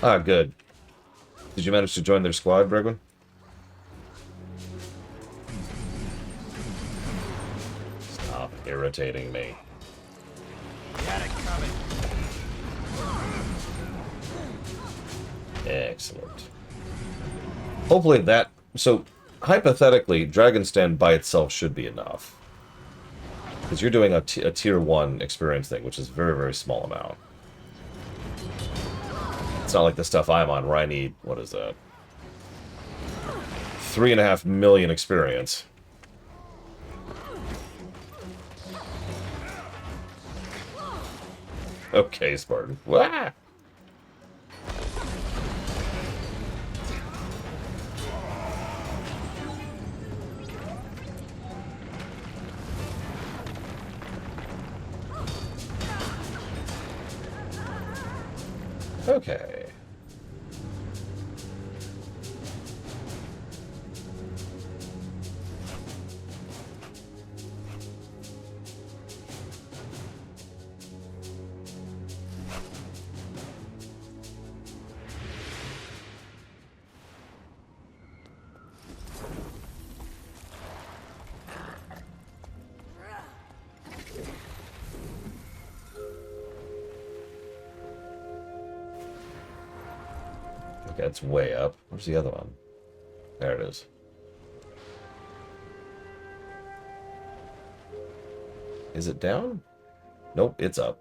Ah, good. Did you manage to join their squad, Bregwin? Stop irritating me. Got it coming. Excellent. Hopefully that... So, hypothetically, Dragon's Den by itself should be enough. Because you're doing a tier 1 experience thing, which is a very, very small amount. It's not like the stuff I'm on where I need, what is that? 3.5 million experience. Okay, Spartan. Wah! Okay. Okay, it's way up. Where's the other one? There it is. Is it down? Nope, it's up.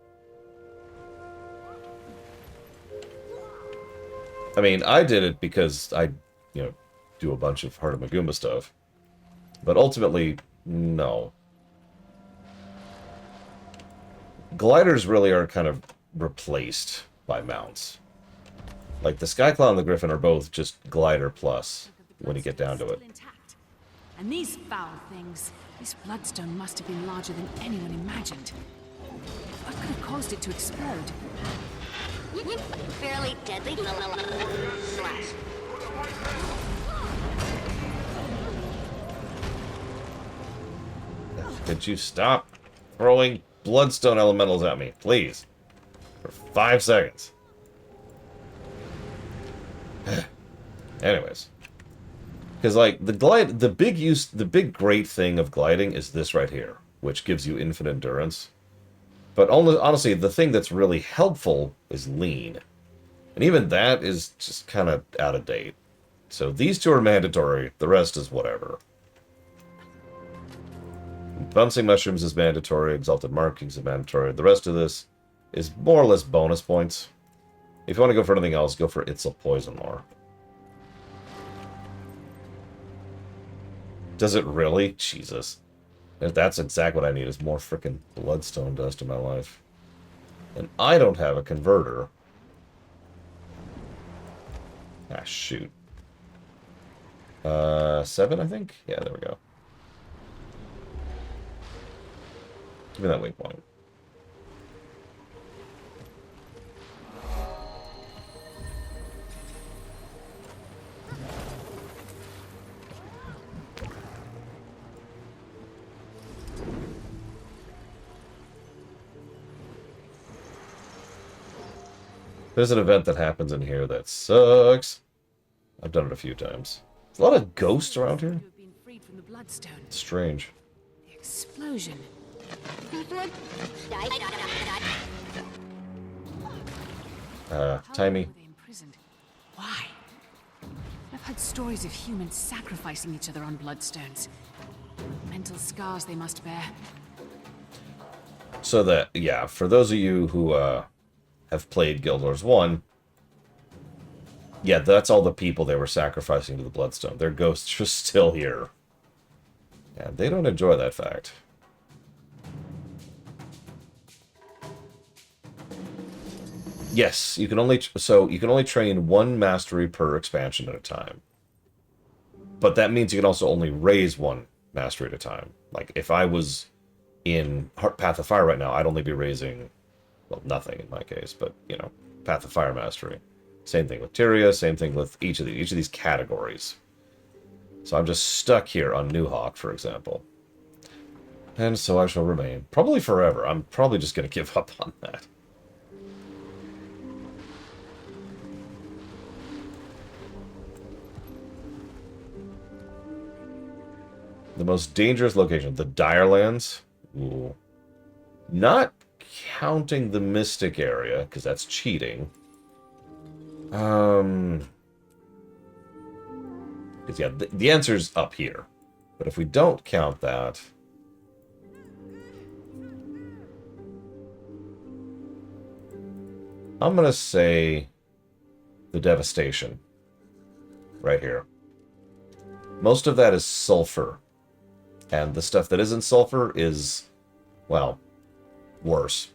I mean, I did it because I, do a bunch of Heart of Maguma stuff. But ultimately, no. Gliders really are kind of replaced by mounts. Like, the Skyclaw and the Griffin are both just glider plus, when you get down to it. And these foul things, this bloodstone must have been larger than anyone imagined. What could have caused it to explode? Fairly deadly slash. Could you stop throwing bloodstone elementals at me, please? For 5 seconds. Anyways, because like the big great thing of gliding is this right here, which gives you infinite endurance. But honestly, the thing that's really helpful is lean, and even that is just kind of out of date. So these two are mandatory. The rest is whatever. Bouncing mushrooms is mandatory. Exalted markings is mandatory. The rest of this is more or less bonus points. If you want to go for anything else, go for Itzel Poison Lore. Does it really? Jesus. That's exactly what I need, is more frickin' bloodstone dust in my life. And I don't have a converter. Ah, shoot. 7, I think? Yeah, there we go. Give me that waypoint. There's an event that happens in here that sucks. I've done it a few times. There's a lot of ghosts around here. It's strange. The explosion. Timey. Why? I've heard stories of humans sacrificing each other on bloodstones. Mental scars they must bear. So that, yeah, for those of you who have played Guild Wars 1, yeah, that's all the people they were sacrificing to the Bloodstone. Their ghosts are still here. Yeah, they don't enjoy that fact. Yes, you can only train one mastery per expansion at a time. But that means you can also only raise one mastery at a time. Like, if I was in Path of Fire right now, I'd only be raising, well, nothing in my case, but, you know, Path of Fire mastery. Same thing with Tyria, same thing with each of these categories. So I'm just stuck here on New Hawk, for example. And so I shall remain. Probably forever. I'm probably just going to give up on that. The most dangerous location, the Direlands. Ooh. Not counting the Mystic area, because that's cheating. Because, yeah, the answer's up here. But if we don't count that... I'm going to say the Devastation. Right here. Most of that is sulfur. And the stuff that isn't sulfur is, well, worse.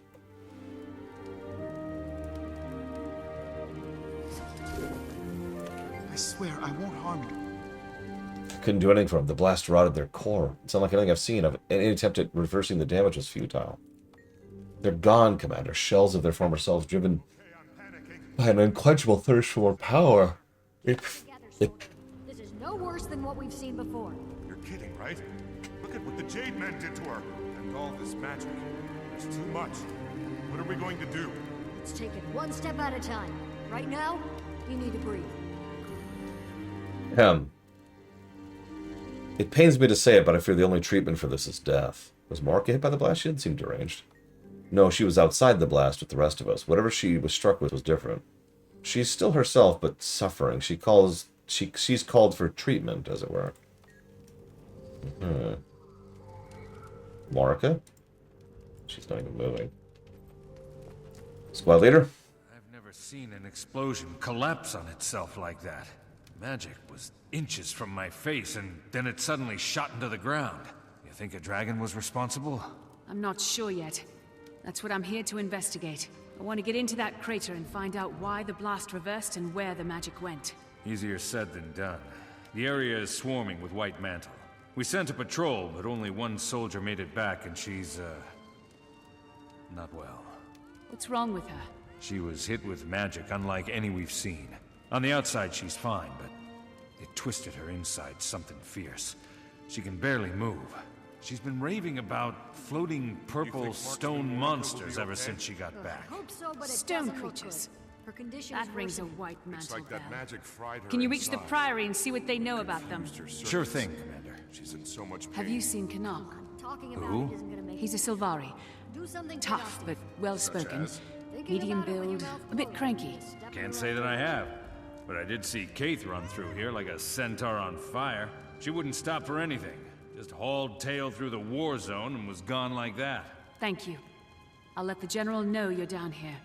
I swear I won't harm you. I couldn't do anything for them. The blast rotted their core. It's unlike anything I've seen. Any attempt at reversing the damage was futile. They're gone, Commander. Shells of their former selves driven by an unquenchable thirst for more power. This is no worse than what we've seen before. You're kidding, right? Look at what the Jade Men did to her. And all this magic. It's too much. What are we going to do? Let's take it one step at a time. Right now, you need to breathe. It pains me to say it, but I fear the only treatment for this is death. Was Marika hit by the blast? She didn't seem deranged. No, she was outside the blast with the rest of us. Whatever she was struck with was different. She's still herself, but suffering. She's called for treatment, as it were. Marika? She's not even moving. Squad leader? I've never seen an explosion collapse on itself like that. Magic was inches from my face, and then it suddenly shot into the ground. You think a dragon was responsible? I'm not sure yet. That's what I'm here to investigate. I want to get into that crater and find out why the blast reversed and where the magic went. Easier said than done. The area is swarming with White Mantle. We sent a patrol, but only one soldier made it back, and she's, not well. What's wrong with her? She was hit with magic unlike any we've seen. On the outside, she's fine, but it twisted her inside something fierce. She can barely move. She's been raving about floating purple stone monsters ever since she got back. Stone creatures. Her condition That rings a White Mantle Like that magic fried her Can you reach the inside. Priory and see what they know about them? Sure thing, Commander. She's in so much pain. Have you seen Canuck? Who? He's a Sylvari. Tough, but well-spoken. Medium build, a bit cranky. Can't say that I have. But I did see Kaith run through here like a centaur on fire. She wouldn't stop for anything. Just hauled tail through the war zone and was gone like that. Thank you. I'll let the General know you're down here.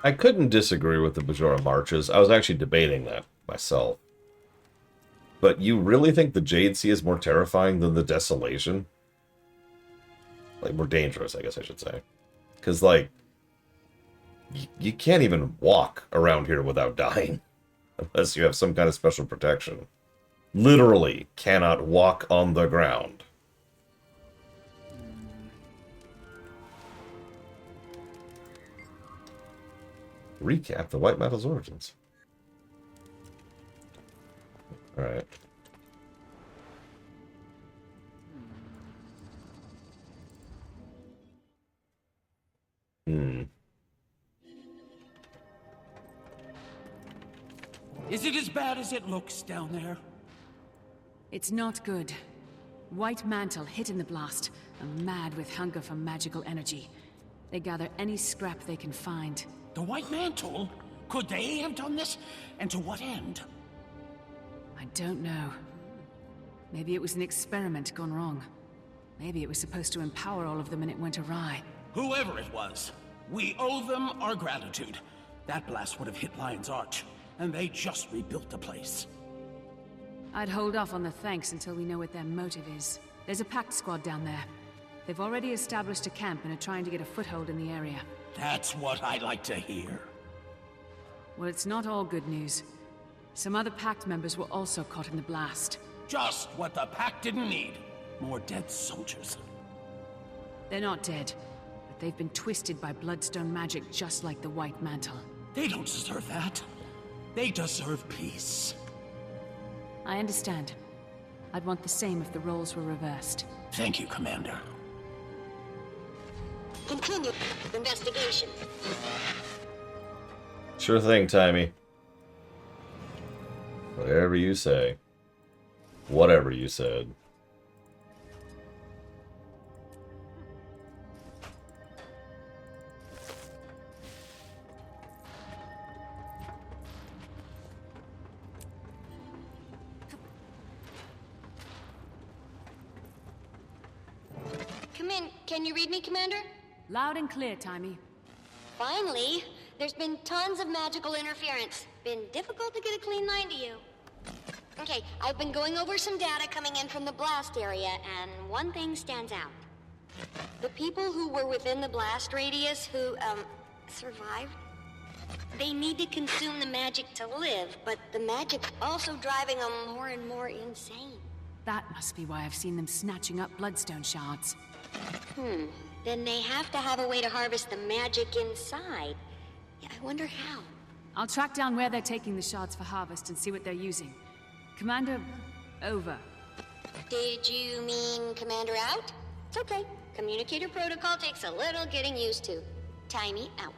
I couldn't disagree with the Bajora marches. I was actually debating that myself. But you really think the Jade Sea is more terrifying than the Desolation? Like, more dangerous, I guess I should say. Because, like, you can't even walk around here without dying. Unless you have some kind of special protection. Literally cannot walk on the ground. Recap the White Mantle's origins. Alright. Is it as bad as it looks down there? It's not good. White Mantle hit in the blast, are mad with hunger for magical energy. They gather any scrap they can find. The White Mantle? Could they have done this? And to what end? I don't know. Maybe it was an experiment gone wrong. Maybe it was supposed to empower all of them and it went awry. Whoever it was, we owe them our gratitude. That blast would have hit Lion's Arch, and they just rebuilt the place. I'd hold off on the thanks until we know what their motive is. There's a Pact squad down there. They've already established a camp and are trying to get a foothold in the area. That's what I like to hear. Well, it's not all good news. Some other Pact members were also caught in the blast. Just what the Pact didn't need. More dead soldiers. They're not dead, but they've been twisted by Bloodstone magic just like the White Mantle. They don't deserve that. They deserve peace. I understand. I'd want the same if the roles were reversed. Thank you, Commander. Continue investigation. Sure thing, Timey. Whatever you say. Whatever you said. Come in. Can you read me, Commander? Loud and clear, Timey. Finally. There's been tons of magical interference. Been difficult to get a clean line to you. Okay, I've been going over some data coming in from the blast area, and one thing stands out. The people who were within the blast radius who, survived, they need to consume the magic to live, but the magic's also driving them more and more insane. That must be why I've seen them snatching up Bloodstone shards. Then they have to have a way to harvest the magic inside. Yeah, I wonder how. I'll track down where they're taking the shards for harvest and see what they're using. Commander, over. Did you mean Commander out? It's okay. Communicator protocol takes a little getting used to. Timey out.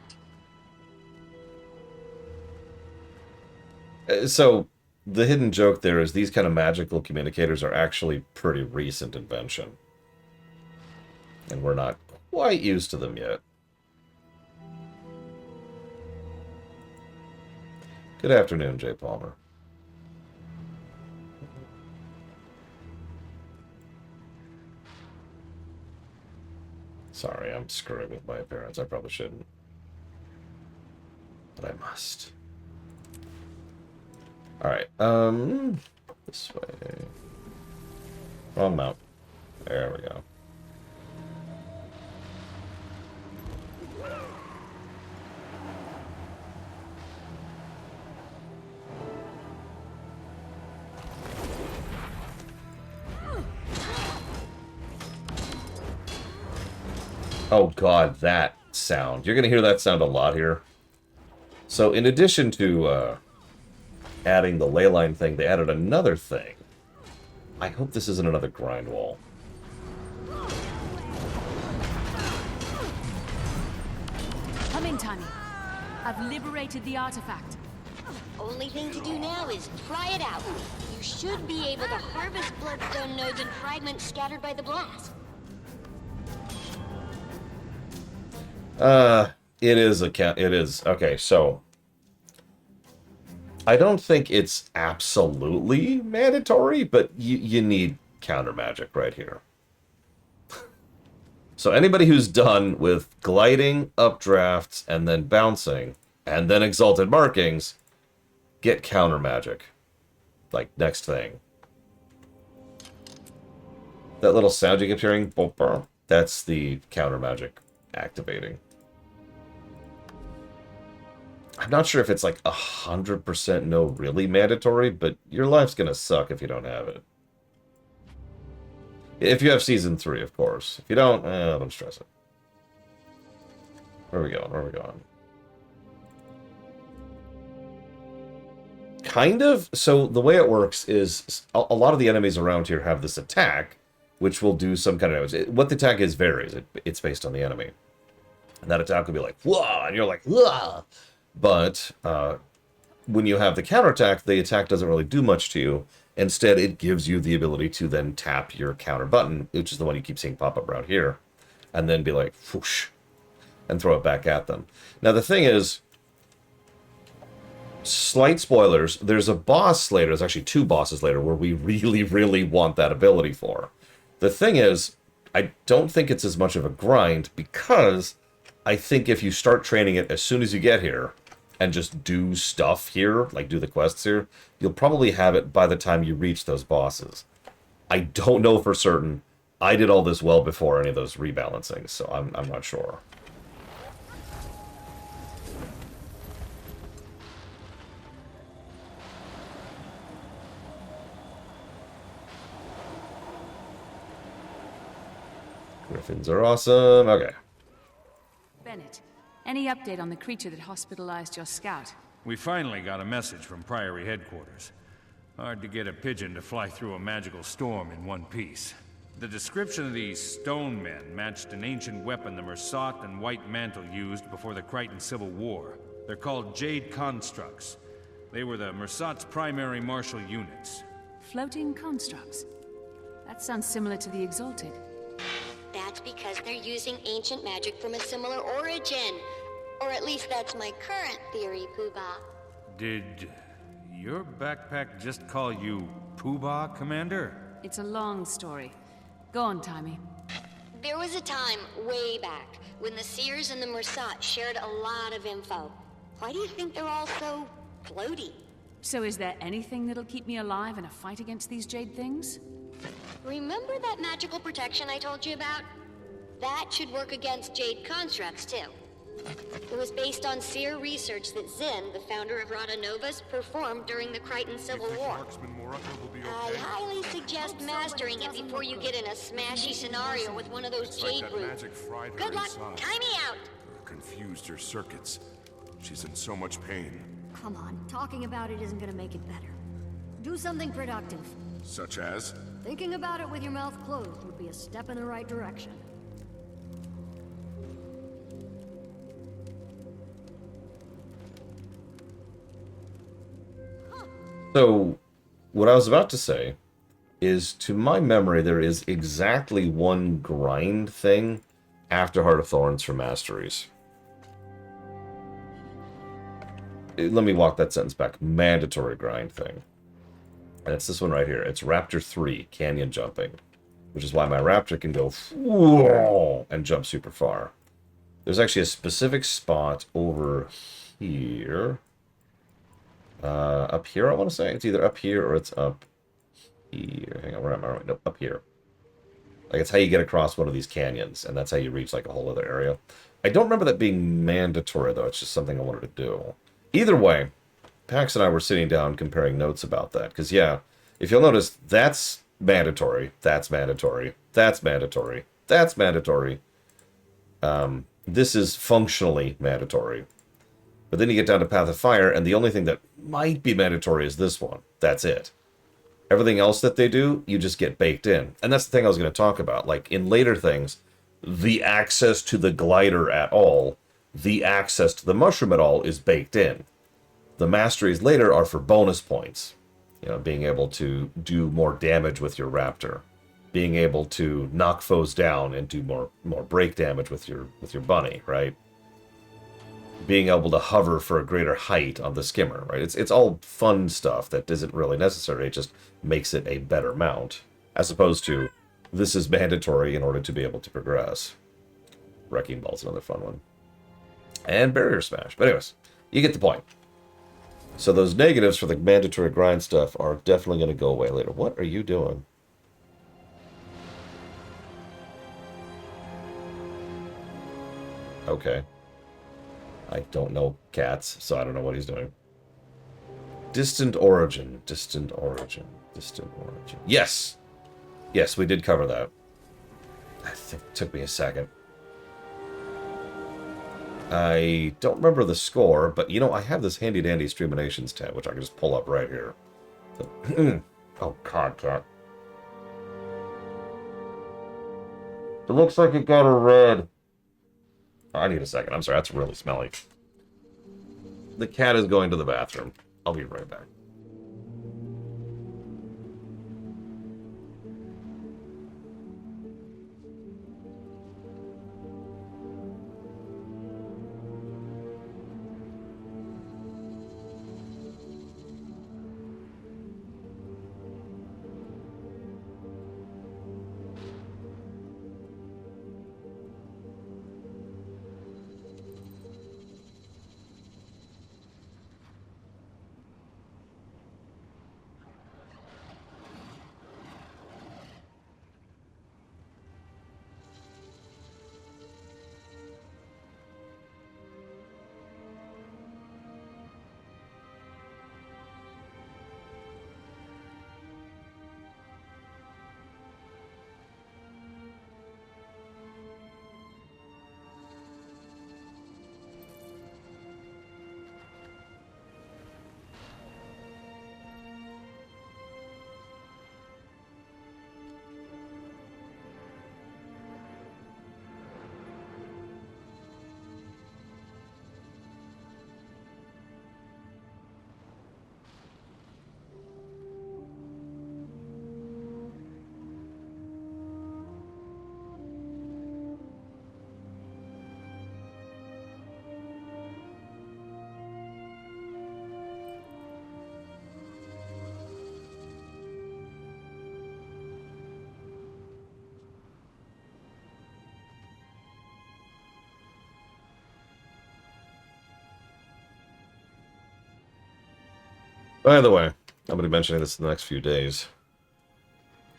So, the hidden joke there is these kind of magical communicators are actually pretty recent invention. And we're not quite used to them yet. Good afternoon, Jay Palmer. Sorry, I'm screwing with my appearance. I probably shouldn't. But I must. Alright, this way. Wrong mount. There we go. Oh god, that sound. You're going to hear that sound a lot here. So in addition to adding the ley line thing, they added another thing. I hope this isn't another grind wall. Come in, Timey. I've liberated the artifact. Only thing to do now is try it out. You should be able to harvest bloodstone nodes and fragments scattered by the blast. It is. Okay, so I don't think it's absolutely mandatory, but you need counter magic right here. So anybody who's done with gliding, updrafts, and then bouncing, and then exalted markings, get counter magic. Like, next thing. That little sound you keep hearing, that's the counter magic activating. I'm not sure if it's like 100% no really mandatory, but your life's gonna suck if you don't have it. If you have Season 3, of course. If you don't stress it. Where are we going? Where are we going? Kind of. So the way it works is a lot of the enemies around here have this attack, which will do some kind of damage. What the attack is varies. It's based on the enemy. And that attack will be like, whoa, and you're like, whoa. But when you have the counterattack, the attack doesn't really do much to you. Instead, it gives you the ability to then tap your counter button, which is the one you keep seeing pop up around here, and then be like, whoosh, and throw it back at them. Now, the thing is, slight spoilers, there's a boss later, there's actually 2 bosses later, where we really, really want that ability for. The thing is, I don't think it's as much of a grind, because I think if you start training it as soon as you get here, and just do stuff here, like do the quests here, you'll probably have it by the time you reach those bosses. I don't know for certain. I did all this well before any of those rebalancings, so I'm not sure. Griffins are awesome. Okay. Bennett, any update on the creature that hospitalized your scout? We finally got a message from Priory headquarters. Hard to get a pigeon to fly through a magical storm in one piece. The description of these stone men matched an ancient weapon the Mersat and White Mantle used before the Crichton Civil War. They're called Jade Constructs. They were the Mersat's primary martial units. Floating constructs? That sounds similar to the Exalted. That's because they're using ancient magic from a similar origin. Or at least that's my current theory, Poobah. Did your backpack just call you Poobah, Commander? It's a long story. Go on, Timmy. There was a time, way back, when the Seers and the Mersat shared a lot of info. Why do you think they're all so floaty? So is there anything that'll keep me alive in a fight against these jade things? Remember that magical protection I told you about? That should work against Jade Constructs, too. It was based on Seer research that Zinn, the founder of Rada Novus, performed during the Crichton Civil War. I highly suggest mastering it before you get in a smashy scenario with one of those Jade brutes. Good luck, time me out! Confused her circuits. She's in so much pain. Come on, talking about it isn't gonna make it better. Do something productive. Such as? Thinking about it with your mouth closed would be a step in the right direction. So, what I was about to say is, to my memory, there is exactly one grind thing after Heart of Thorns for Masteries. Let me walk that sentence back. Mandatory grind thing. And it's this one right here. It's Raptor 3, Canyon Jumping. Which is why my Raptor can go and jump super far. There's actually a specific spot over here. Up here, I want to say. It's either up here or it's up here. Hang on, where am I? Nope, up here. Like, it's how you get across one of these canyons, and that's how you reach, like, a whole other area. I don't remember that being mandatory, though. It's just something I wanted to do. Either way, Pax and I were sitting down comparing notes about that. Because, yeah, if you'll notice, that's mandatory. That's mandatory. That's mandatory. That's mandatory. This is functionally mandatory. But then you get down to Path of Fire, and the only thing that might be mandatory is this one. That's it. Everything else that they do, you just get baked in. And that's the thing I was going to talk about. Like, in later things, the access to the glider at all, the access to the mushroom at all is baked in. The masteries later are for bonus points. You know, being able to do more damage with your raptor. Being able to knock foes down and do more break damage with your bunny, right? Being able to hover for a greater height on the skimmer, right? It's all fun stuff that isn't really necessary. It just makes it a better mount. As opposed to, this is mandatory in order to be able to progress. Wrecking Ball's another fun one. And Barrier Smash. But anyways, you get the point. So those negatives for the mandatory grind stuff are definitely going to go away later. What are you doing? Okay. I don't know cats, so I don't know what he's doing. Distant origin. Distant origin. Distant origin. Yes! Yes, we did cover that. I think it took me a second. I don't remember the score, but, you know, I have this handy-dandy Streaminations tab, which I can just pull up right here. Oh, God, cat. It looks like it got a red. I need a second. I'm sorry, that's really smelly. The cat is going to the bathroom. I'll be right back. By the way, I'm going to be mentioning this in the next few days,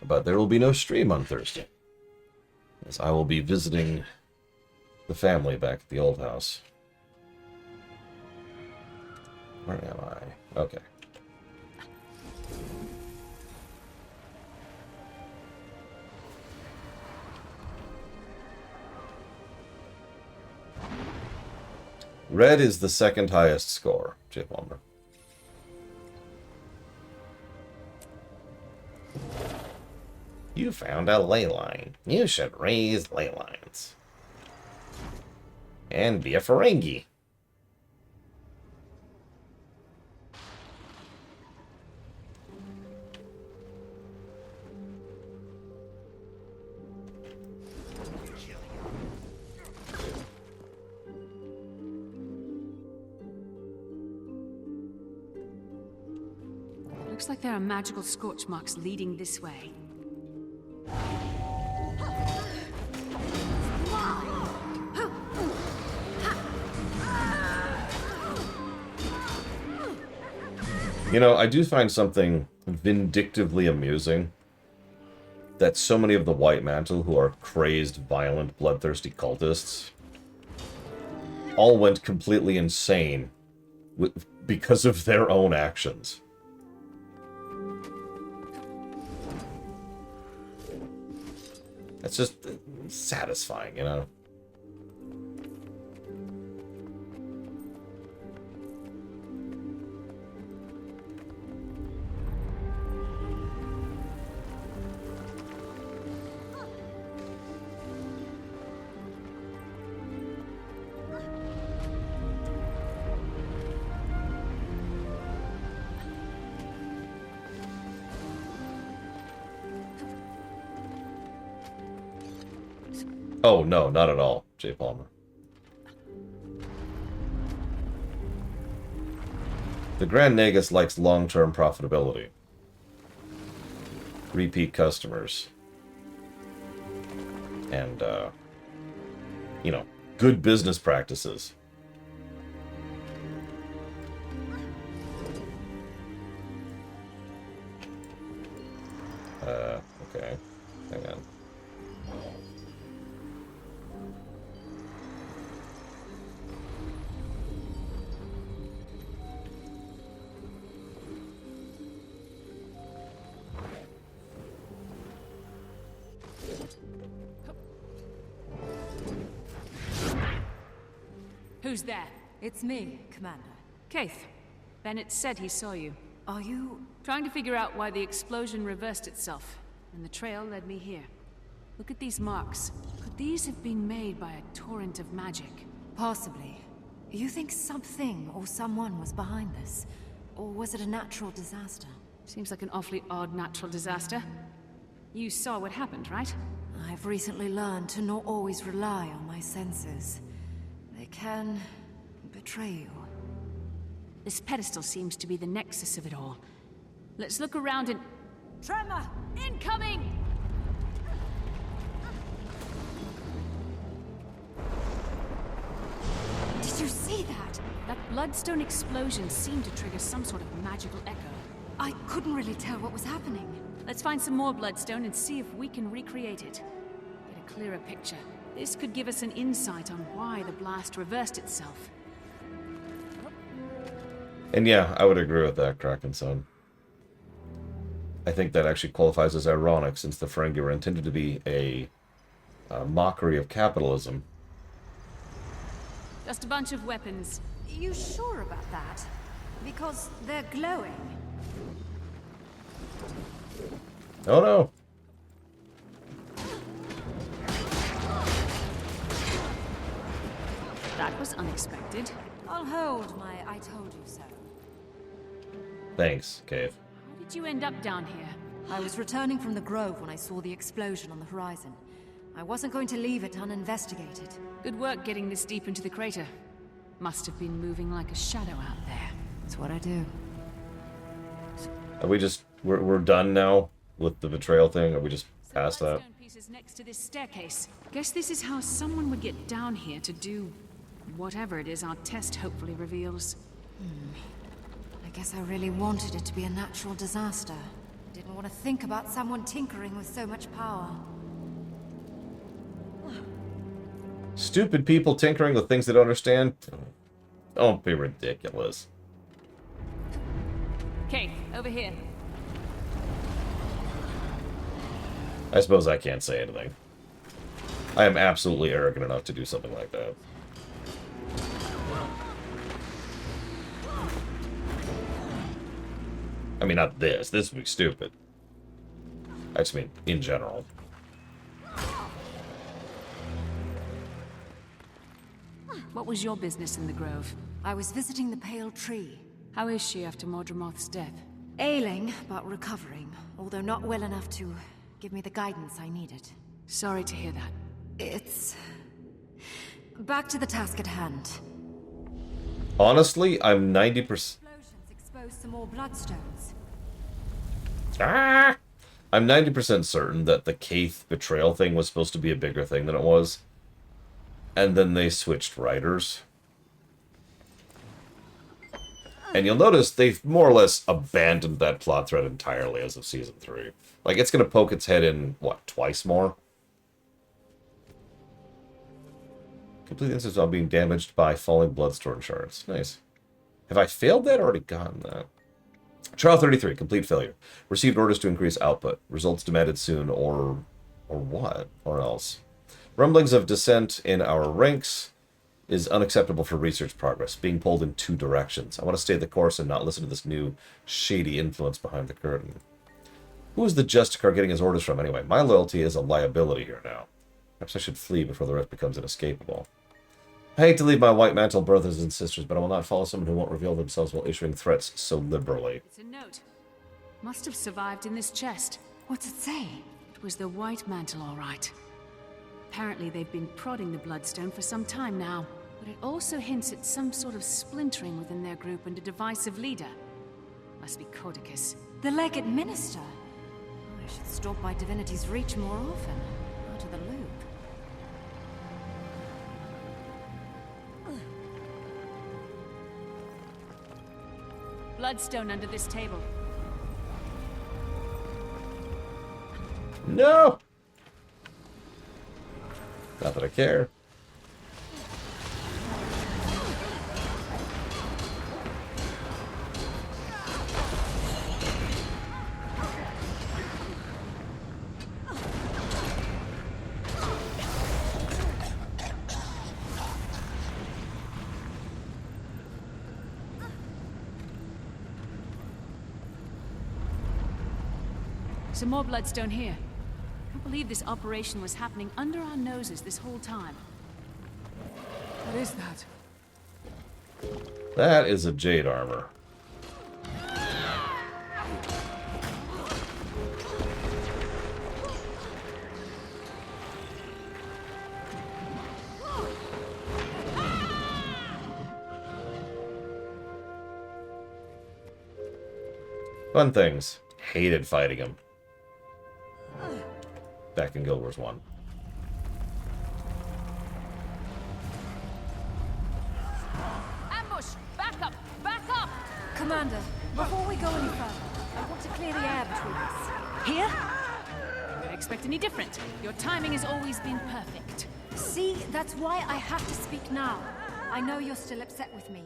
but there will be no stream on Thursday, as I will be visiting the family back at the old house. Where am I? Okay. Red is the second highest score, J. Palmer. You found a ley line. You should raise ley lines. And be a Ferengi. Looks like there are magical scorch marks leading this way. You know, I do find something vindictively amusing that so many of the White Mantle, who are crazed, violent, bloodthirsty cultists, all went completely insane because of their own actions. It's just satisfying, you know? Oh, no, not at all, J. Palmer. The Grand Nagus likes long-term profitability. Repeat customers. And, you know, good business practices. Okay. Hang on. Who's there? It's me, Commander. Kaith. Bennett said he saw you. Are you... Trying to figure out why the explosion reversed itself, and the trail led me here. Look at these marks. Could these have been made by a torrent of magic? Possibly. You think something or someone was behind this? Or was it a natural disaster? Seems like an awfully odd natural disaster. You saw what happened, right? I've recently learned to not always rely on my senses. They can betray you. This pedestal seems to be the nexus of it all. Let's look around and... Tremor! Incoming! Did you see that? That bloodstone explosion seemed to trigger some sort of magical echo. I couldn't really tell what was happening. Let's find some more bloodstone and see if we can recreate it. Get a clearer picture. This could give us an insight on why the blast reversed itself. And yeah, I would agree with that, Kraken-san. I think that actually qualifies as ironic, since the Ferengi were intended to be a mockery of capitalism. Just a bunch of weapons. You sure about that? Because they're glowing. Oh no! That was unexpected. I'll hold my I told you so. Thanks, Cave. How did you end up down here? I was returning from the Grove when I saw the explosion on the horizon. I wasn't going to leave it uninvestigated. Good work getting this deep into the crater. Must have been moving like a shadow out there. It's what I do. Are we just... We're done now with the betrayal thing? Are we just past that? Pieces next to this staircase. Guess this is how someone would get down here to do whatever it is our test hopefully reveals. I Guess I really wanted it to be a natural disaster. Didn't want to think about someone tinkering with so much power. Stupid people tinkering with things they don't understand? Don't be ridiculous. Okay, over here. I suppose I can't say anything. I am absolutely arrogant enough to do something like that. I mean, not this. This would be stupid. I just mean, in general. What was your business in the Grove? I was visiting the Pale Tree. How is she after Mordremoth's death? Ailing, but recovering. Although not well enough to give me the guidance I needed. Sorry to hear that. It's... back to the task at hand. Honestly, I'm 90%... Explosions expose some more bloodstones. Ah! I'm 90% certain that the Kaith betrayal thing was supposed to be a bigger thing than it was. And then they switched writers. And you'll notice they've more or less abandoned that plot thread entirely as of Season 3. Like, it's going to poke its head in, what, twice more? Complete instance while being damaged by falling bloodstone shards. Nice. Have I failed that or already gotten that? Trial 33, complete failure. Received orders to increase output. Results demanded soon, or what? Or else. Rumblings of dissent in our ranks is unacceptable for research progress, being pulled in two directions. I want to stay the course and not listen to this new, shady influence behind the curtain. Who is the Justicar getting his orders from anyway? My loyalty is a liability here now. Perhaps I should flee before the rest becomes inescapable. I hate to leave my white mantle brothers and sisters, but I will not follow someone who won't reveal themselves while issuing threats so liberally. It's a note. Must have survived in this chest. What's it say? It was the White Mantle, all right. Apparently they've been prodding the Bloodstone for some time now, but it also hints at some sort of splintering within their group and a divisive leader. Must be Codicus. The Legate Minister? I should stop by Divinity's Reach more often. Out of the loop. Bloodstone under this table. No! Not that I care. Some more Bloodstone here. I can't believe this operation was happening under our noses this whole time. What is that? That is a Jade armor. Fun things. Hated fighting him. Back in Guild Wars 1. Ambush! Back up! Back up! Commander, before we go any further, I want to clear the air between us. Here? I don't expect any different. Your timing has always been perfect. See, that's why I have to speak now. I know you're still upset with me,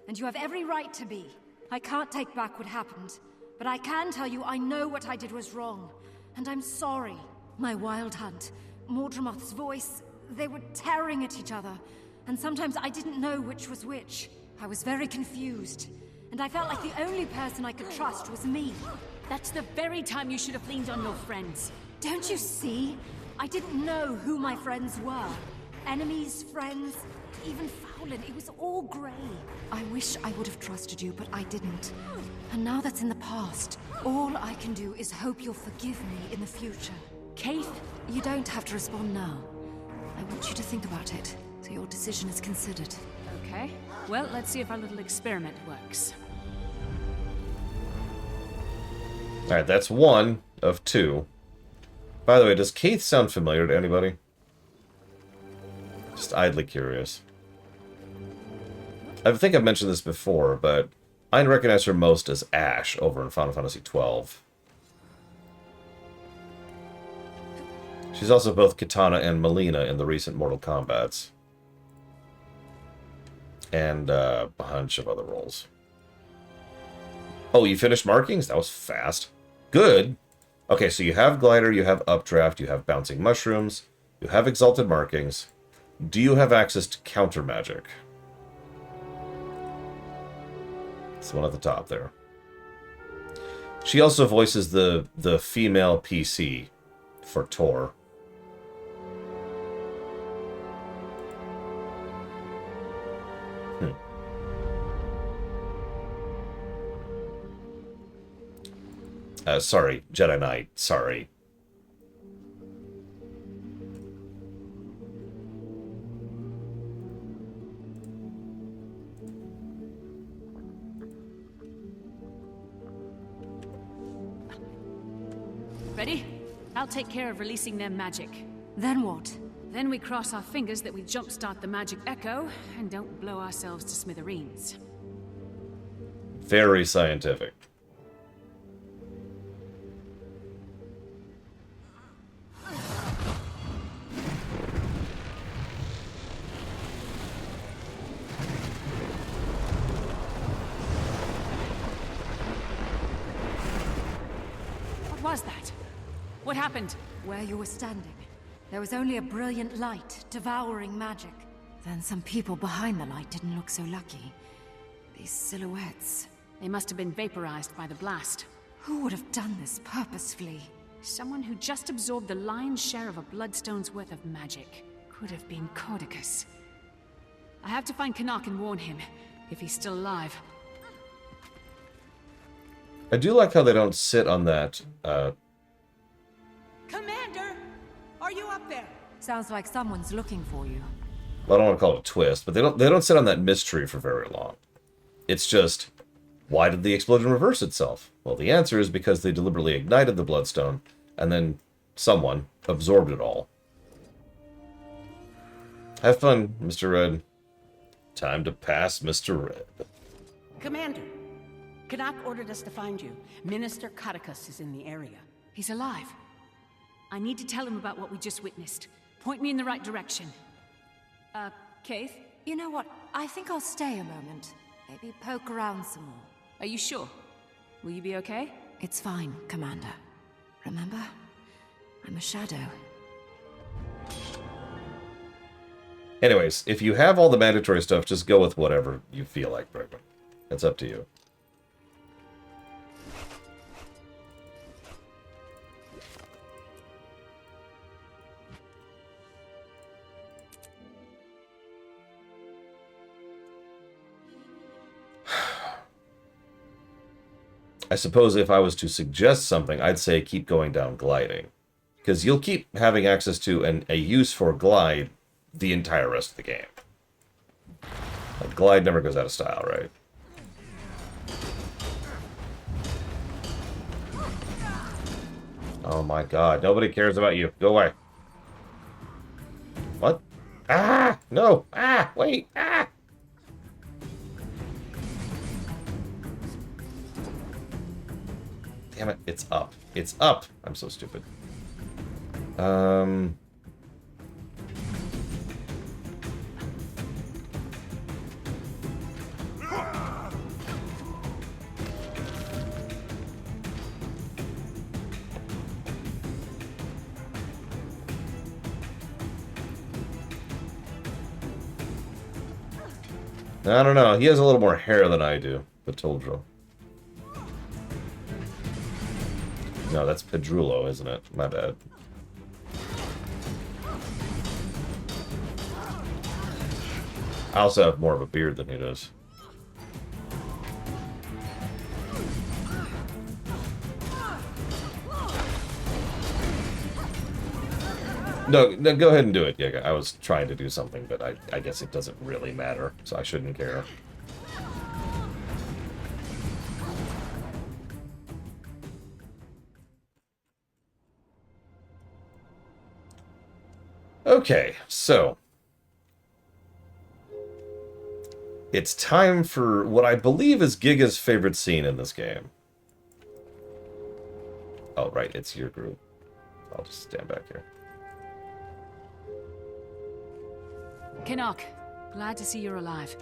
and you have every right to be. I can't take back what happened, but I can tell you I know what I did was wrong, and I'm sorry. My wild hunt, Mordremoth's voice, they were tearing at each other, and sometimes I didn't know which was which. I was very confused, and I felt like the only person I could trust was me. That's the very time you should have leaned on your friends. Don't you see? I didn't know who my friends were. Enemies, friends, even Fowlin, it was all grey. I wish I would have trusted you, but I didn't. And now that's in the past, all I can do is hope you'll forgive me in the future. Kaith? You don't have to respond now. I want you to think about it, so your decision is considered. Okay. Well, let's see if our little experiment works. Alright, that's one of two. By the way, does Kaith sound familiar to anybody? Just idly curious. I think I've mentioned this before, but I recognize her most as Ashe over in Final Fantasy XII. She's also both Kitana and Melina in the recent Mortal Kombats. And a bunch of other roles. Oh, you finished markings? That was fast. Good. Okay, so you have Glider, you have Updraft, you have Bouncing Mushrooms, you have Exalted Markings. Do you have access to Counter Magic? It's the one at the top there. She also voices the female PC for Tor. Sorry, Jedi Knight. Sorry. Ready? I'll take care of releasing their magic. Then what? Then we cross our fingers that we jumpstart the magic echo and don't blow ourselves to smithereens. Very scientific. What was that? What happened? Where you were standing, there was only a brilliant light devouring magic. Then some people behind the light didn't look so lucky. These silhouettes. They must have been vaporized by the blast. Who would have done this purposefully? Someone who just absorbed the lion's share of a bloodstone's worth of magic. Could have been Codicus. I have to find Canuck and warn him, if he's still alive. I do like how they don't sit on that, Commander! Are you up there? Sounds like someone's looking for you. I don't want to call it a twist, but they don't sit on that mystery for very long. It's just, why did the explosion reverse itself? Well, the answer is because they deliberately ignited the Bloodstone, and then someone absorbed it all. Have fun, Mr. Red. Time to pass Mr. Red. Commander, Canuck ordered us to find you. Minister Codicus is in the area. He's alive. I need to tell him about what we just witnessed. Point me in the right direction. Kaith? You know what? I think I'll stay a moment. Maybe poke around some more. Are you sure? Will you be okay? It's fine, Commander. Remember? I'm a shadow. Anyways, if you have all the mandatory stuff, just go with whatever you feel like, Bregman. It's up to you. I suppose if I was to suggest something, I'd say keep going down gliding. Because you'll keep having access to a use for glide the entire rest of the game. Like, glide never goes out of style, right? Oh my god, nobody cares about you. Go away. What? Ah! No! Ah! Wait! Ah! Damn it, it's up. It's up! I'm so stupid. I don't know. He has a little more hair than I do, Petuljo. No, that's Pedrulo, isn't it? My bad. I also have more of a beard than he does. No, go ahead and do it. Yeah, I was trying to do something, but I guess it doesn't really matter, so I shouldn't care. Okay, so it's time for what I believe is Giga's favorite scene in this game. Oh, right, it's your group. I'll just stand back here. Kinnock, glad to see you're alive.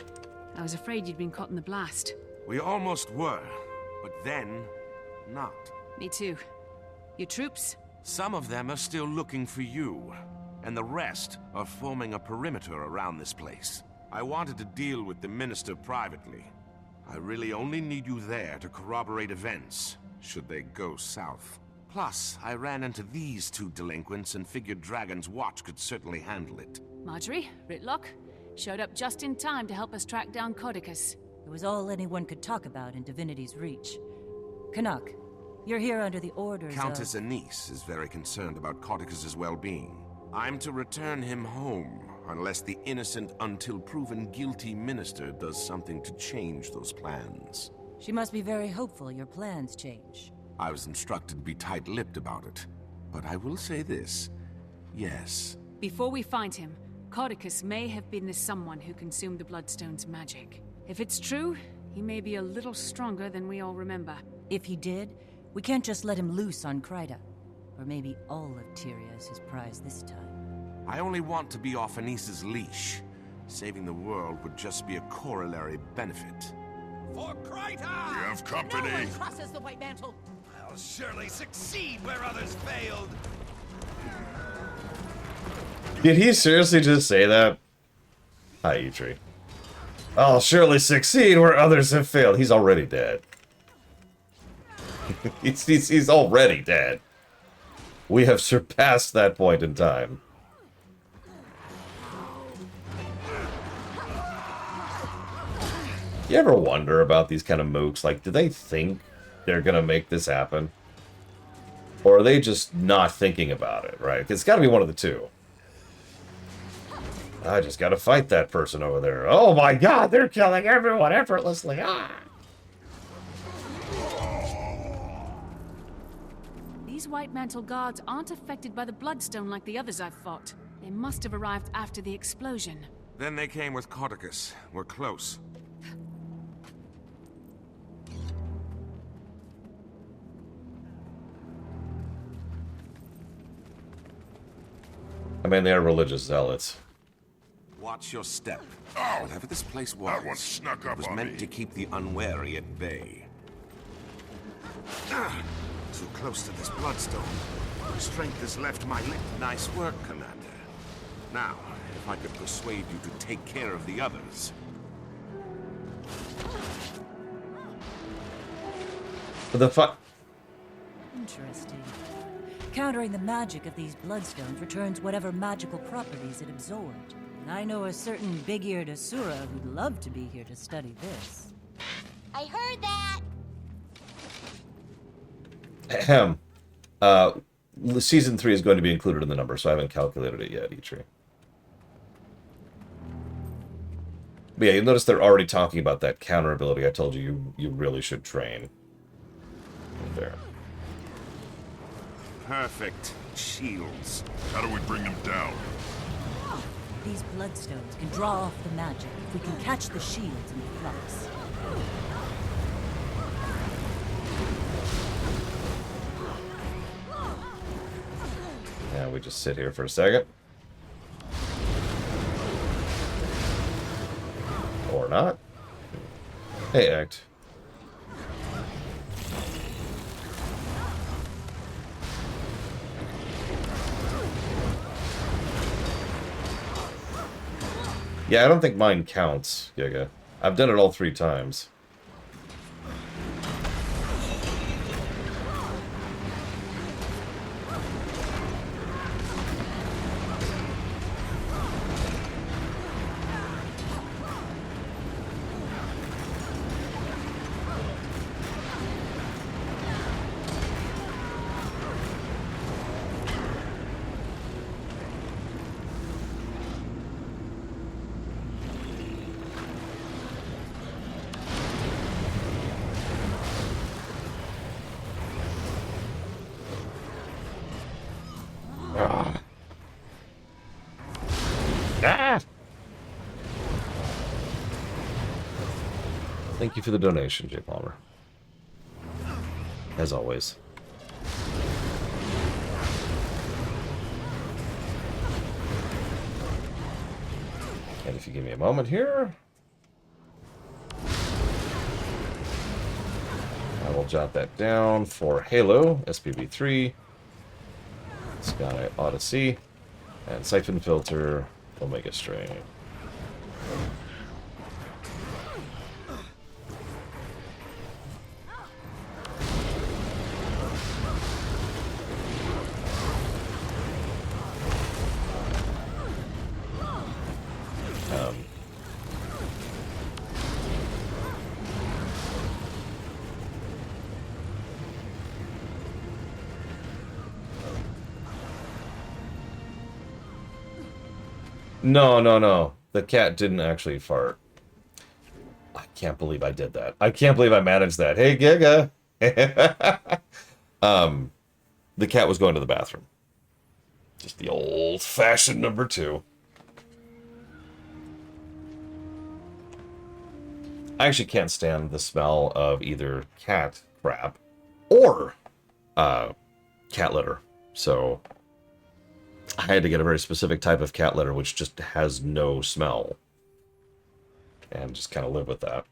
I was afraid you'd been caught in the blast. We almost were, but then, not. Me too. Your troops? Some of them are still looking for you, and the rest are forming a perimeter around this place. I wanted to deal with the Minister privately. I really only need you there to corroborate events, should they go south. Plus, I ran into these two delinquents and figured Dragon's Watch could certainly handle it. Marjorie, Ritlock, showed up just in time to help us track down Codicus. It was all anyone could talk about in Divinity's Reach. Canuck, you're here under the orders Countess Anise is very concerned about Codicus's well-being. I'm to return him home, unless the innocent until proven guilty minister does something to change those plans. She must be very hopeful your plans change. I was instructed to be tight-lipped about it, but I will say this. Yes. Before we find him, Codicus may have been the someone who consumed the Bloodstone's magic. If it's true, he may be a little stronger than we all remember. If he did, we can't just let him loose on Kryta. Or maybe all of Tyria is his prize this time. I only want to be off Anise's leash. Saving the world would just be a corollary benefit. For Kryta! We have company! No one crosses the White Mantle! I'll surely succeed where others failed! Did he seriously just say that? Hi, Eitri. I'll surely succeed where others have failed. He's already dead. he's already dead. We have surpassed that point in time. You ever wonder about these kind of mooks? Like, do they think they're gonna make this happen? Or are they just not thinking about it, right? It's gotta be one of the two. I just gotta fight that person over there. Oh my god, they're killing everyone effortlessly. Ah! These White Mantle guards aren't affected by the Bloodstone like the others I've fought. They must have arrived after the explosion. Then they came with Codicus. We're close. I mean, they are religious zealots. Watch your step. Oh, whatever this place was, that one snuck up it was on meant me. to keep the unwary at bay. Too close to this bloodstone. Strength has left my lip. Nice work, Commander. Now, if I could persuade you to take care of the others. Interesting. Countering the magic of these bloodstones returns whatever magical properties it absorbed. And I know a certain big-eared Asura who'd love to be here to study this. I heard that! Ahem. Season 3 is going to be included in the number, so I haven't calculated it yet, Eitri. But yeah, you'll notice they're already talking about that counter ability I told you you really should train. There. Perfect. Shields. How do we bring them down? These bloodstones can draw off the magic if we can catch the shields in flux. Yeah, we just sit here for a second. Or not. Hey, Act. Yeah, I don't think mine counts, Giga. I've done it all 3 times. Thank you for the donation, Jay Palmer. As always. And if you give me a moment here, I will jot that down for Halo, SPV3, Sky Odyssey, and Siphon Filter, Omega Strain. No. The cat didn't actually fart. I can't believe I did that. I can't believe I managed that. Hey, Giga! The cat was going to the bathroom. Just the old-fashioned number 2. I actually can't stand the smell of either cat crap or cat litter. So I had to get a very specific type of cat litter, which just has no smell. And just kind of live with that.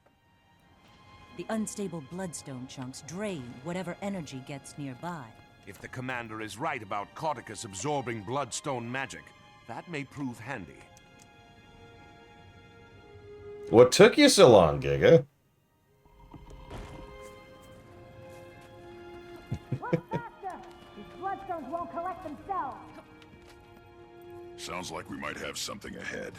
The unstable bloodstone chunks drain whatever energy gets nearby. If the commander is right about Cauticus absorbing bloodstone magic, that may prove handy. What took you so long, Giga? Work faster! These bloodstones won't collect themselves! Sounds like we might have something ahead.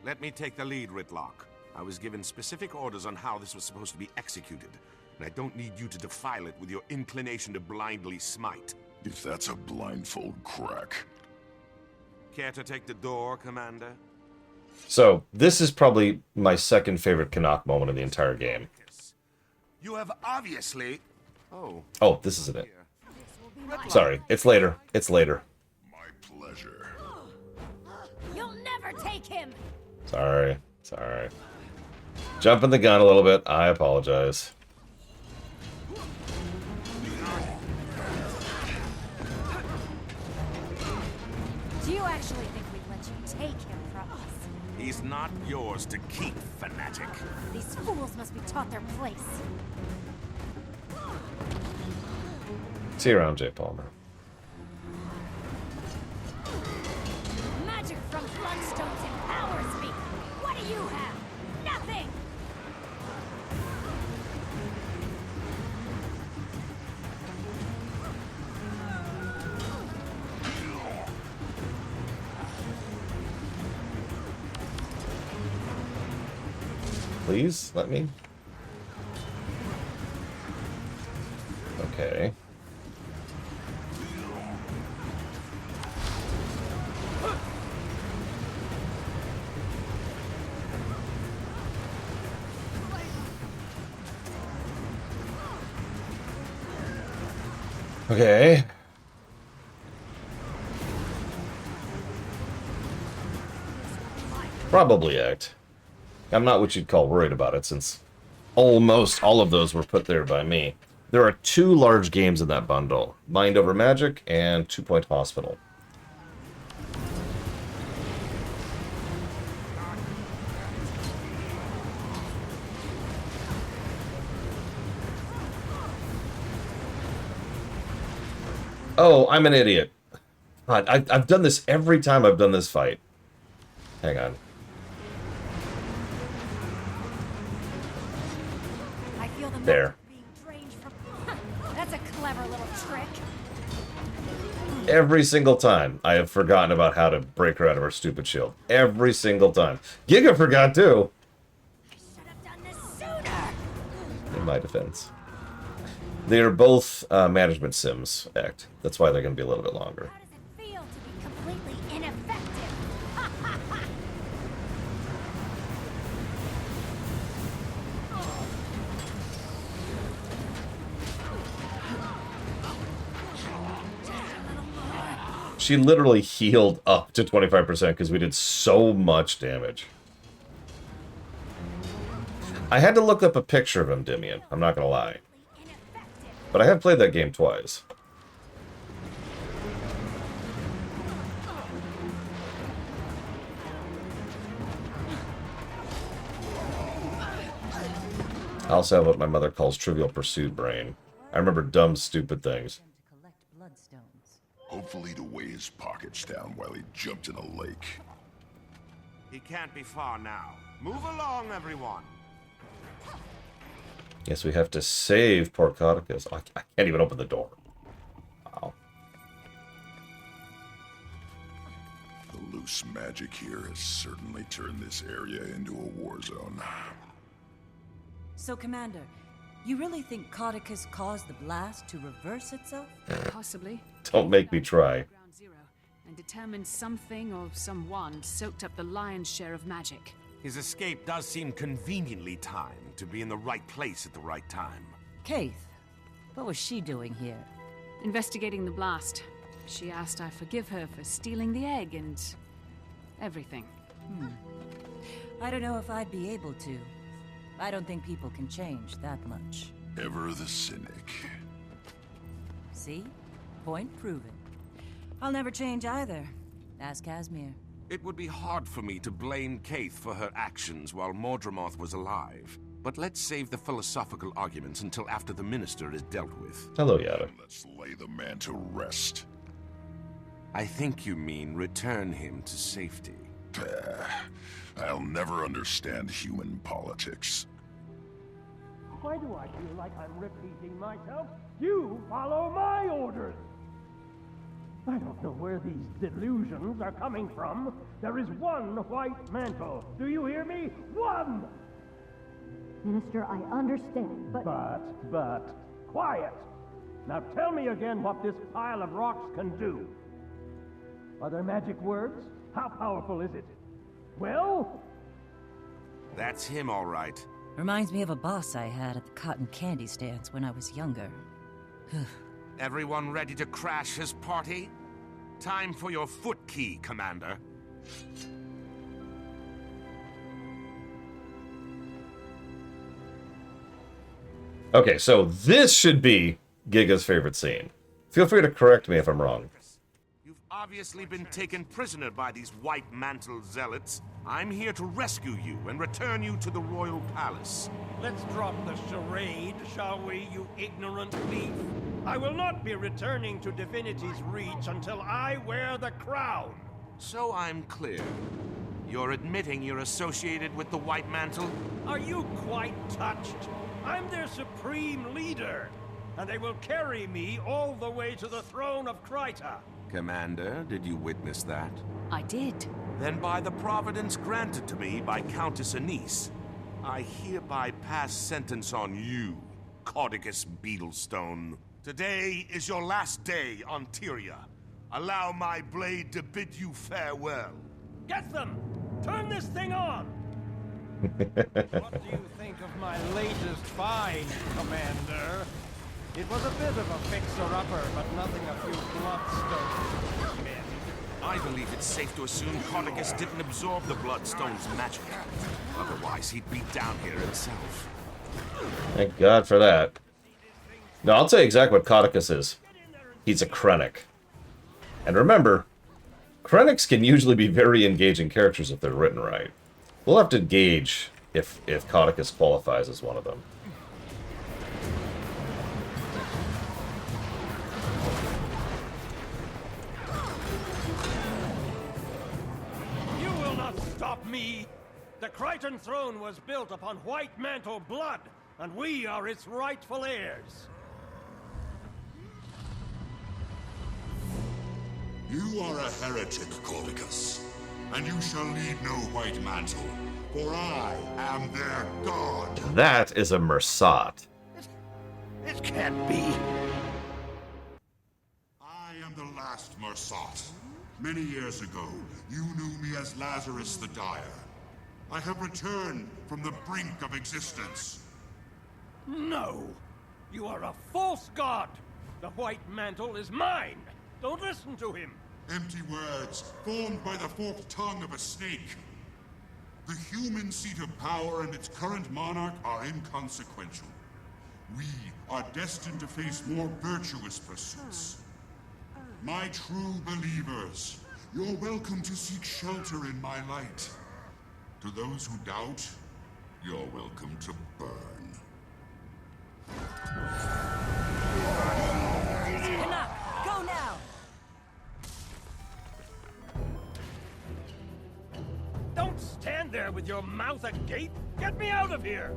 Let me take the lead, Ritlock. I was given specific orders on how this was supposed to be executed, and I don't need you to defile it with your inclination to blindly smite. If that's a blindfold crack. Care to take the door, Commander? So, this is probably my second favorite Canuck moment in the entire game. You have obviously... Oh, this isn't it. Sorry, it's later. It's later. My pleasure. You'll never take him! Sorry. Jumping the gun a little bit. I apologize. Do you actually think we'd let you take him from us? He's not yours to keep, fanatic. These fools must be taught their place. See you around, Jay Palmer. Magic from Bloodstones empowers me! What do you have? Nothing! Please, let me. Okay. Okay. Probably act. I'm not what you'd call worried about it, since almost all of those were put there by me. There are 2 large games in that bundle. Mind Over Magic and 2 Point Hospital. Oh, I'm an idiot. God, I've done this every time I've done this fight. Hang on. I feel the There. being drained from... That's a clever little trick. Every single time I have forgotten about how to break her out of her stupid shield. Every single time. Giga forgot too. In my defense. They are both management sims, Act. That's why they're going to be a little bit longer. Feel to be completely ineffective. She literally healed up to 25% because we did so much damage. I had to look up a picture of Endymion, I'm not gonna lie. But I have played that game twice. I also have what my mother calls Trivial Pursuit brain. I remember dumb, stupid things. Hopefully to weigh his pockets down while he jumped in a lake. He can't be far now. Move along, everyone. Yes, we have to save poor Codicus. I can't even open the door. Wow. The loose magic here has certainly turned this area into a war zone. So, Commander, you really think Codicus caused the blast to reverse itself? Possibly. Don't make me try. Ground Zero, and determined something or someone soaked up the lion's share of magic. His escape does seem conveniently timed to be in the right place at the right time. Kaith, what was she doing here? Investigating the blast. She asked I forgive her for stealing the egg and everything. I don't know if I'd be able to. I don't think people can change that much. Ever the cynic. See? Point proven. I'll never change either. Ask Casimir. It would be hard for me to blame Kaith for her actions while Mordramoth was alive. But let's save the philosophical arguments until after the Minister is dealt with. Hello, Yada. Let's lay the man to rest. I think you mean return him to safety. I'll never understand human politics. Why do I feel like I'm repeating myself? You follow my orders! I don't know where these delusions are coming from. There is one white mantle. Do you hear me? One! Minister, I understand, but... But... Quiet! Now tell me again what this pile of rocks can do. Are there magic words? How powerful is it? Well? That's him, all right. Reminds me of a boss I had at the cotton candy stands when I was younger. Everyone ready to crash his party? Time for your foot key, Commander. Okay, so this should be Giga's favorite scene. Feel free to correct me if I'm wrong. You've obviously been taken prisoner by these white mantle zealots. I'm here to rescue you and return you to the royal palace. Let's drop the charade, shall we, you ignorant thief? I will not be returning to Divinity's Reach until I wear the crown. So I'm clear. You're admitting you're associated with the White Mantle? Are you quite touched? I'm their supreme leader, and they will carry me all the way to the throne of Kryta. Commander, did you witness that? I did. Then by the providence granted to me by Countess Anise, I hereby pass sentence on you, Codicus Beetlestone. Today is your last day on Tyria. Allow my blade to bid you farewell. Get them! Turn this thing on! What do you think of my latest find, Commander? It was a bit of a fixer-upper, but nothing a few bloodstones men. I believe it's safe to assume Codicus didn't absorb the Bloodstone's magic. Otherwise, he'd be down here himself. Thank God for that. No, I'll tell you exactly what Codicus is. He's a Krennic. And remember, Krennics can usually be very engaging characters if they're written right. We'll have to gauge if Codicus qualifies as one of them. You will not stop me! The Krytan throne was built upon White Mantle blood, and we are its rightful heirs. You are a heretic, Codicus, and you shall need no White Mantle, for I am their god. That is a Mersat. It can't be. I am the last Mersat. Many years ago, you knew me as Lazarus the Dire. I have returned from the brink of existence. No! You are a false god! The White Mantle is mine! Don't listen to him! Empty words, formed by the forked tongue of a snake. The human seat of power and its current monarch are inconsequential. We are destined to face more virtuous pursuits. My true believers, you're welcome to seek shelter in my light. To those who doubt, you're welcome to burn. Canuck, go now! Don't stand there with your mouth agape! Get me out of here!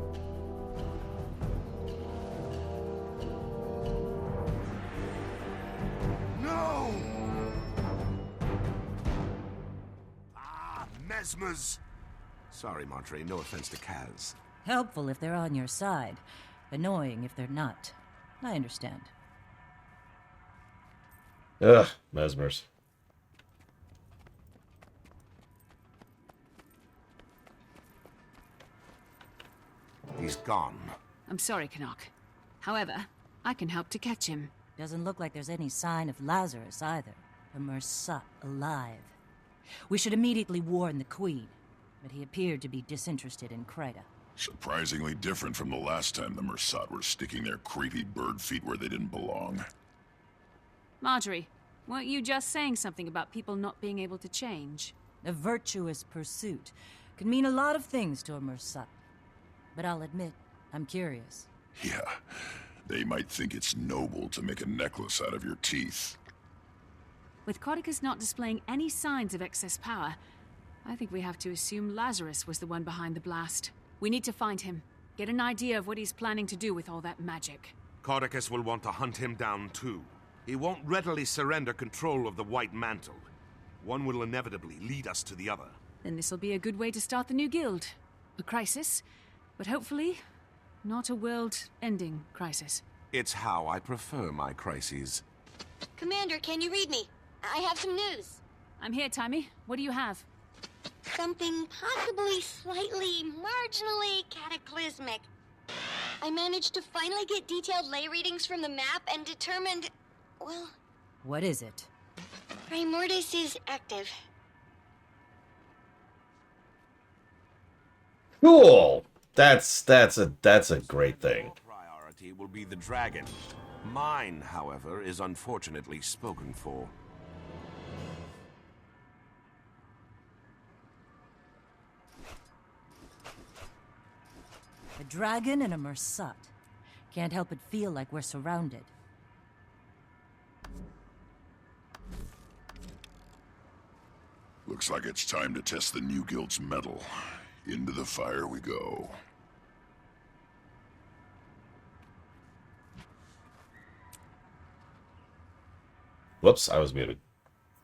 No! Mesmers! Sorry, Monterey, no offense to Kaz. Helpful if they're on your side. Annoying if they're not. I understand. Ugh, Mesmers. He's gone. I'm sorry, Canuck. However, I can help to catch him. Doesn't look like there's any sign of Lazarus either. A Mersat alive. We should immediately warn the Queen, but he appeared to be disinterested in Kryta. Surprisingly different from the last time the Mersat were sticking their creepy bird feet where they didn't belong. Marjorie, weren't you just saying something about people not being able to change? A virtuous pursuit could mean a lot of things to a Mersat. But I'll admit, I'm curious. Yeah, they might think it's noble to make a necklace out of your teeth. With Codicus not displaying any signs of excess power, I think we have to assume Lazarus was the one behind the blast. We need to find him, get an idea of what he's planning to do with all that magic. Codicus will want to hunt him down too. He won't readily surrender control of the White Mantle. One will inevitably lead us to the other. Then this'll be a good way to start the new guild. A crisis, but hopefully not a world-ending crisis. It's how I prefer my crises. Commander, can you read me? I have some news. I'm here, Timmy. What do you have? Something possibly slightly, marginally cataclysmic. I managed to finally get detailed lay readings from the map and determined, well... What is it? Primordis is active. Cool! That's a great thing. Priority will be the dragon. Mine, however, is unfortunately spoken for. A dragon and a Mersat. Can't help but feel like we're surrounded. Looks like it's time to test the new guild's mettle. Into the fire we go. Whoops, I was muted.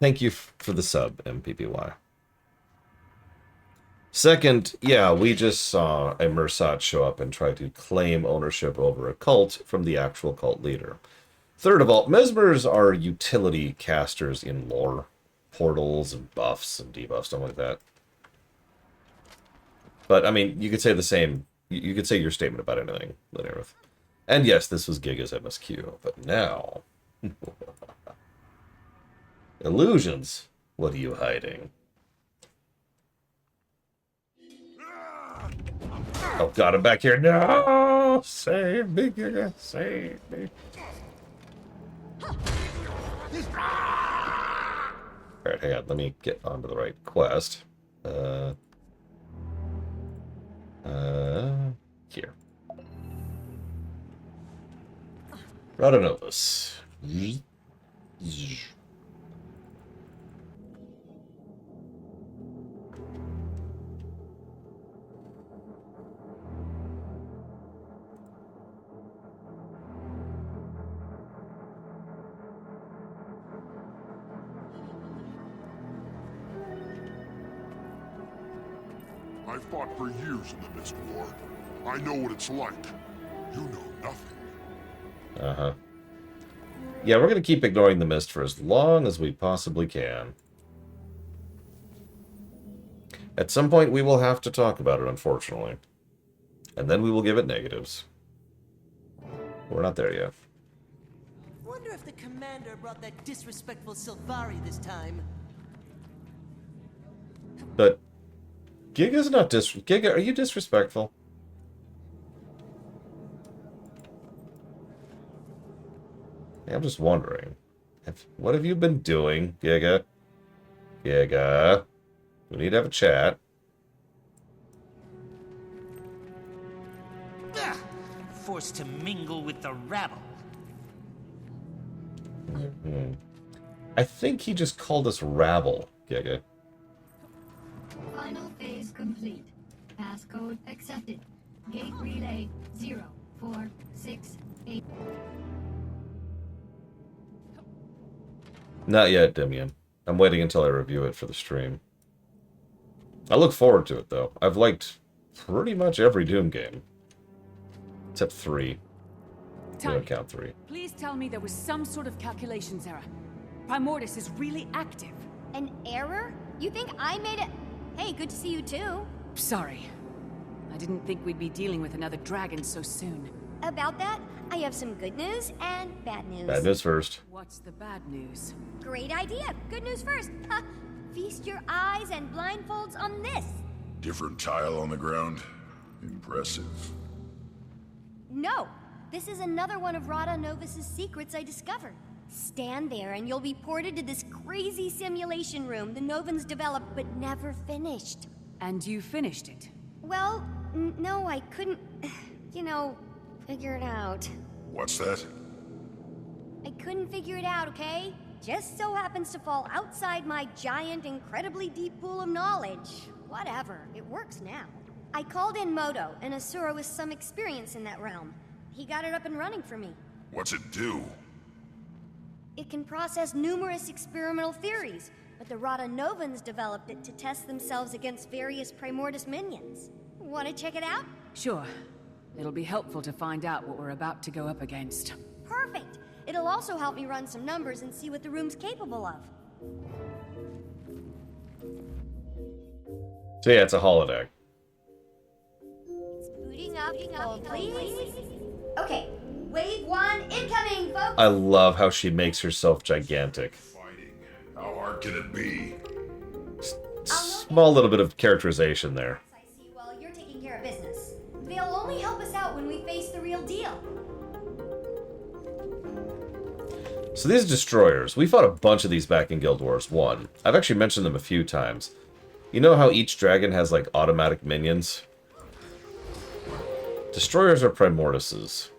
Thank you for the sub, MPPY. Second, yeah, we just saw a Mersat show up and try to claim ownership over a cult from the actual cult leader. Third of all, Mesmers are utility casters in lore. Portals and buffs and debuffs, stuff like that. But, I mean, you could say the same... You could say your statement about anything, Linearith. And yes, this was Giga's MSQ, but now... Illusions? What are you hiding? Oh god, I'm back here. No! Save me, Giga. Save me. Alright, hang on. Let me get onto the right quest. Here. Rhodonovus. I fought for years in the Mist War. I know what it's like. You know nothing. Uh-huh. Yeah, we're going to keep ignoring the mist for as long as we possibly can. At some point, we will have to talk about it, unfortunately. And then we will give it negatives. We're not there yet. Wonder if the commander brought that disrespectful Sylvari this time. But Giga's not Giga, are you disrespectful? I'm just wondering. What have you been doing, Giga? Giga. We need to have a chat. Ugh, forced to mingle with the rabble. I think he just called us rabble, Giga. Final phase complete. Passcode accepted. Gate relay 0468. Not yet, Dimian. I'm waiting until I review it for the stream. I look forward to it, though. I've liked pretty much every Doom game. Except 3. I don't count 3. Please tell me there was some sort of calculations error. Primordus is really active. An error? You think I made it? Hey, good to see you too. Sorry. I didn't think we'd be dealing with another dragon so soon. About that, I have some good news and bad news. Bad news first. What's the bad news? Great idea. Good news first. Ha! Feast your eyes and blindfolds on this. Different tile on the ground. Impressive. No, this is another one of Rada Novus's secrets I discovered. Stand there and you'll be ported to this crazy simulation room the Novans developed but never finished. And you finished it? Well, no, I couldn't, figure it out. What's that? I couldn't figure it out, okay? Just so happens to fall outside my giant, incredibly deep pool of knowledge. Whatever, it works now. I called in Moto, an Asura with some experience in that realm. He got it up and running for me. What's it do? It can process numerous experimental theories, but the Rada Novans developed it to test themselves against various Primordus minions. Want to check it out? Sure. It'll be helpful to find out what we're about to go up against. Perfect! It'll also help me run some numbers and see what the room's capable of. So yeah, it's a holodeck. It's booting up, please. Okay, wave 1 incoming, folks! I love how she makes herself gigantic. How hard can it be? Small little bit of characterization there. I see, well, you're taking care of business. They'll only help us out when we face the real deal. So these destroyers, we fought a bunch of these back in Guild Wars 1. I've actually mentioned them a few times. You know how each dragon has like automatic minions? Destroyers are Primorduses.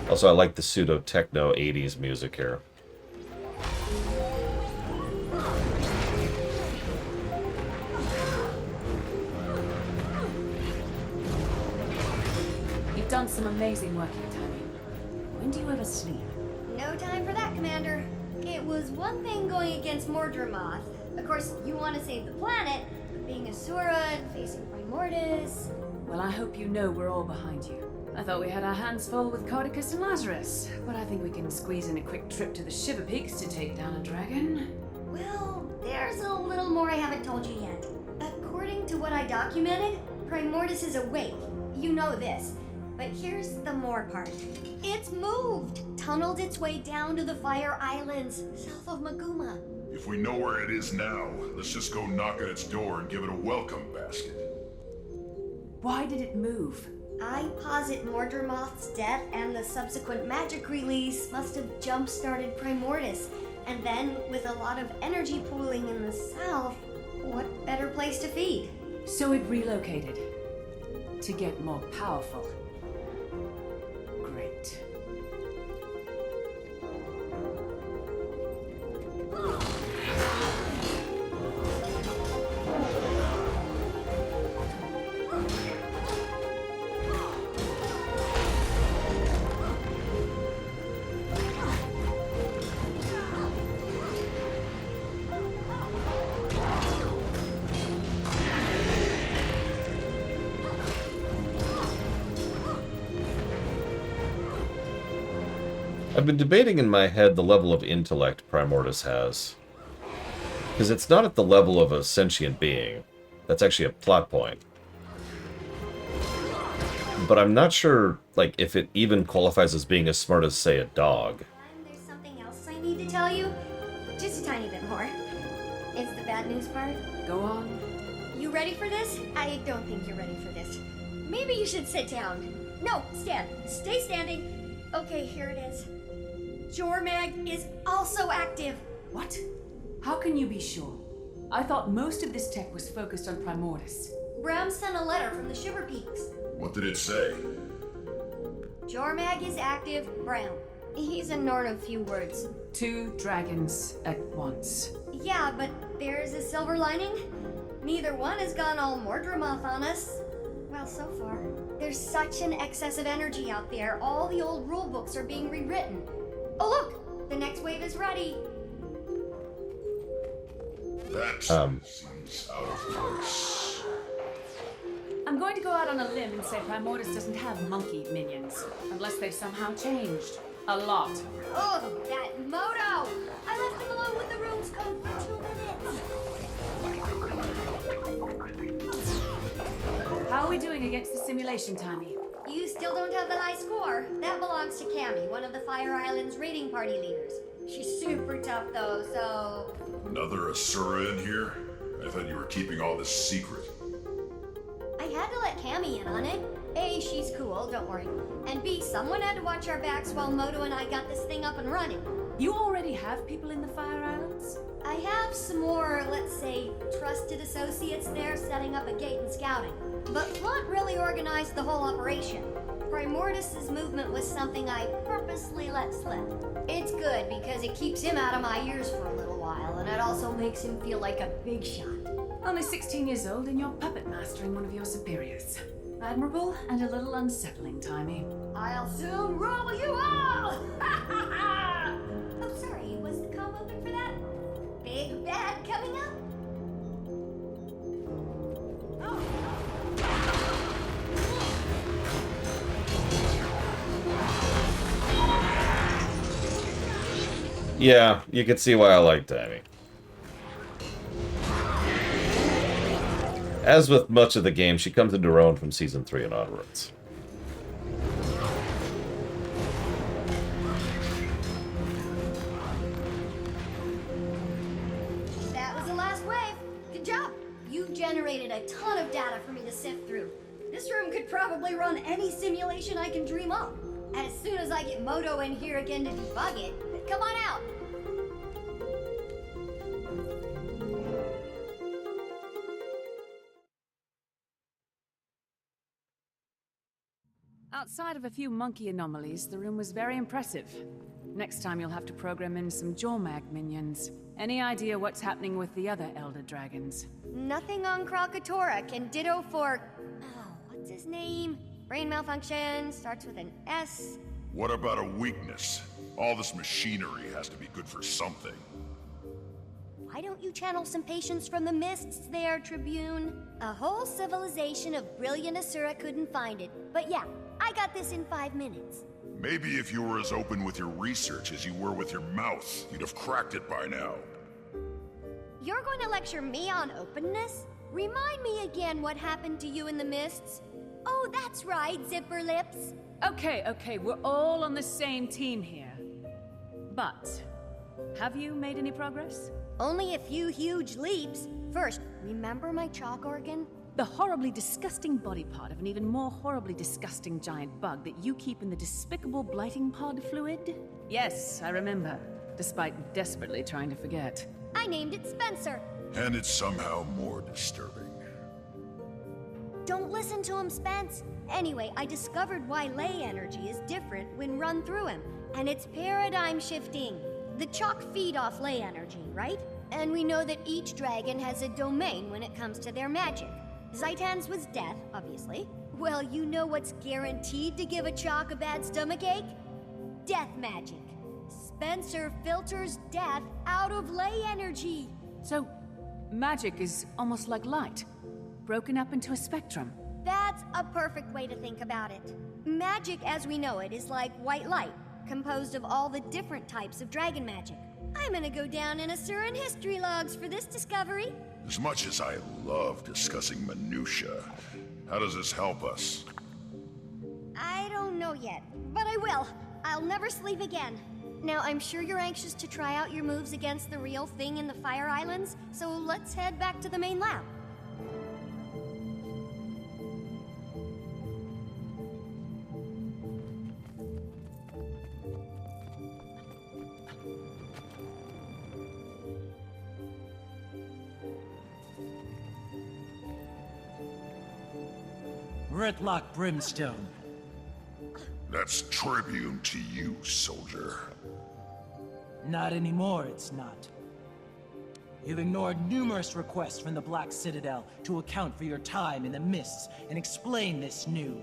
Also, I like the pseudo-techno 80s music here. You've done some amazing work here, Tony. When do you ever sleep? No time for that, Commander. It was one thing going against Mordremoth. Of course, you want to save the planet, but being Asura and facing Primordus... Well, I hope you know we're all behind you. I thought we had our hands full with Cardicus and Lazarus, but I think we can squeeze in a quick trip to the Shiver Peaks to take down a dragon. Well, there's a little more I haven't told you yet. According to what I documented, Primordus is awake. You know this. But here's the more part. It's moved! Tunneled its way down to the Fire Islands, south of Maguma. If we know where it is now, let's just go knock at its door and give it a welcome basket. Why did it move? I posit Mordremoth's death and the subsequent magic release must have jump-started Primordus. And then, with a lot of energy pooling in the south, what better place to feed? So it relocated. To get more powerful. Great. I've been debating in my head the level of intellect Primordus has. Because it's not at the level of a sentient being. That's actually a plot point. But I'm not sure, like, if it even qualifies as being as smart as, say, a dog. There's something else I need to tell you. Just a tiny bit more. It's the bad news part. Go on. You ready for this? I don't think you're ready for this. Maybe you should sit down. No, stand. Stay standing. Okay, here it is. Jormag is also active. What? How can you be sure? I thought most of this tech was focused on Primordus. Bram sent a letter from the Shiver Peaks. What did it say? Jormag is active, Bram. He's a Norn of few words. 2 dragons at once. Yeah, but there's a silver lining. Neither one has gone all Mordremoth on us. Well, so far. There's such an excess of energy out there, all the old rulebooks are being rewritten. Oh look! The next wave is ready. That seems out of place. I'm going to go out on a limb and say Primordus doesn't have monkey minions. Unless they've somehow changed. A lot. Oh, that Moto! I left him alone with the runes code for 2 minutes. How are we doing against the simulation, Tammy? You still don't have the high score. That belongs to Cammy, one of the Fire Island's raiding party leaders. She's super tough though, so... Another Asura in here? I thought you were keeping all this secret. I had to let Cammy in on it. A, she's cool, don't worry. And B, someone had to watch our backs while Moto and I got this thing up and running. You already have people in the Fire Islands? I have some more, let's say, trusted associates there setting up a gate and scouting. But Blunt really organized the whole operation. Primordus's movement was something I purposely let slip. It's good because it keeps him out of my ears for a little while, and it also makes him feel like a big shot. Only 16 years old and you're puppet mastering one of your superiors. Admirable and a little unsettling, Timey. I'll soon roll you all! Oh, sorry, was the comm open for that? Big bad coming up? Yeah, you can see why I like Tammy. As with much of the game, she comes into her own from Season 3 and onwards. That was the last wave. Good job. You've generated a ton of data for me to sift through. This room could probably run any simulation I can dream up. As soon as I get Moto in here again to debug it, come on out. Outside of a few monkey anomalies, the room was very impressive. Next time you'll have to program in some Jormag minions. Any idea what's happening with the other Elder Dragons? Nothing on Krakatoa, and ditto for... Oh, what's his name? Brain malfunction, starts with an S. What about a weakness? All this machinery has to be good for something. Why don't you channel some patience from the mists there, Tribune? A whole civilization of brilliant Asura couldn't find it. But yeah, I got this in 5 minutes. Maybe if you were as open with your research as you were with your mouth, you'd have cracked it by now. You're going to lecture me on openness? Remind me again what happened to you in the mists. Oh, that's right, Zipper Lips. Okay, we're all on the same team here. But, have you made any progress? Only a few huge leaps. First, remember my chalk organ? The horribly disgusting body part of an even more horribly disgusting giant bug that you keep in the despicable blighting pod fluid? Yes, I remember, despite desperately trying to forget. I named it Spencer. And it's somehow more disturbing. Don't listen to him, Spence. Anyway, I discovered why ley energy is different when run through him, and it's paradigm shifting. The chalk feed off ley energy, right? And we know that each dragon has a domain when it comes to their magic. Zaitan's was death, obviously. Well, you know what's guaranteed to give a chalk a bad stomachache? Death magic. Spencer filters death out of ley energy. So, magic is almost like light, broken up into a spectrum. That's a perfect way to think about it. Magic as we know it is like white light, composed of all the different types of dragon magic. I'm gonna go down in Asuran history logs for this discovery. As much as I love discussing minutia, how does this help us? I don't know yet, but I will. I'll never sleep again. Now, I'm sure you're anxious to try out your moves against the real thing in the Fire Islands, so let's head back to the main lab. Retlock Brimstone. That's tribune to you, soldier. Not anymore, it's not. You've ignored numerous requests from the Black Citadel to account for your time in the mists and explain this new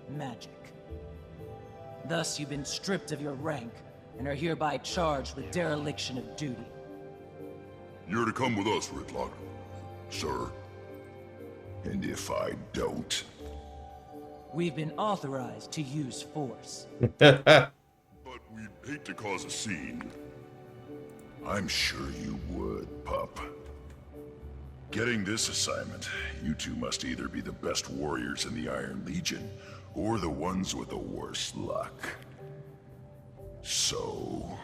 magic. Thus, you've been stripped of your rank and are hereby charged with dereliction of duty. You're to come with us, Retlock, sir. And if I don't... We've been authorized to use force. But we'd hate to cause a scene. I'm sure you would, pup. Getting this assignment, you two must either be the best warriors in the Iron Legion, or the ones with the worst luck. So...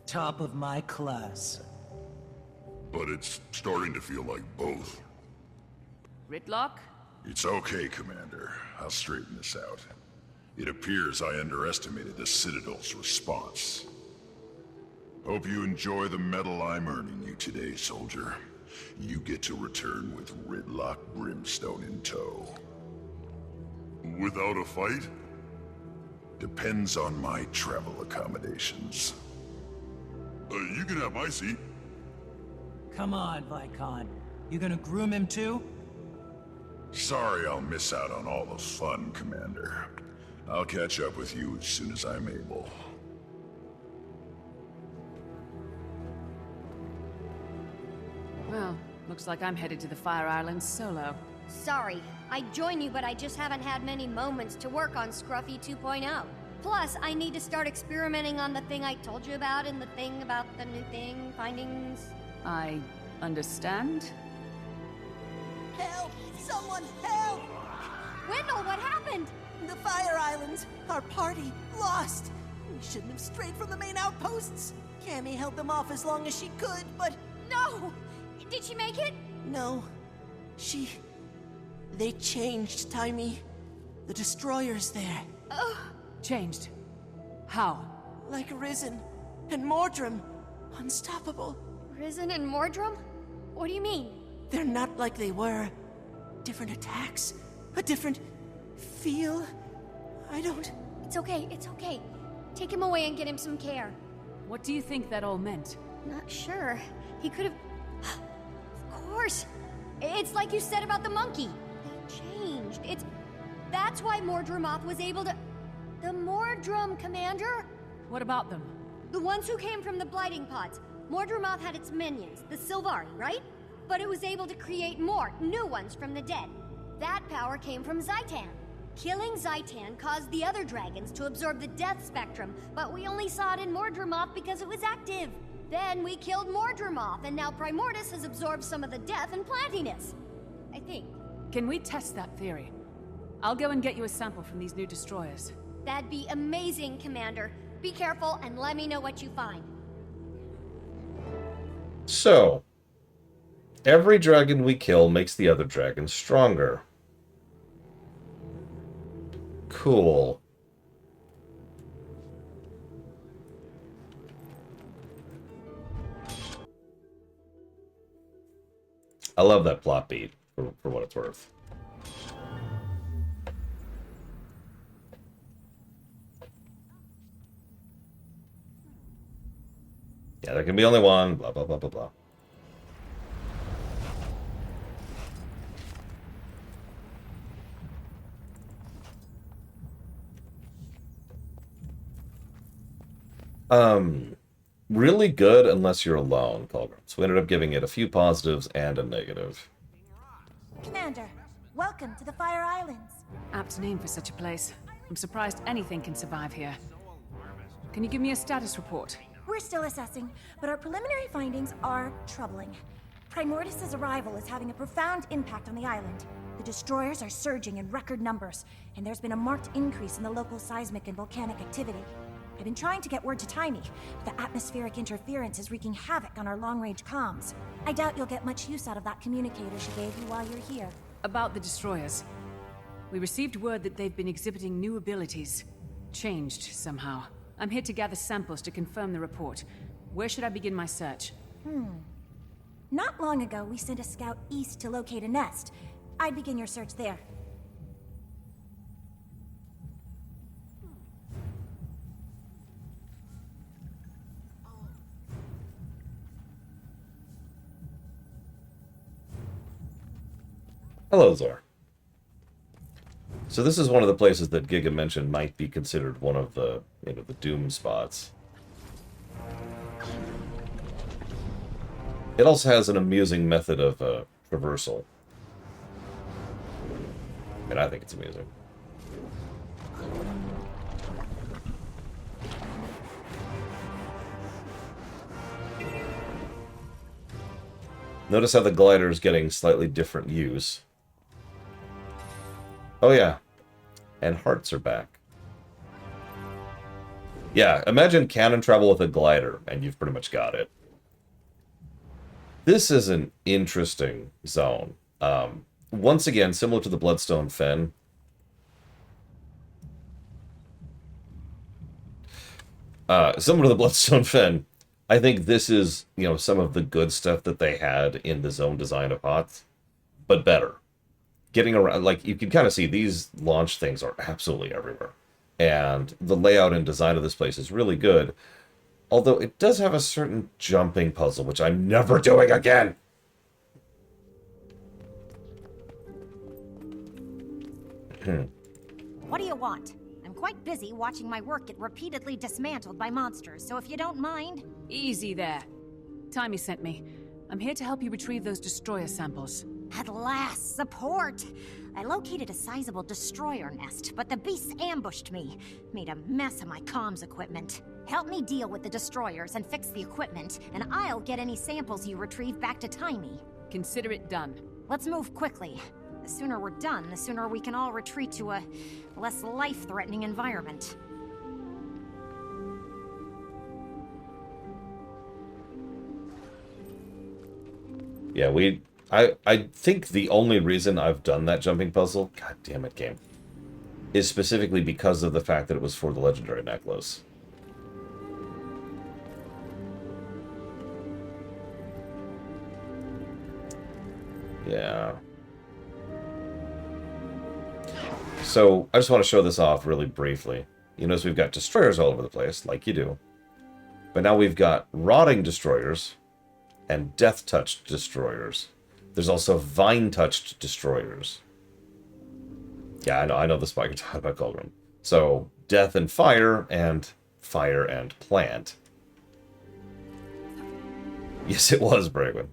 Top of my class. But it's starting to feel like both. Ritlock? It's okay, Commander. I'll straighten this out. It appears I underestimated the Citadel's response. Hope you enjoy the medal I'm earning you today, soldier. You get to return with Ritlock Brimstone in tow. Without a fight? Depends on my travel accommodations. You can have my seat. Come on, Vicon. You gonna groom him too? Sorry I'll miss out on all the fun, Commander. I'll catch up with you as soon as I'm able. Well, looks like I'm headed to the Fire Islands solo. Sorry, I'd join you, but I just haven't had many moments to work on Scruffy 2.0. Plus, I need to start experimenting on the thing I told you about and the thing about the new thing, findings... I understand. Help! Someone help! Wendell, what happened? The Fire Islands. Our party. Lost. We shouldn't have strayed from the main outposts. Cammy held them off as long as she could, but... No! Did she make it? No. They changed, Taimi. The destroyer's there. Oh. Changed? How? Like Risen and Mordrum. Unstoppable. Risen and Mordrum? What do you mean? They're not like they were. Different attacks. A different... feel. I don't... It's okay, it's okay. Take him away and get him some care. What do you think that all meant? Not sure. He could have... Of course! It's like you said about the monkey. They changed. That's why Mordrumoth was able to... The Mordrum, Commander? What about them? The ones who came from the Blighting Pods. Mordrumoth had its minions, the Sylvari, right? But it was able to create more, new ones from the dead. That power came from Zhaitan. Killing Zhaitan caused the other dragons to absorb the death spectrum, but we only saw it in Mordrumoth because it was active. Then we killed Mordrumoth, and now Primordus has absorbed some of the death and plantiness. I think. Can we test that theory? I'll go and get you a sample from these new destroyers. That'd be amazing, Commander. Be careful and let me know what you find. So, every dragon we kill makes the other dragon stronger. Cool. I love that plot beat, for what it's worth. Yeah, there can be only one, blah, blah, blah, blah, blah. Really good unless you're alone, Pilgrim. So we ended up giving it a few positives and a negative. Commander, welcome to the Fire Islands. Apt name for such a place. I'm surprised anything can survive here. Can you give me a status report? We're still assessing, but our preliminary findings are troubling. Primordus' arrival is having a profound impact on the island. The destroyers are surging in record numbers, and there's been a marked increase in the local seismic and volcanic activity. I've been trying to get word to Timey, but the atmospheric interference is wreaking havoc on our long-range comms. I doubt you'll get much use out of that communicator she gave you while you're here. About the destroyers. We received word that they've been exhibiting new abilities. Changed somehow. I'm here to gather samples to confirm the report. Where should I begin my search? Not long ago, we sent a scout east to locate a nest. I'd begin your search there. Hello, Zor. So this is one of the places that Giga mentioned might be considered one of the, the doom spots. It also has an amusing method of traversal. And I think it's amusing. Notice how the glider is getting slightly different use. Oh yeah, and hearts are back. Yeah, imagine cannon travel with a glider, and you've pretty much got it. This is an interesting zone. Once again, similar to the Bloodstone Fen. Similar to the Bloodstone Fen, I think this is, some of the good stuff that they had in the zone design of HOTS, but better. Getting around, like, you can kind of see these launch things are absolutely everywhere. And the layout and design of this place is really good. Although it does have a certain jumping puzzle, which I'm never doing again. What do you want? I'm quite busy watching my work get repeatedly dismantled by monsters, so if you don't mind... Easy there. Timey sent me. I'm here to help you retrieve those destroyer samples. At last, support! I located a sizable destroyer nest, but the beasts ambushed me. Made a mess of my comms equipment. Help me deal with the destroyers and fix the equipment, and I'll get any samples you retrieve back to Timey. Consider it done. Let's move quickly. The sooner we're done, the sooner we can all retreat to a less life-threatening environment. Yeah, I think the only reason I've done that jumping puzzle, god damn it, game, is specifically because of the fact that it was for the legendary necklace. Yeah. So, I just want to show this off really briefly. You notice we've got destroyers all over the place, like you do. But now we've got rotting destroyers and death-touched destroyers. There's also vine-touched destroyers. Yeah, I know the spot you're talking about, Cauldron. So, death and fire plant. Yes, it was, Bragwin.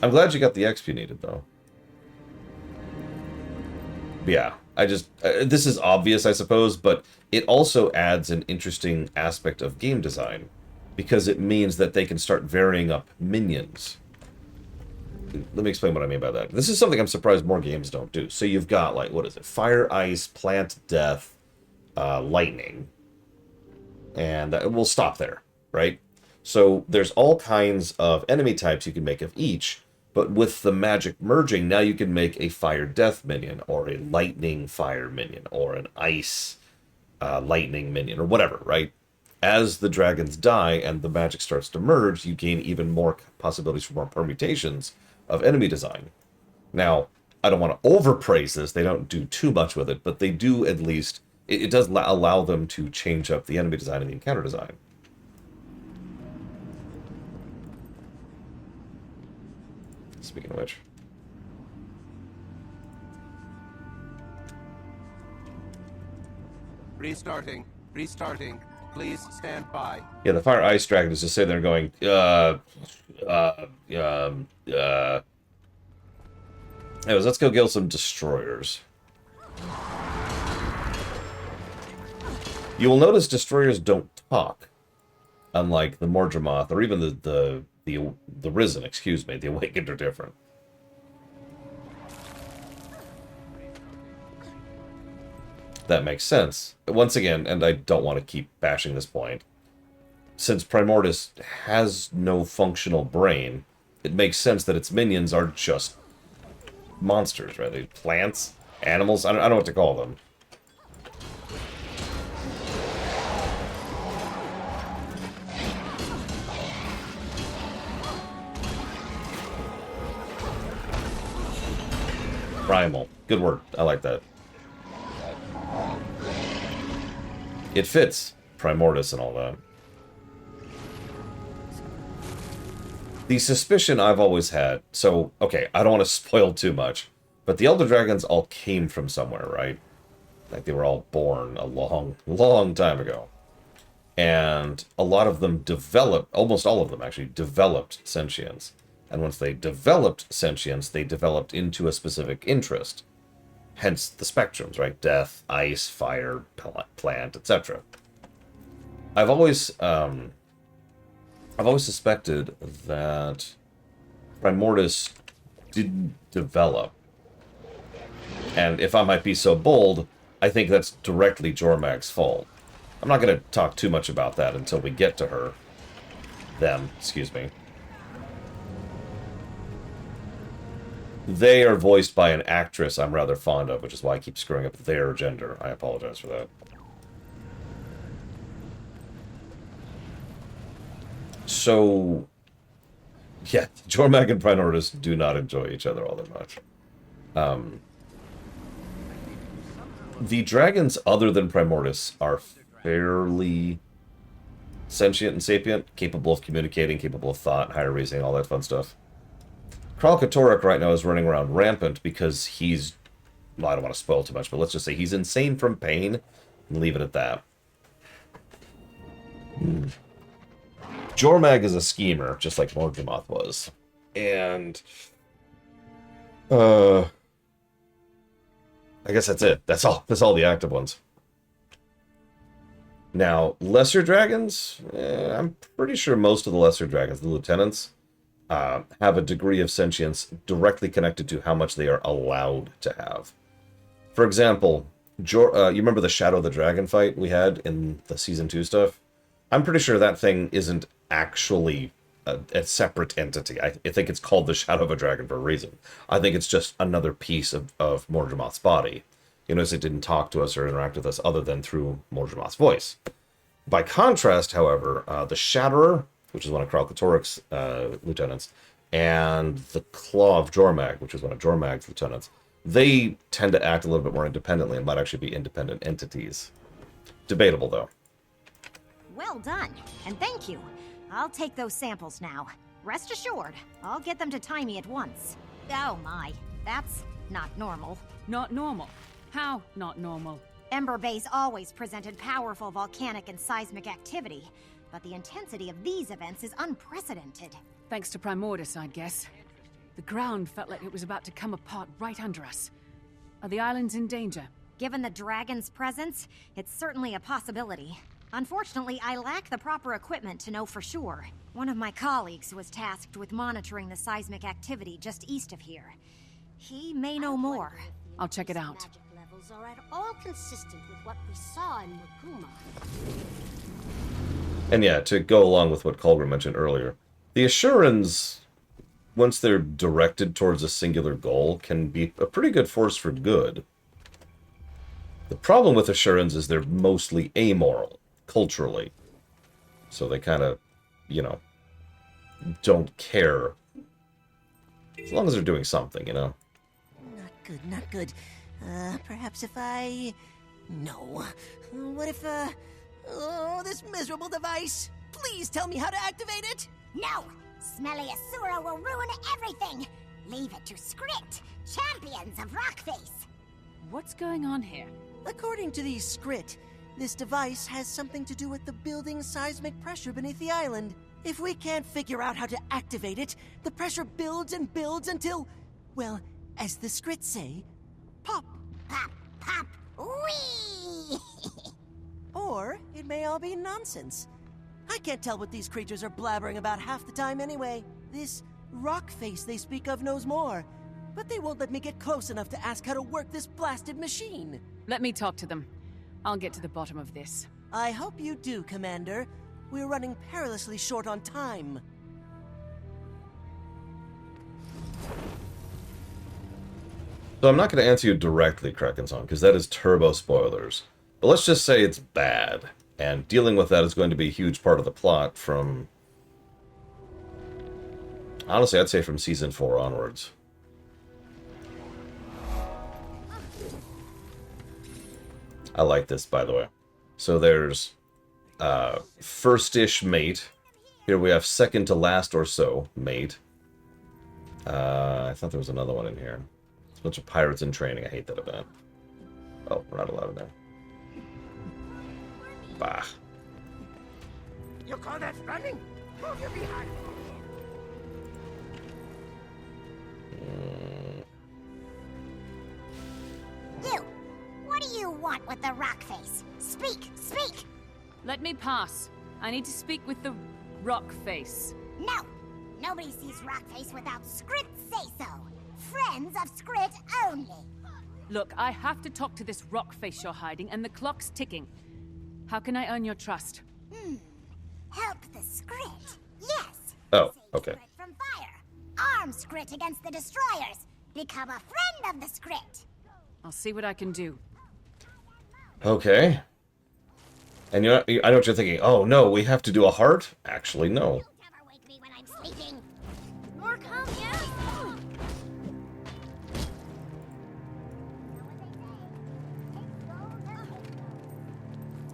I'm glad you got the XP you needed, though. Yeah, this is obvious, I suppose, but it also adds an interesting aspect of game design, because it means that they can start varying up minions. Let me explain what I mean by that. This is something I'm surprised more games don't do. So you've got, like, what is it? Fire, ice, plant, death, lightning. And we'll stop there, right? So there's all kinds of enemy types you can make of each, but with the magic merging, now you can make a fire death minion, or a lightning fire minion, or an ice lightning minion, or whatever, right? As the dragons die and the magic starts to merge, you gain even more possibilities for more permutations of enemy design. Now, I don't want to overpraise this, they don't do too much with it, but they do at least, it does allow them to change up the enemy design and the encounter design. Speaking of which. Restarting. Please stand by. Yeah, the fire ice dragon is just sitting there going, Anyways, let's go kill some destroyers. You will notice destroyers don't talk, unlike the Mordremoth or even the Risen. Excuse me, the Awakened are different. that makes sense. Once again, and I don't want to keep bashing this point, since Primordus has no functional brain, it makes sense that its minions are just monsters, right? They're plants, animals, I don't know what to call them. Primal. Good word. I like that. It fits Primordus and all that. The suspicion I've always had, so, okay, I don't want to spoil too much, but the Elder Dragons all came from somewhere, right? Like, they were all born a long, long time ago. And a lot of them developed, almost all of them actually, developed sentience. And once they developed sentience, they developed into a specific interest. Hence the spectrums, right? Death, ice, fire, plant, etc. I've always suspected that Primordus didn't develop. And if I might be so bold, I think that's directly Jormag's fault. I'm not going to talk too much about that until we get to her. Them, excuse me. They are voiced by an actress I'm rather fond of, which is why I keep screwing up their gender. I apologize for that. So, yeah, Jormag and Primordus do not enjoy each other all that much. The dragons other than Primordus are fairly sentient and sapient, capable of communicating, capable of thought, higher reasoning, all that fun stuff. Kralkatorrik right now is running around rampant because he's... Well, I don't want to spoil too much, but let's just say he's insane from pain, and leave it at that. Jormag is a schemer, just like Mordramoth was. And... I guess that's it. That's all the active ones. Now, lesser dragons? I'm pretty sure most of the lesser dragons, the lieutenants, have a degree of sentience directly connected to how much they are allowed to have. For example, you remember the Shadow of the Dragon fight we had in the Season 2 stuff? I'm pretty sure that thing isn't actually a separate entity. I think it's called the Shadow of a Dragon for a reason. I think it's just another piece of Mordramoth's body. You notice it didn't talk to us or interact with us other than through Mordramoth's voice. By contrast, however, the Shatterer, which is one of Kralkatorrik's lieutenants, and the Claw of Jormag, which is one of Jormag's lieutenants, they tend to act a little bit more independently and might actually be independent entities. Debatable, though. Well done, and thank you. I'll take those samples now. Rest assured, I'll get them to Taimi at once. Oh my, that's not normal. Not normal? How not normal? Ember Base always presented powerful volcanic and seismic activity, but the intensity of these events is unprecedented. Thanks to Primordus, I'd guess. The ground felt like it was about to come apart right under us. Are the islands in danger? Given the dragon's presence, it's certainly a possibility. Unfortunately, I lack the proper equipment to know for sure. One of my colleagues was tasked with monitoring the seismic activity just east of here. He may know more. I'll check it out. Levels are at all consistent with what we saw in Maguma. And yeah, to go along with what Colgrim mentioned earlier, the Asurans, once they're directed towards a singular goal, can be a pretty good force for good. The problem with Asurans is they're mostly amoral, culturally. So they kind of, you know, don't care. As long as they're doing something, you know? Not good, not good. Perhaps if I... No. What if, Oh, this miserable device! Please tell me how to activate it! No! Smelly Asura will ruin everything! Leave it to Skrit, champions of Rockface! What's going on here? According to the Skrit, this device has something to do with the building seismic pressure beneath the island. If we can't figure out how to activate it, the pressure builds and builds until, well, as the Skrit say, pop. Pop, pop, wee! Or it may all be nonsense. I can't tell what these creatures are blabbering about half the time anyway. This Rockface they speak of knows more, but they won't let me get close enough to ask how to work this blasted machine. Let me talk to them. I'll get to the bottom of this. I hope you do, Commander. We're running perilously short on time. So I'm not going to answer you directly, Krakenson, because that is turbo spoilers. But let's just say it's bad. And dealing with that is going to be a huge part of the plot from... Honestly, I'd say from Season 4 onwards. I like this, by the way. So there's first-ish mate. Here we have second to last or so mate. I thought there was another one in here. It's a bunch of pirates in training. I hate that event. Oh, we're not allowed in there. Bah. You call that running? Move your behind. You! What do you want with the rock face? Speak! Speak! Let me pass. I need to speak with the rock face. No! Nobody sees Rockface without Skrit say-so. Friends of Skrit only. Look, I have to talk to this rock face you're hiding, and the clock's ticking. How can I earn your trust? Help the Skrit. Yes. Oh, okay. From fire. Arm Skrit against the destroyers. Become a friend of the Skrit. I'll see what I can do. Okay. And I know what you're thinking. Oh, no, we have to do a heart? Actually, no. More come, yes.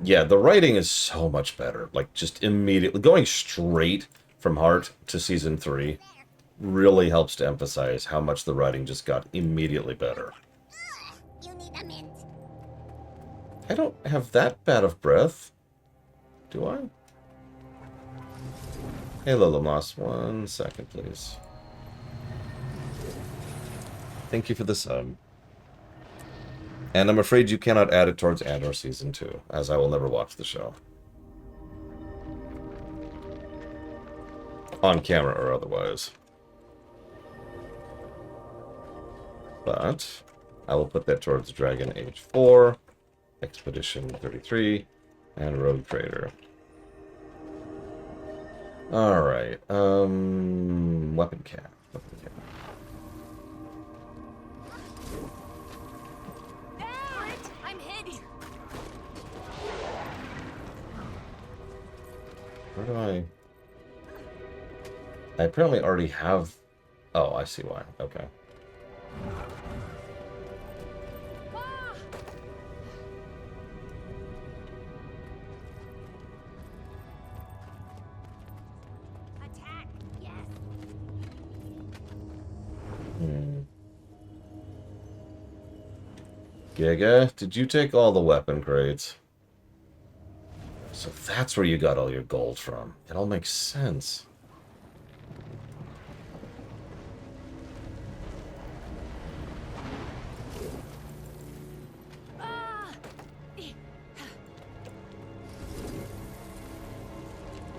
Yeah, the writing is so much better. Like, just immediately... Going straight from heart to Season 3 really helps to emphasize how much the writing just got immediately better. You need a mint. I don't have that bad of breath. Do I? Hey, Lola Moss. 1 second, please. Thank you for the sub. And I'm afraid you cannot add it towards Andor Season 2, as I will never watch the show. On camera or otherwise. But I will put that towards Dragon Age 4, Expedition 33, and Rogue Trader. Alright, weapon cap. Weapon cap. I'm hit. Where do I apparently already have... Oh, I see why. Okay. Giga, did you take all the weapon crates? So that's where you got all your gold from. It all makes sense.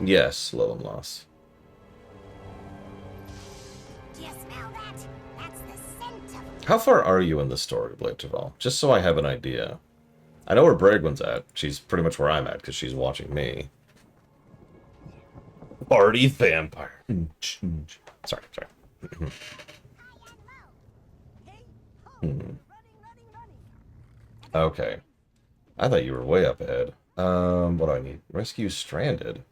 Yes, Loam Loss. Do you smell that? That's the scent of... How far are you in the story, Blade Terval? Just so I have an idea. I know where Bragwin's at. She's pretty much where I'm at, because she's watching me. Party vampire. Sorry. Okay. I thought you were way up ahead. What do I need? Rescue Stranded.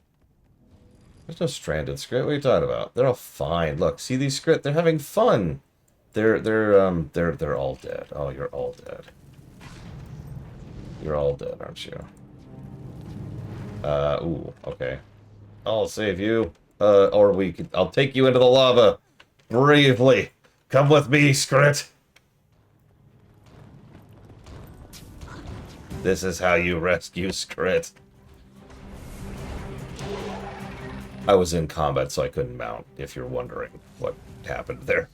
There's no Stranded Skrit. What are you talking about? They're all fine. Look, see these Skrit? They're having fun. They're all dead. Oh, you're all dead. You're all dead, aren't you? Ooh, okay. I'll save you. Or I'll take you into the lava. Bravely. Come with me, Skrit. This is how you rescue Skrit. I was in combat, so I couldn't mount, if you're wondering what happened there.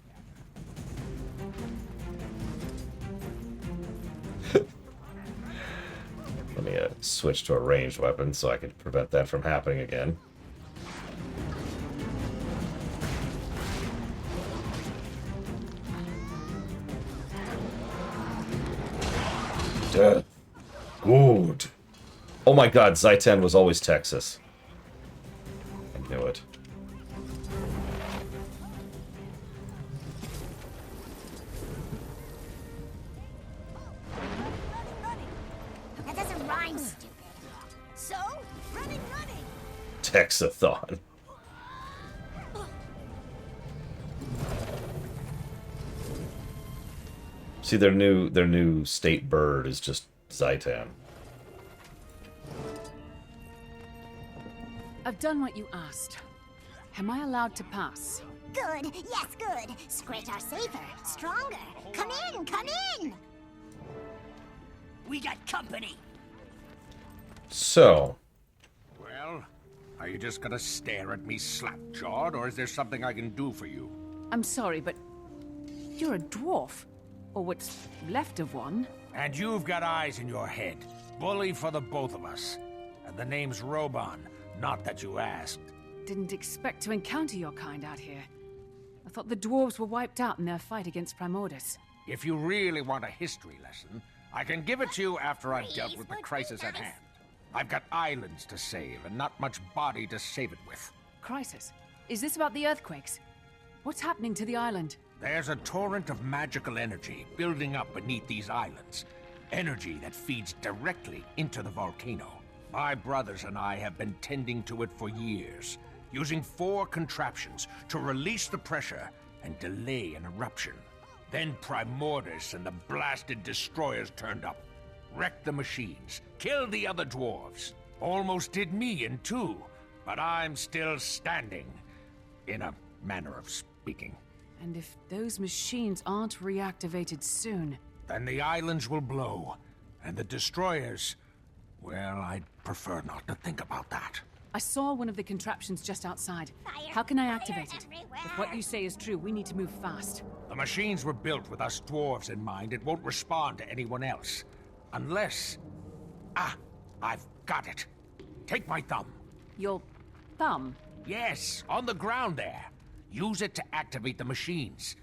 Let me switch to a ranged weapon so I can prevent that from happening again. Death Good. Oh my god, Zaitan was always Texas. I knew it. That doesn't rhyme, stupid. So, running. Texathon. See, their new state bird is just Zaitan. I've done what you asked. Am I allowed to pass? Good, yes, good. Scrit are safer, stronger. Come in! We got company. So, Well, are you just gonna stare at me slap-jawed, or is there something I can do for you? I'm sorry, but you're a dwarf. Or what's left of one. And you've got eyes in your head. Bully for the both of us. And the name's Roban, not that you asked. Didn't expect to encounter your kind out here. I thought the dwarves were wiped out in their fight against Primordus. If you really want a history lesson, I can give it to you after I've dealt with the crisis at hand. I've got islands to save, and not much body to save it with. Crisis? Is this about the earthquakes? What's happening to the island? There's a torrent of magical energy building up beneath these islands. Energy that feeds directly into the volcano. My brothers and I have been tending to it for years, using 4 contraptions to release the pressure and delay an eruption. Then Primordus and the blasted destroyers turned up, wrecked the machines, killed the other dwarves. Almost did me in 2, but I'm still standing, in a manner of speaking. And if those machines aren't reactivated soon... Then the islands will blow, and the destroyers... Well, I'd prefer not to think about that. I saw one of the contraptions just outside. How can I activate it? If what you say is true, we need to move fast. The machines were built with us dwarves in mind. It won't respond to anyone else. Unless... Ah, I've got it. Take my thumb. Your thumb? Yes, on the ground there. Use it to activate the machines.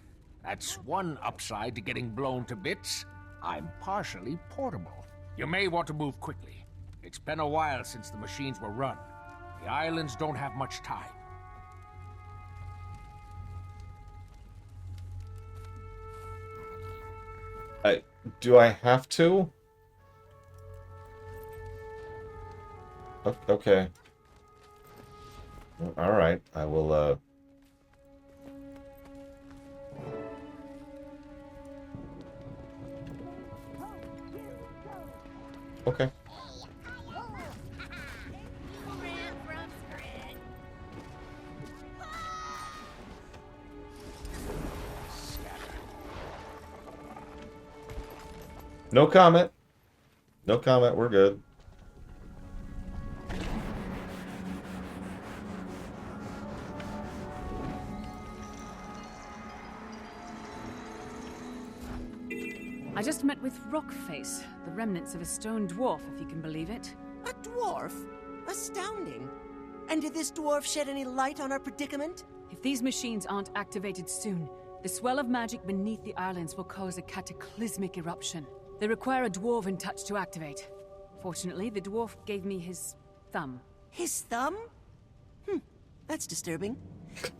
That's one upside to getting blown to bits. I'm partially portable. You may want to move quickly. It's been a while since the machines were run. The islands don't have much time. Do I have to? Okay. Alright, I will, Okay. No comment. No comment, we're good. I just met with Rockface, the remnants of a stone dwarf, if you can believe it. A dwarf? Astounding. And did this dwarf shed any light on our predicament? If these machines aren't activated soon, the swell of magic beneath the islands will cause a cataclysmic eruption. They require a dwarven touch to activate. Fortunately, the dwarf gave me his thumb. His thumb? That's disturbing.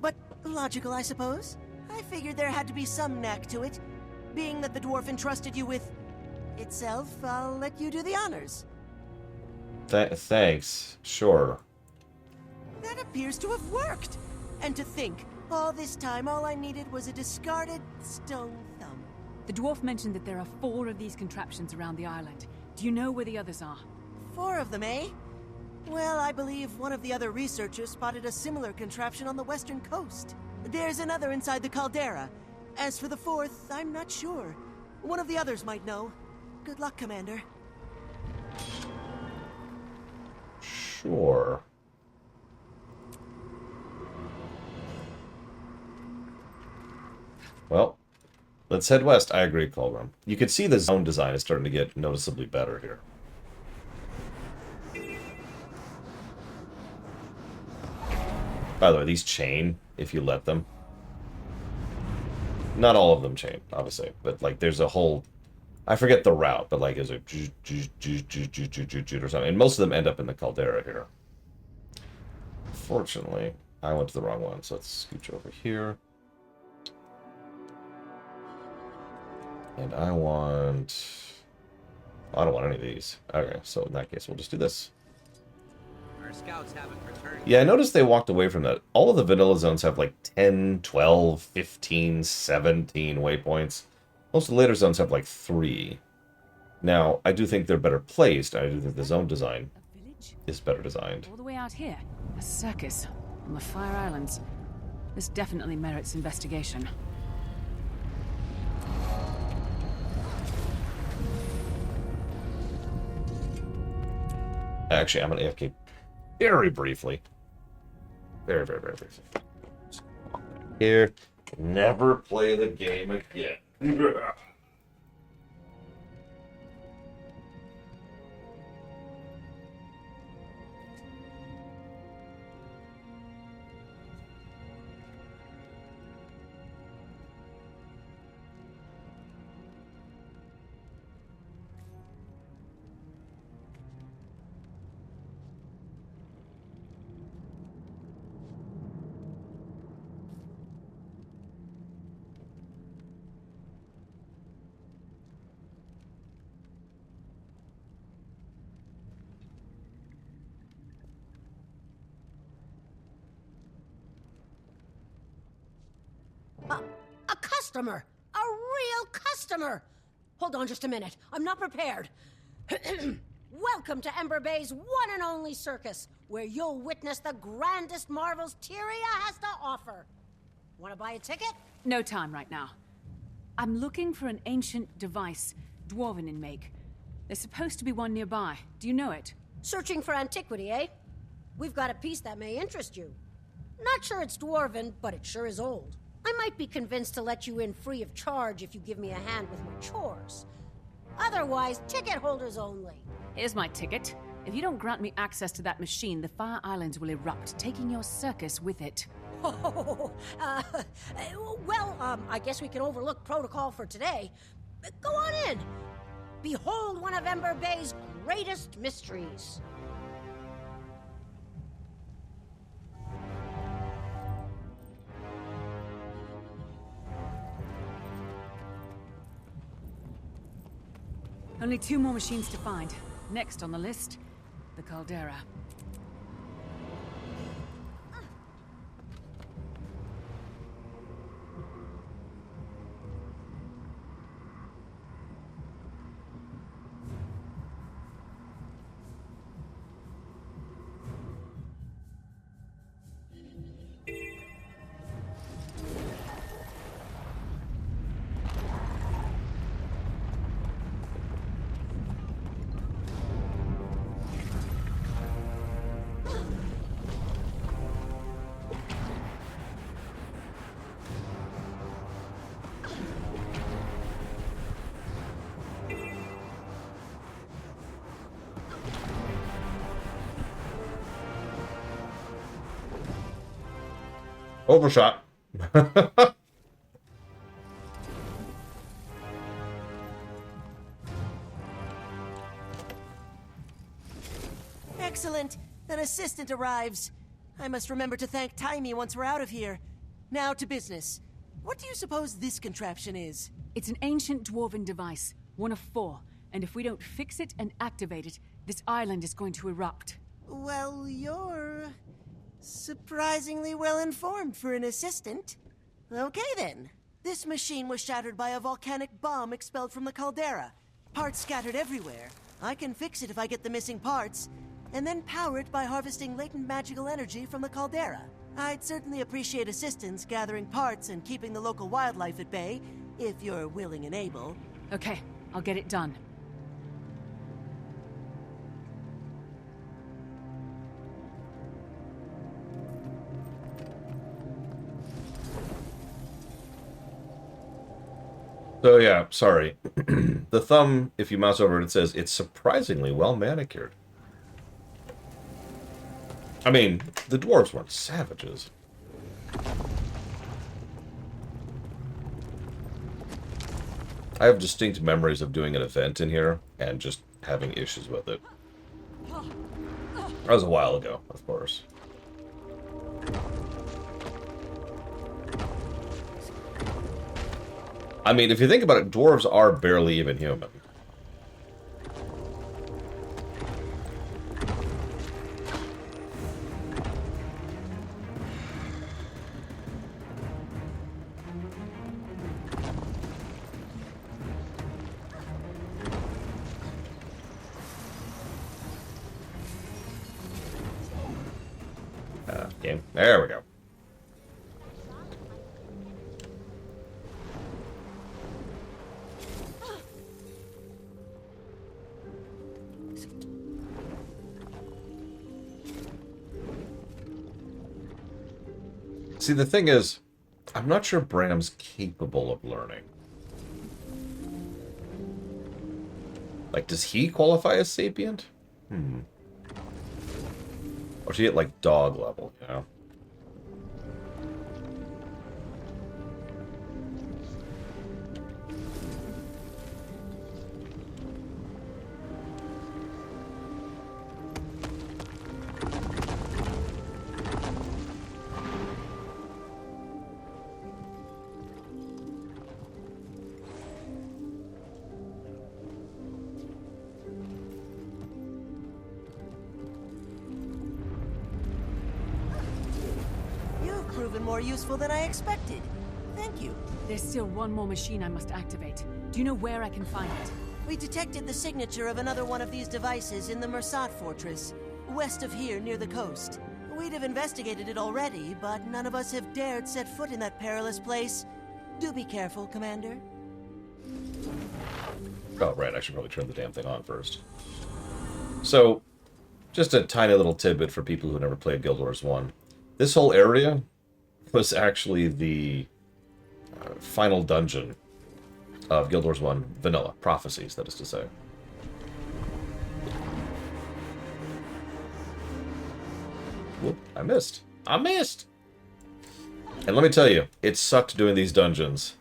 But logical, I suppose. I figured there had to be some knack to it. Being that the dwarf entrusted you with... itself, I'll let you do the honors. Thanks. Sure. That appears to have worked. And to think, all this time all I needed was a discarded stone thumb. The dwarf mentioned that there are 4 of these contraptions around the island. Do you know where the others are? 4 of them, eh? Well, I believe one of the other researchers spotted a similar contraption on the western coast. There's another inside the caldera. As for the 4th, I'm not sure. One of the others might know. Good luck, Commander. Sure. Well, let's head west. I agree, Colbrum. You can see the zone design is starting to get noticeably better here. By the way, these chain if you let them. Not all of them chain, obviously, but like there's a whole I forget the route, but like, is it or something? And most of them end up in the caldera here. Fortunately, I went to the wrong one, so let's scooch over here. And I don't want any of these. Okay, so in that case, we'll just do this. Our scouts haven't returned. Yeah, I noticed they walked away from that. All of the vanilla zones have like 10, 12, 15, 17 waypoints. Most of the later zones have like 3. Now, I do think they're better placed. I do think the zone design is better designed. All the way out here. A circus on the Fire Islands. This definitely merits investigation. Actually, I'm going to AFK very briefly. Very, very, very briefly. Here. Never play the game again. A customer! A real customer! Hold on just a minute. I'm not prepared. Welcome to Ember Bay's one and only circus, where you'll witness the grandest marvels Tyria has to offer. Want to buy a ticket? No time right now. I'm looking for an ancient device, dwarven in make. There's supposed to be one nearby. Do you know it? Searching for antiquity, eh? We've got a piece that may interest you. Not sure it's dwarven, but it sure is old. I might be convinced to let you in free of charge if you give me a hand with my chores. Otherwise, ticket holders only. Here's my ticket. If you don't grant me access to that machine, the Fire Islands will erupt, taking your circus with it. I guess we can overlook protocol for today. Go on in. Behold one of Ember Bay's greatest mysteries. Only 2 more machines to find. Next on the list, the Caldera. Overshot. Excellent. An assistant arrives. I must remember to thank Taimi once we're out of here. Now to business. What do you suppose this contraption is? It's an ancient dwarven device, one of 4. And if we don't fix it and activate it, this island is going to erupt. Well, you're surprisingly well informed for an assistant. Okay then. This machine was shattered by a volcanic bomb expelled from the caldera. Parts scattered everywhere. I can fix it if I get the missing parts, and then power it by harvesting latent magical energy from the caldera. I'd certainly appreciate assistance gathering parts and keeping the local wildlife at bay, if you're willing and able. Okay, I'll get it done. So yeah, sorry. The thumb, if you mouse over it, it says it's surprisingly well manicured. I mean, the dwarves weren't savages. I have distinct memories of doing an event in here and just having issues with it. That was a while ago, of course. I mean, if you think about it, dwarves are barely even human. Game. There we go. See, the thing is, I'm not sure Bram's capable of learning. Like, does he qualify as sapient? Or is he at, like, dog level, you know? Proven more useful than I expected. Thank you. There's still one more machine I must activate. Do you know where I can find it? We detected the signature of another one of these devices in the Mersat Fortress, west of here near the coast. We'd have investigated it already, but none of us have dared set foot in that perilous place. Do be careful, Commander. Oh, right, I should probably turn the damn thing on first. So, just a tiny little tidbit for people who never played Guild Wars 1. This whole area was actually the final dungeon of Guild Wars 1 Vanilla. Prophecies, that is to say. Whoop, I missed. I missed! And let me tell you, it sucked doing these dungeons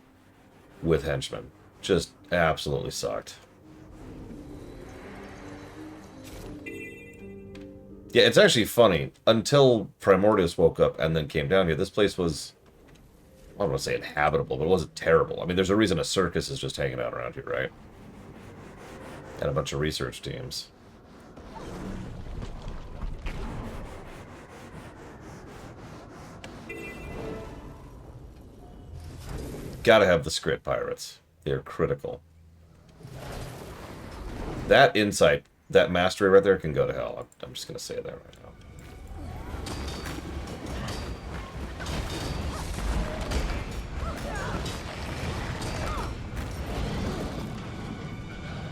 with henchmen. Just absolutely sucked. Yeah, it's actually funny. Until Primordius woke up and then came down here, this place was, I don't want to say inhabitable, but it wasn't terrible. I mean, there's a reason a circus is just hanging out around here, right? And a bunch of research teams. Gotta have the Skrit pirates. They're critical. That insight, that mastery right there can go to hell. I'm just going to say that right now.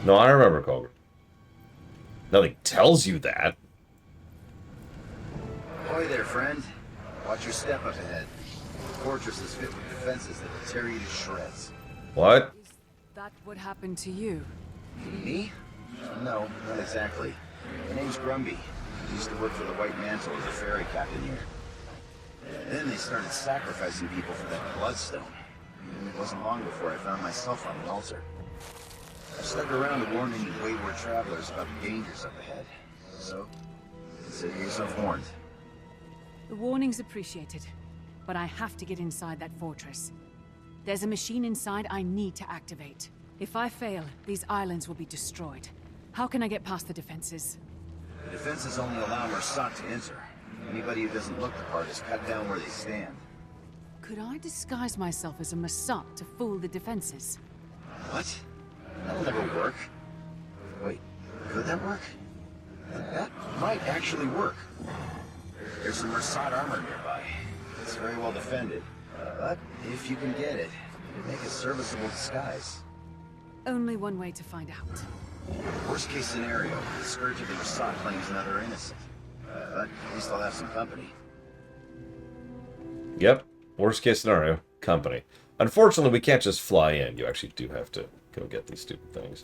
No, I remember, Koger. Nothing tells you that. Ahoy there, friend. Watch your step up ahead. The fortress is fit with defenses that will tear you to shreds. What? Is that what happened to you? Me? No, not exactly. My name's Grumby. I used to work for the White Mantle as a ferry captain here. Then they started sacrificing people for that bloodstone. And it wasn't long before I found myself on the altar. I stuck around to warn any wayward travelers about the dangers up ahead. So, consider yourself warned. The warning's appreciated, but I have to get inside that fortress. There's a machine inside I need to activate. If I fail, these islands will be destroyed. How can I get past the defenses? The defenses only allow Mersat to enter. Anybody who doesn't look the part is cut down where they stand. Could I disguise myself as a Mersat to fool the defenses? What? That'll never work. Wait, could that work? That might actually work. There's some Mersat armor nearby. It's very well defended. But if you can get it, it'd make a serviceable disguise. Only one way to find out. Worst case scenario, the Scourge of the Mersat claims another innocent. But at least I'll have some company. Yep. Worst case scenario, company. Unfortunately, we can't just fly in. You actually do have to go get these stupid things.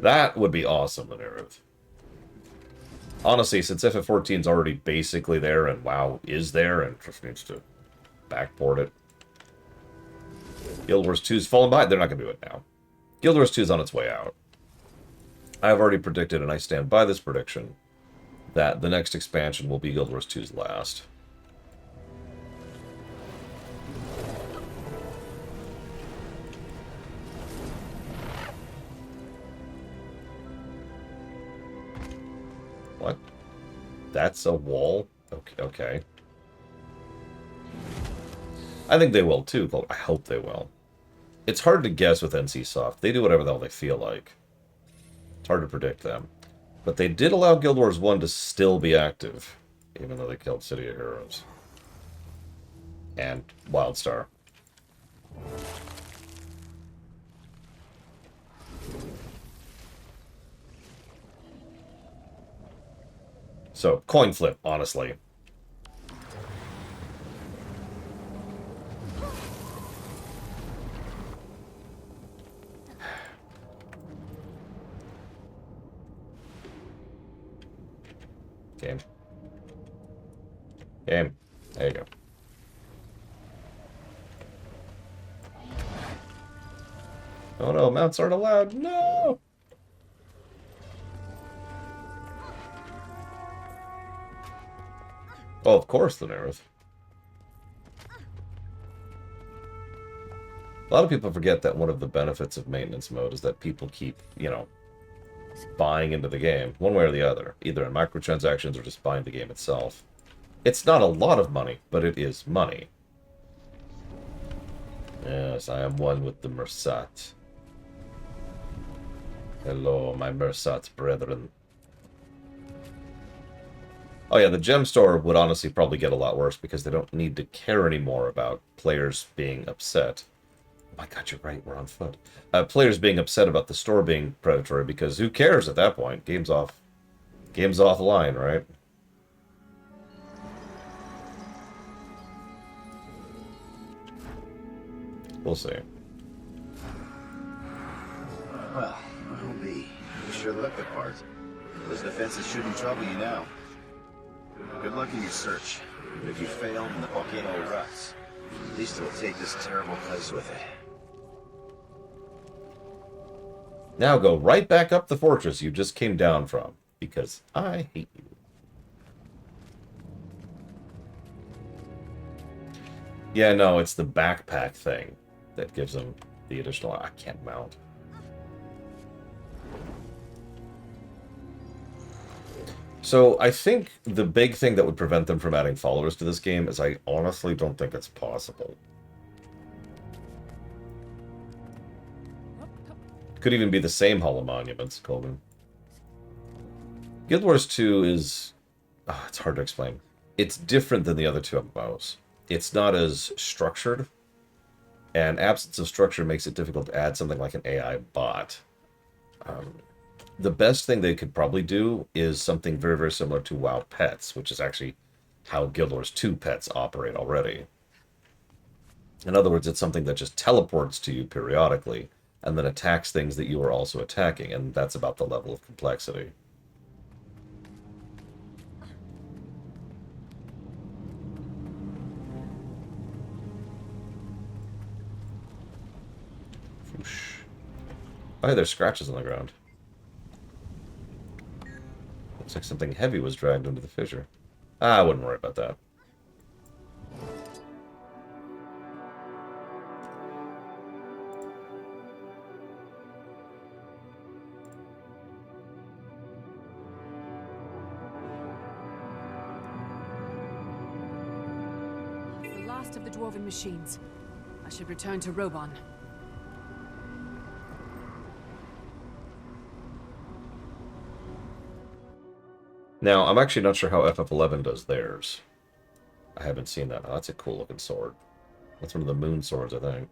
That would be awesome in Aerith. Honestly, since FF14's already basically there and WoW is there and just needs to backport it. Guild Wars 2's fallen behind. They're not going to do it now. Guild Wars 2 is on its way out. I've already predicted, and I stand by this prediction, that the next expansion will be Guild Wars 2's last. What? That's a wall? Okay. I think they will too. I hope they will. It's hard to guess with NCSoft. They do whatever the hell they feel like. It's hard to predict them. But they did allow Guild Wars 1 to still be active, even though they killed City of Heroes. And Wildstar. So, coin flip, honestly. Game. There you go. Oh no, mounts aren't allowed. No! Oh, of course, the Nerith. A lot of people forget that one of the benefits of maintenance mode is that people keep, buying into the game, one way or the other, either in microtransactions or just buying the game itself. It's not a lot of money, but it is money. Yes, I am one with the Mersat. Hello, my Mersat brethren. Oh yeah, the gem store would honestly probably get a lot worse because they don't need to care anymore about players being upset. Oh my god, you're right, we're on foot. Players being upset about the store being predatory because who cares at that point? Game's offline, right? We'll see. Well, I'll be. You sure look the part. Those defenses shouldn't trouble you now. Good luck in your search. If you fail and the volcano erupts, at least it'll take this terrible place with it. Now go right back up the fortress you just came down from, because I hate you. Yeah, no, it's the backpack thing that gives them the additional... I can't mount. So I think the big thing that would prevent them from adding followers to this game is I honestly don't think it's possible. Could even be the same Hall of Monuments, Colvin. Guild Wars 2 is... Oh, it's hard to explain. It's different than the other two MMOs. It's not as structured, and absence of structure makes it difficult to add something like an AI bot. The best thing they could probably do is something very, very similar to WoW Pets, which is actually how Guild Wars 2 pets operate already. In other words, it's something that just teleports to you periodically, and then attacks things that you are also attacking, and that's about the level of complexity. Oh, hey, there's scratches on the ground. Looks like something heavy was dragged into the fissure. I wouldn't worry about that. The last of the Dwarven machines. I should return to Roban. Now, I'm actually not sure how FF11 does theirs. I haven't seen that. Oh, that's a cool looking sword. That's one of the moon swords, I think.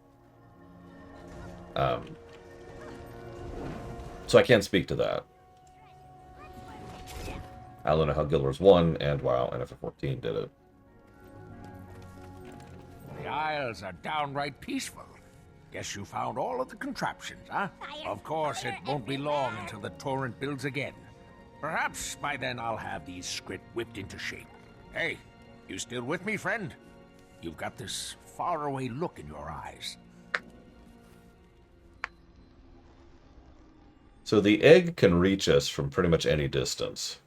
So I can't speak to that. I don't know how Guild Wars 1 and WoW and FF14 did it. The Isles are downright peaceful. Guess you found all of the contraptions, huh? Of course, it won't be long until the torrent builds again. Perhaps by then I'll have these Skrit whipped into shape. Hey, you still with me, friend? You've got this faraway look in your eyes. So the egg can reach us from pretty much any distance.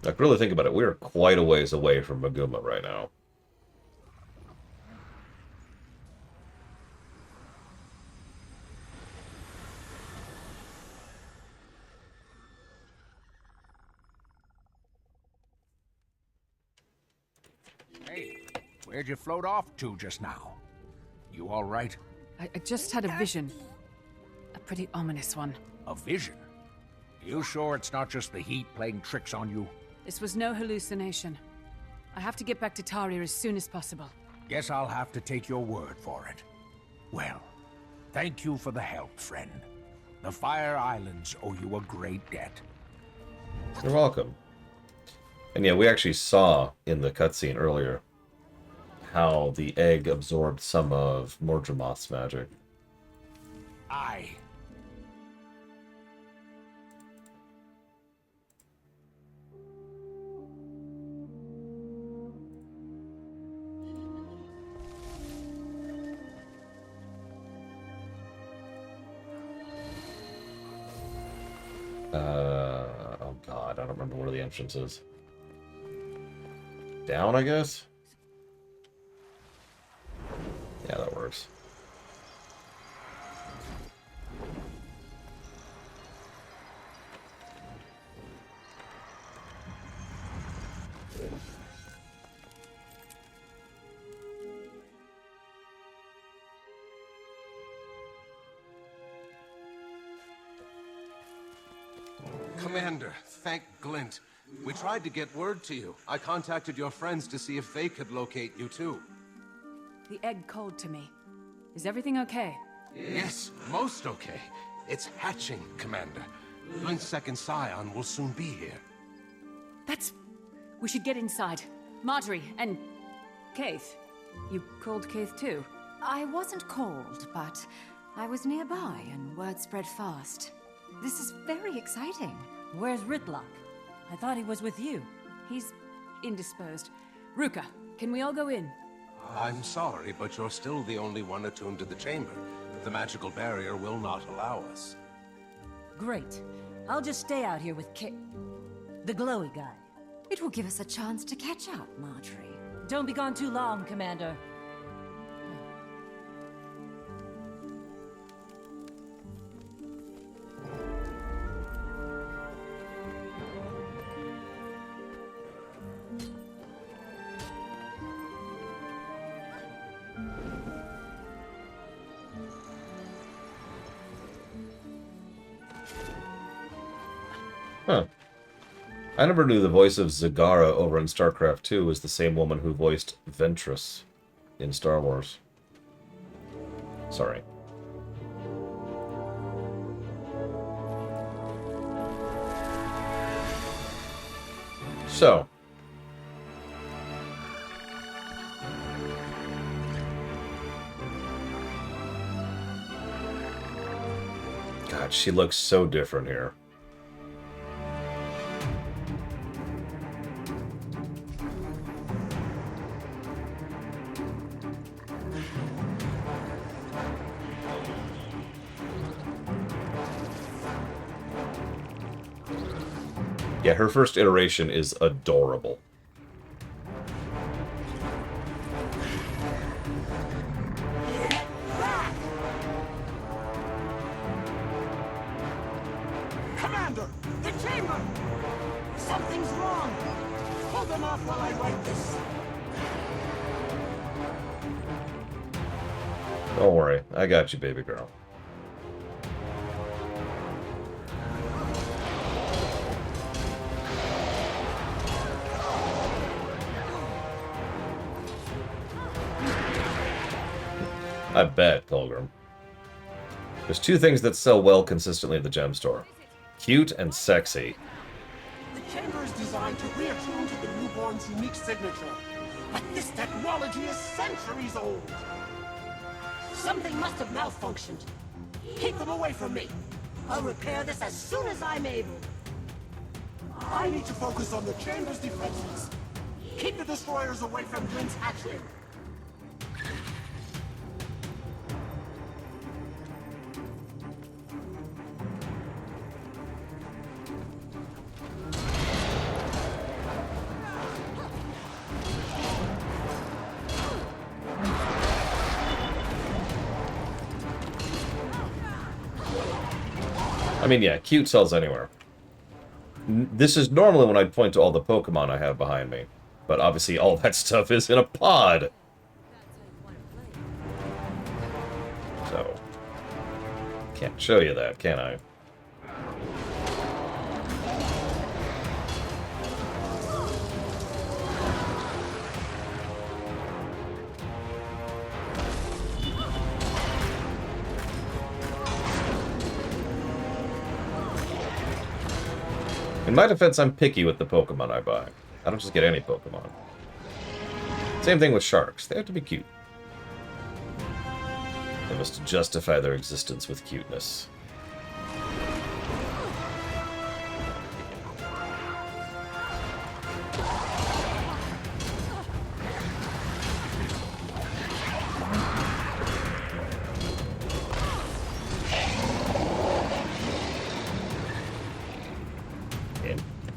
Like, really think about it. We're quite a ways away from Maguma right now. Hey, where'd you float off to just now? You all right? I just had a vision. A pretty ominous one. A vision? You sure it's not just the heat playing tricks on you? This was no hallucination. I have to get back to Taria as soon as possible. Guess I'll have to take your word for it. Well, thank you for the help, friend. The Fire Islands owe you a great debt. You're welcome. And yeah, we actually saw in the cutscene earlier how the egg absorbed some of Mordremoth's magic. Aye. Oh god, I don't remember where the entrance is. Down, I guess? Yeah, that works. Commander, thank Glint. We tried to get word to you. I contacted your friends to see if they could locate you too. The egg called to me. Is everything okay? Yes, most okay. It's hatching, Commander. Glint's second scion will soon be here. We should get inside. Marjorie and Keith. You called Keith too? I wasn't called, but I was nearby and word spread fast. This is very exciting. Where's Rytlock? I thought he was with you. He's indisposed. Ruka, can we all go in? I'm sorry, but you're still the only one attuned to the chamber. The magical barrier will not allow us. Great. I'll just stay out here with the glowy guy. It will give us a chance to catch up, Marjorie. Don't be gone too long, Commander. Huh. I never knew the voice of Zagara over in StarCraft 2 was the same woman who voiced Ventress in Star Wars. Sorry. So. God, she looks so different here. Yeah, her first iteration is adorable. Commander! The chamber! Something's wrong! Pull them off while I write this! Don't worry, I got you, baby girl. I bet, Pilgrim. There's two things that sell well consistently at the gem store. Cute and sexy. The chamber is designed to reattune to the newborn's unique signature. But this technology is centuries old. Something must have malfunctioned. Keep them away from me. I'll repair this as soon as I'm able. I need to focus on the chamber's defenses. Keep the destroyers away from Glint's hatchling. I mean, yeah, cute sells anywhere. This is normally when I'd point to all the Pokemon I have behind me. But obviously all that stuff is in a pod. So, can't show you that, can I? In my defense, I'm picky with the Pokemon I buy. I don't just get any Pokemon. Same thing with sharks. They have to be cute. They must justify their existence with cuteness.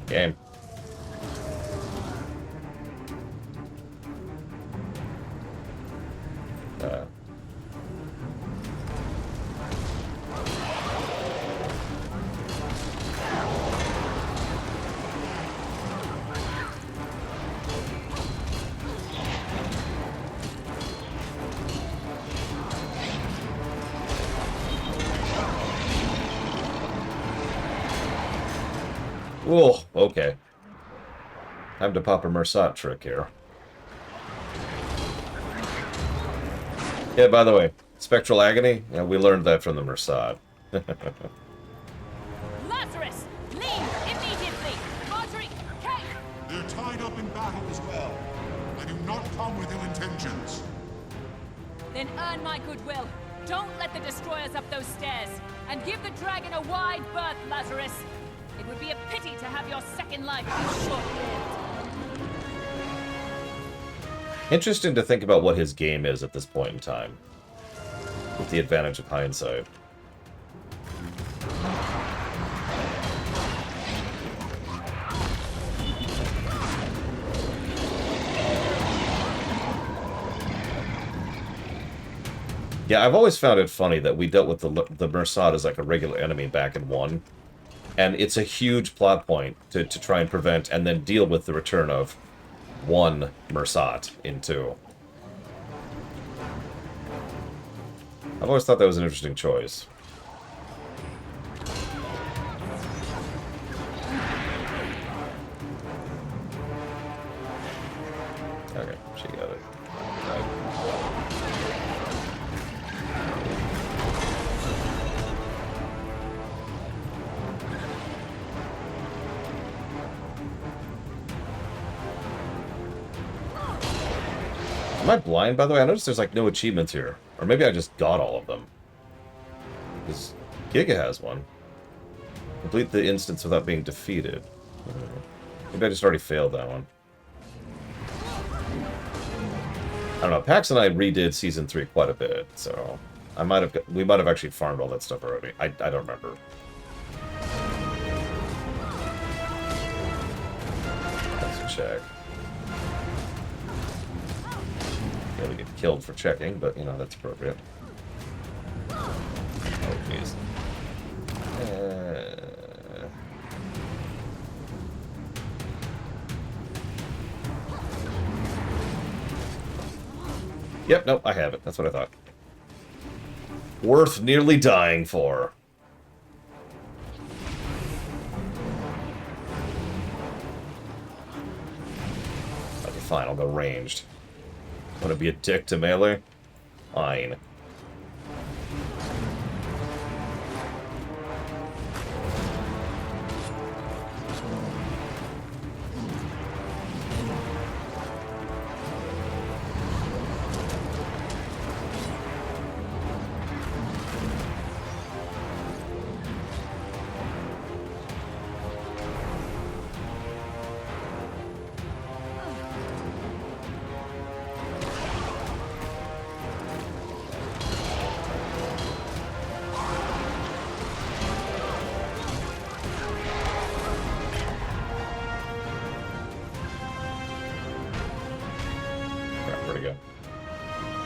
Game. Oh, okay. Time to pop a Mersat trick here. Yeah, by the way, Spectral Agony, yeah, we learned that from the Mersat. Lazarus, leave immediately! Marjorie, Kate! They're tied up in battle as well. I do not come with ill intentions. Then earn my goodwill. Don't let the destroyers up those stairs. And give the dragon a wide berth, Lazarus. It would be a pity to have your second life be short-lived. Interesting to think about what his game is at this point in time. With the advantage of hindsight. Yeah, I've always found it funny that we dealt with the Mersat as like a regular enemy back in 1. And it's a huge plot point to try and prevent and then deal with the return of one Mersat in 2. I've always thought that was an interesting choice. Okay, she got it. Right. Am I blind, by the way? I noticed there's, like, no achievements here. Or maybe I just got all of them. Because Giga has one. Complete the instance without being defeated. Maybe I just already failed that one. I don't know. Pax and I redid Season 3 quite a bit, so... we might have actually farmed all that stuff already. I don't remember. Let's check. Yeah, we get killed for checking, but, you know, that's appropriate. Oh, jeez. Yep, nope, I have it. That's what I thought. Worth nearly dying for. Okay, fine, I'll go ranged. Want to be a dick to melee? Fine.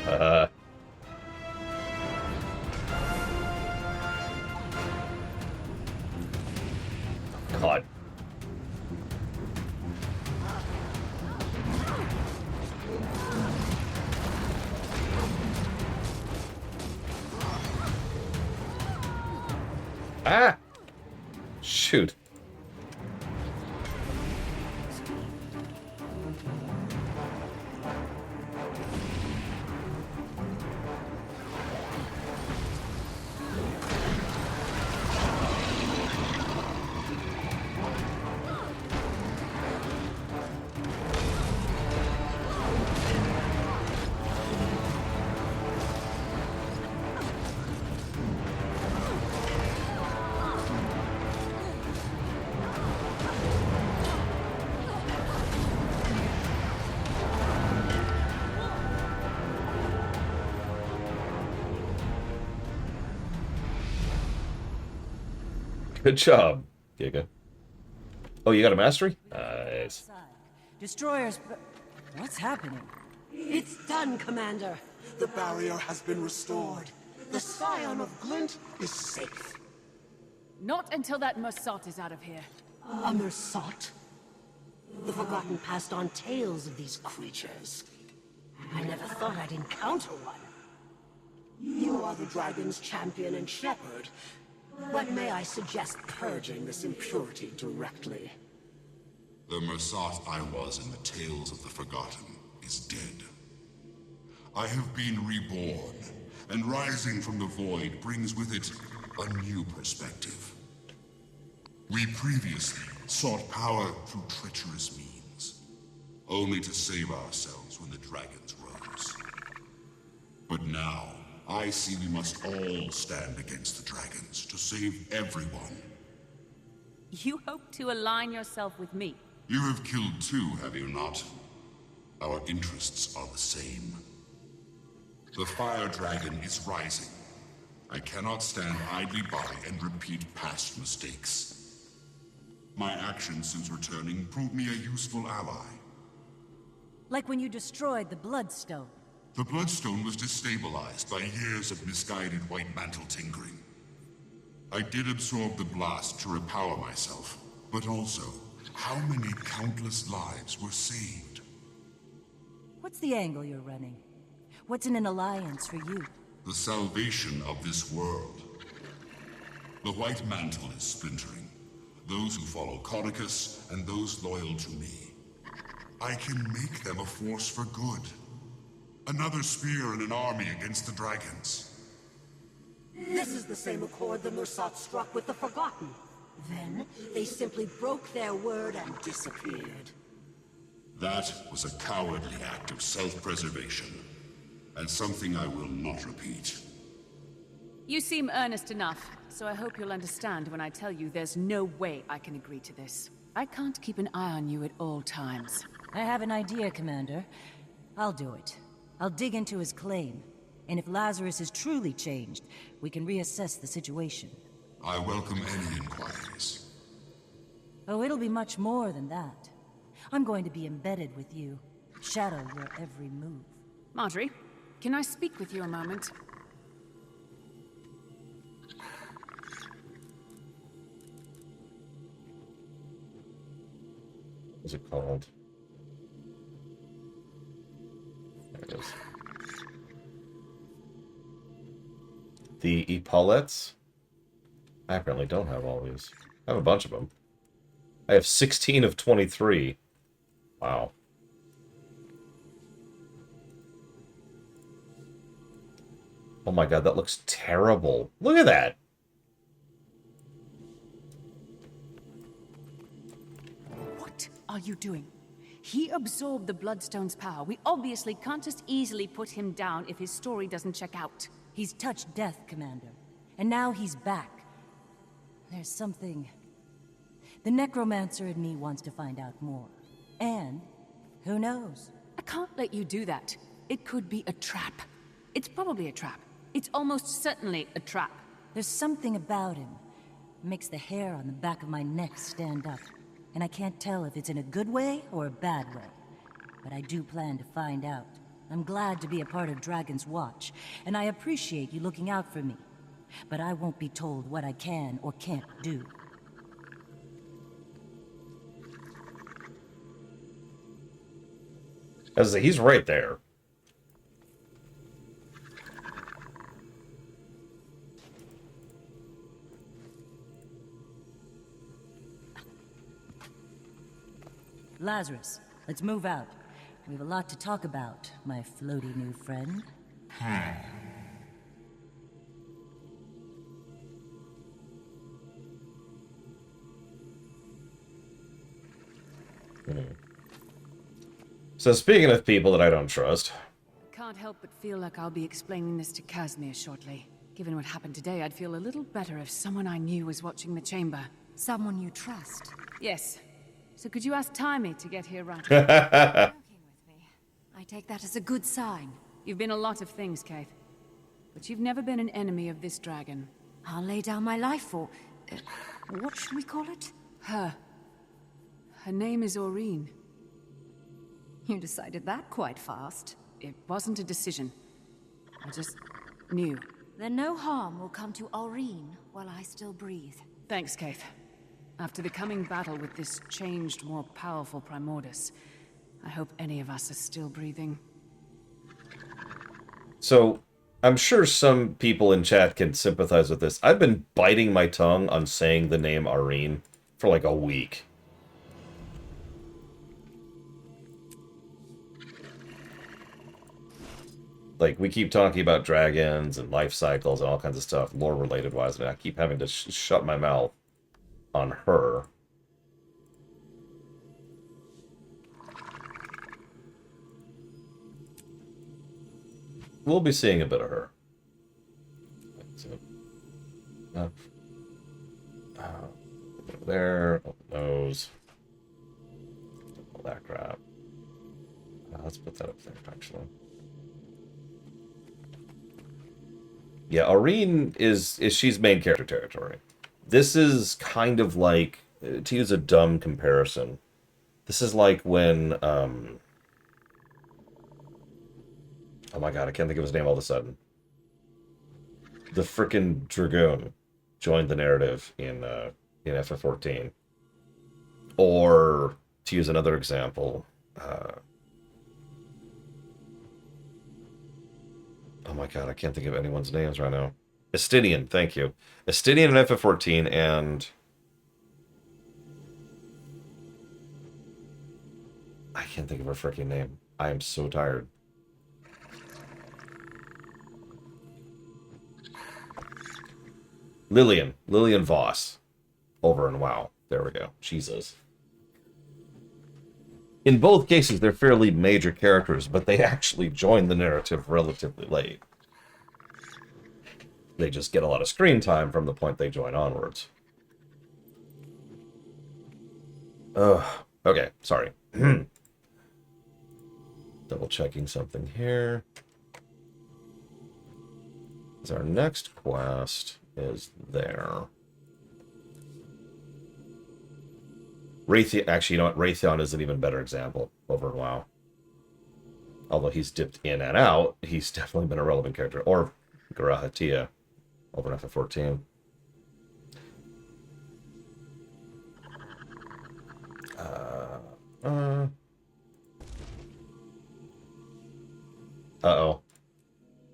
God. Ah! Shoot. Good job, Giga. Oh, you got a mastery? Nice. Destroyers, but what's happening? It's done, Commander. The barrier has been restored. The Scion of Glint is safe. Not until that Mursat is out of here. A Mursat? The Forgotten passed on tales of these creatures. I never thought I'd encounter one. You are the dragon's champion and shepherd. But may I suggest purging this impurity directly? The Mursat I was in the Tales of the Forgotten is dead. I have been reborn, and rising from the void brings with it a new perspective. We previously sought power through treacherous means, only to save ourselves when the dragons rose. But now, I see we must all stand against the dragons to save everyone. You hope to align yourself with me? You have killed two, have you not? Our interests are the same. The fire dragon is rising. I cannot stand idly by and repeat past mistakes. My actions since returning proved me a useful ally. Like when you destroyed the Bloodstone. The Bloodstone was destabilized by years of misguided White Mantle tinkering. I did absorb the blast to repower myself, but also, how many countless lives were saved? What's the angle you're running? What's in an alliance for you? The salvation of this world. The White Mantle is splintering. Those who follow Codicus and those loyal to me. I can make them a force for good. Another spear in an army against the dragons. This is the same accord the Mursat struck with the Forgotten. Then, they simply broke their word and disappeared. That was a cowardly act of self-preservation, and something I will not repeat. You seem earnest enough, so I hope you'll understand when I tell you there's no way I can agree to this. I can't keep an eye on you at all times. I have an idea, Commander. I'll do it. I'll dig into his claim, and if Lazarus is truly changed, we can reassess the situation. I welcome any inquiries. Oh, it'll be much more than that. I'm going to be embedded with you, shadow your every move. Marjorie, can I speak with you a moment? What's it called? There it is. The epaulettes? I apparently don't have all these. I have a bunch of them. I have 16 of 23. Wow. Oh my god, that looks terrible. Look at that. What are you doing? He absorbed the Bloodstone's power. We obviously can't just easily put him down if his story doesn't check out. He's touched death, Commander. And now he's back. There's something... The Necromancer in me wants to find out more. And, who knows? I can't let you do that. It could be a trap. It's probably a trap. It's almost certainly a trap. There's something about him. Makes the hair on the back of my neck stand up. And I can't tell if it's in a good way or a bad way. But I do plan to find out. I'm glad to be a part of Dragon's Watch, and I appreciate you looking out for me. But I won't be told what I can or can't do. As he's right there. Lazarus, let's move out. We have a lot to talk about, my floaty new friend. So speaking of people that I don't trust... Can't help but feel like I'll be explaining this to Casimir shortly. Given what happened today, I'd feel a little better if someone I knew was watching the chamber. Someone you trust? Yes. So could you ask Timey to get here right I take that as a good sign. You've been a lot of things, Kate. But you've never been an enemy of this dragon. I'll lay down my life for... what should we call it? Her. Her name is Aurene. You decided that quite fast. It wasn't a decision. I just knew. Then no harm will come to Aurene while I still breathe. Thanks, Kate. After the coming battle with this changed, more powerful Primordus, I hope any of us are still breathing. So, I'm sure some people in chat can sympathize with this. I've been biting my tongue on saying the name Aurene for like a week. Like, we keep talking about dragons and life cycles and all kinds of stuff, lore-related wise, and I keep having to shut my mouth on her. We'll be seeing a bit of her. There, nose, all that crap. Let's put that up there, actually. Yeah, Aurene is she's main character territory. This is kind of like, to use a dumb comparison, this is like when, oh my god, I can't think of his name all of a sudden. The frickin' Dragoon joined the narrative in FF14. Or, to use another example, oh my god, I can't think of anyone's names right now. Estinian, thank you. Estinian in FF14 and... I can't think of her freaking name. I am so tired. Lillian Voss. Over in WoW. There we go. Jesus. In both cases, they're fairly major characters, but they actually join the narrative relatively late. They just get a lot of screen time from the point they join onwards. Okay, sorry. Double checking something here. Our next quest is there. Raytheon, actually, you know what? Raytheon is an even better example over in WoW. Although he's dipped in and out, he's definitely been a relevant character. Or Garahatia over in FF14. Uh-oh.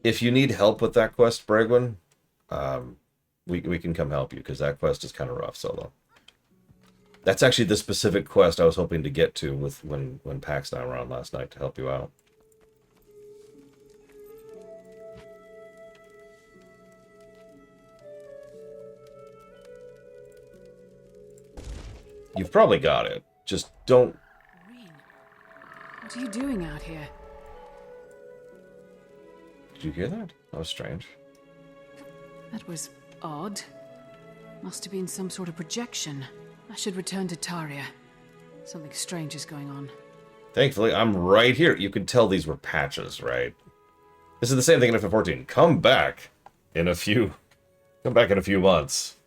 If you need help with that quest, Bregwin, we can come help you, because that quest is kind of rough solo. That's actually the specific quest I was hoping to get to with when Pax and I were on last night to help you out. You've probably got it. Just don't... What are you doing out here? Did you hear that? That was strange. That was odd. Must have been some sort of projection. I should return to Taria. Something strange is going on. Thankfully, I'm right here. You could tell these were patches, right? This is the same thing in FF14. Come back in a few months.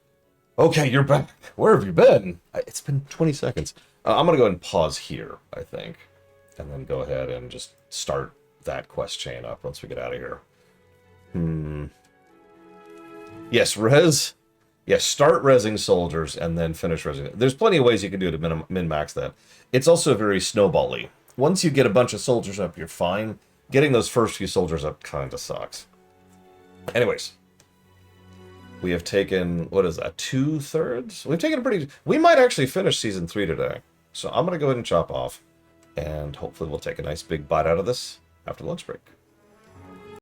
Okay, you're back. Where have you been? It's been 20 seconds. I'm going to go ahead and pause here, I think. And then go ahead and just start that quest chain up once we get out of here. Yes, res. Yes, start resing soldiers and then finish resing. There's plenty of ways you can do it to min-max that. It's also very snowball-y. Once you get a bunch of soldiers up, you're fine. Getting those first few soldiers up kind of sucks. Anyways. We have taken, what is that, 2/3? We've taken a pretty... We might actually finish Season 3 today. So I'm going to go ahead and chop off. And hopefully we'll take a nice big bite out of this after lunch break.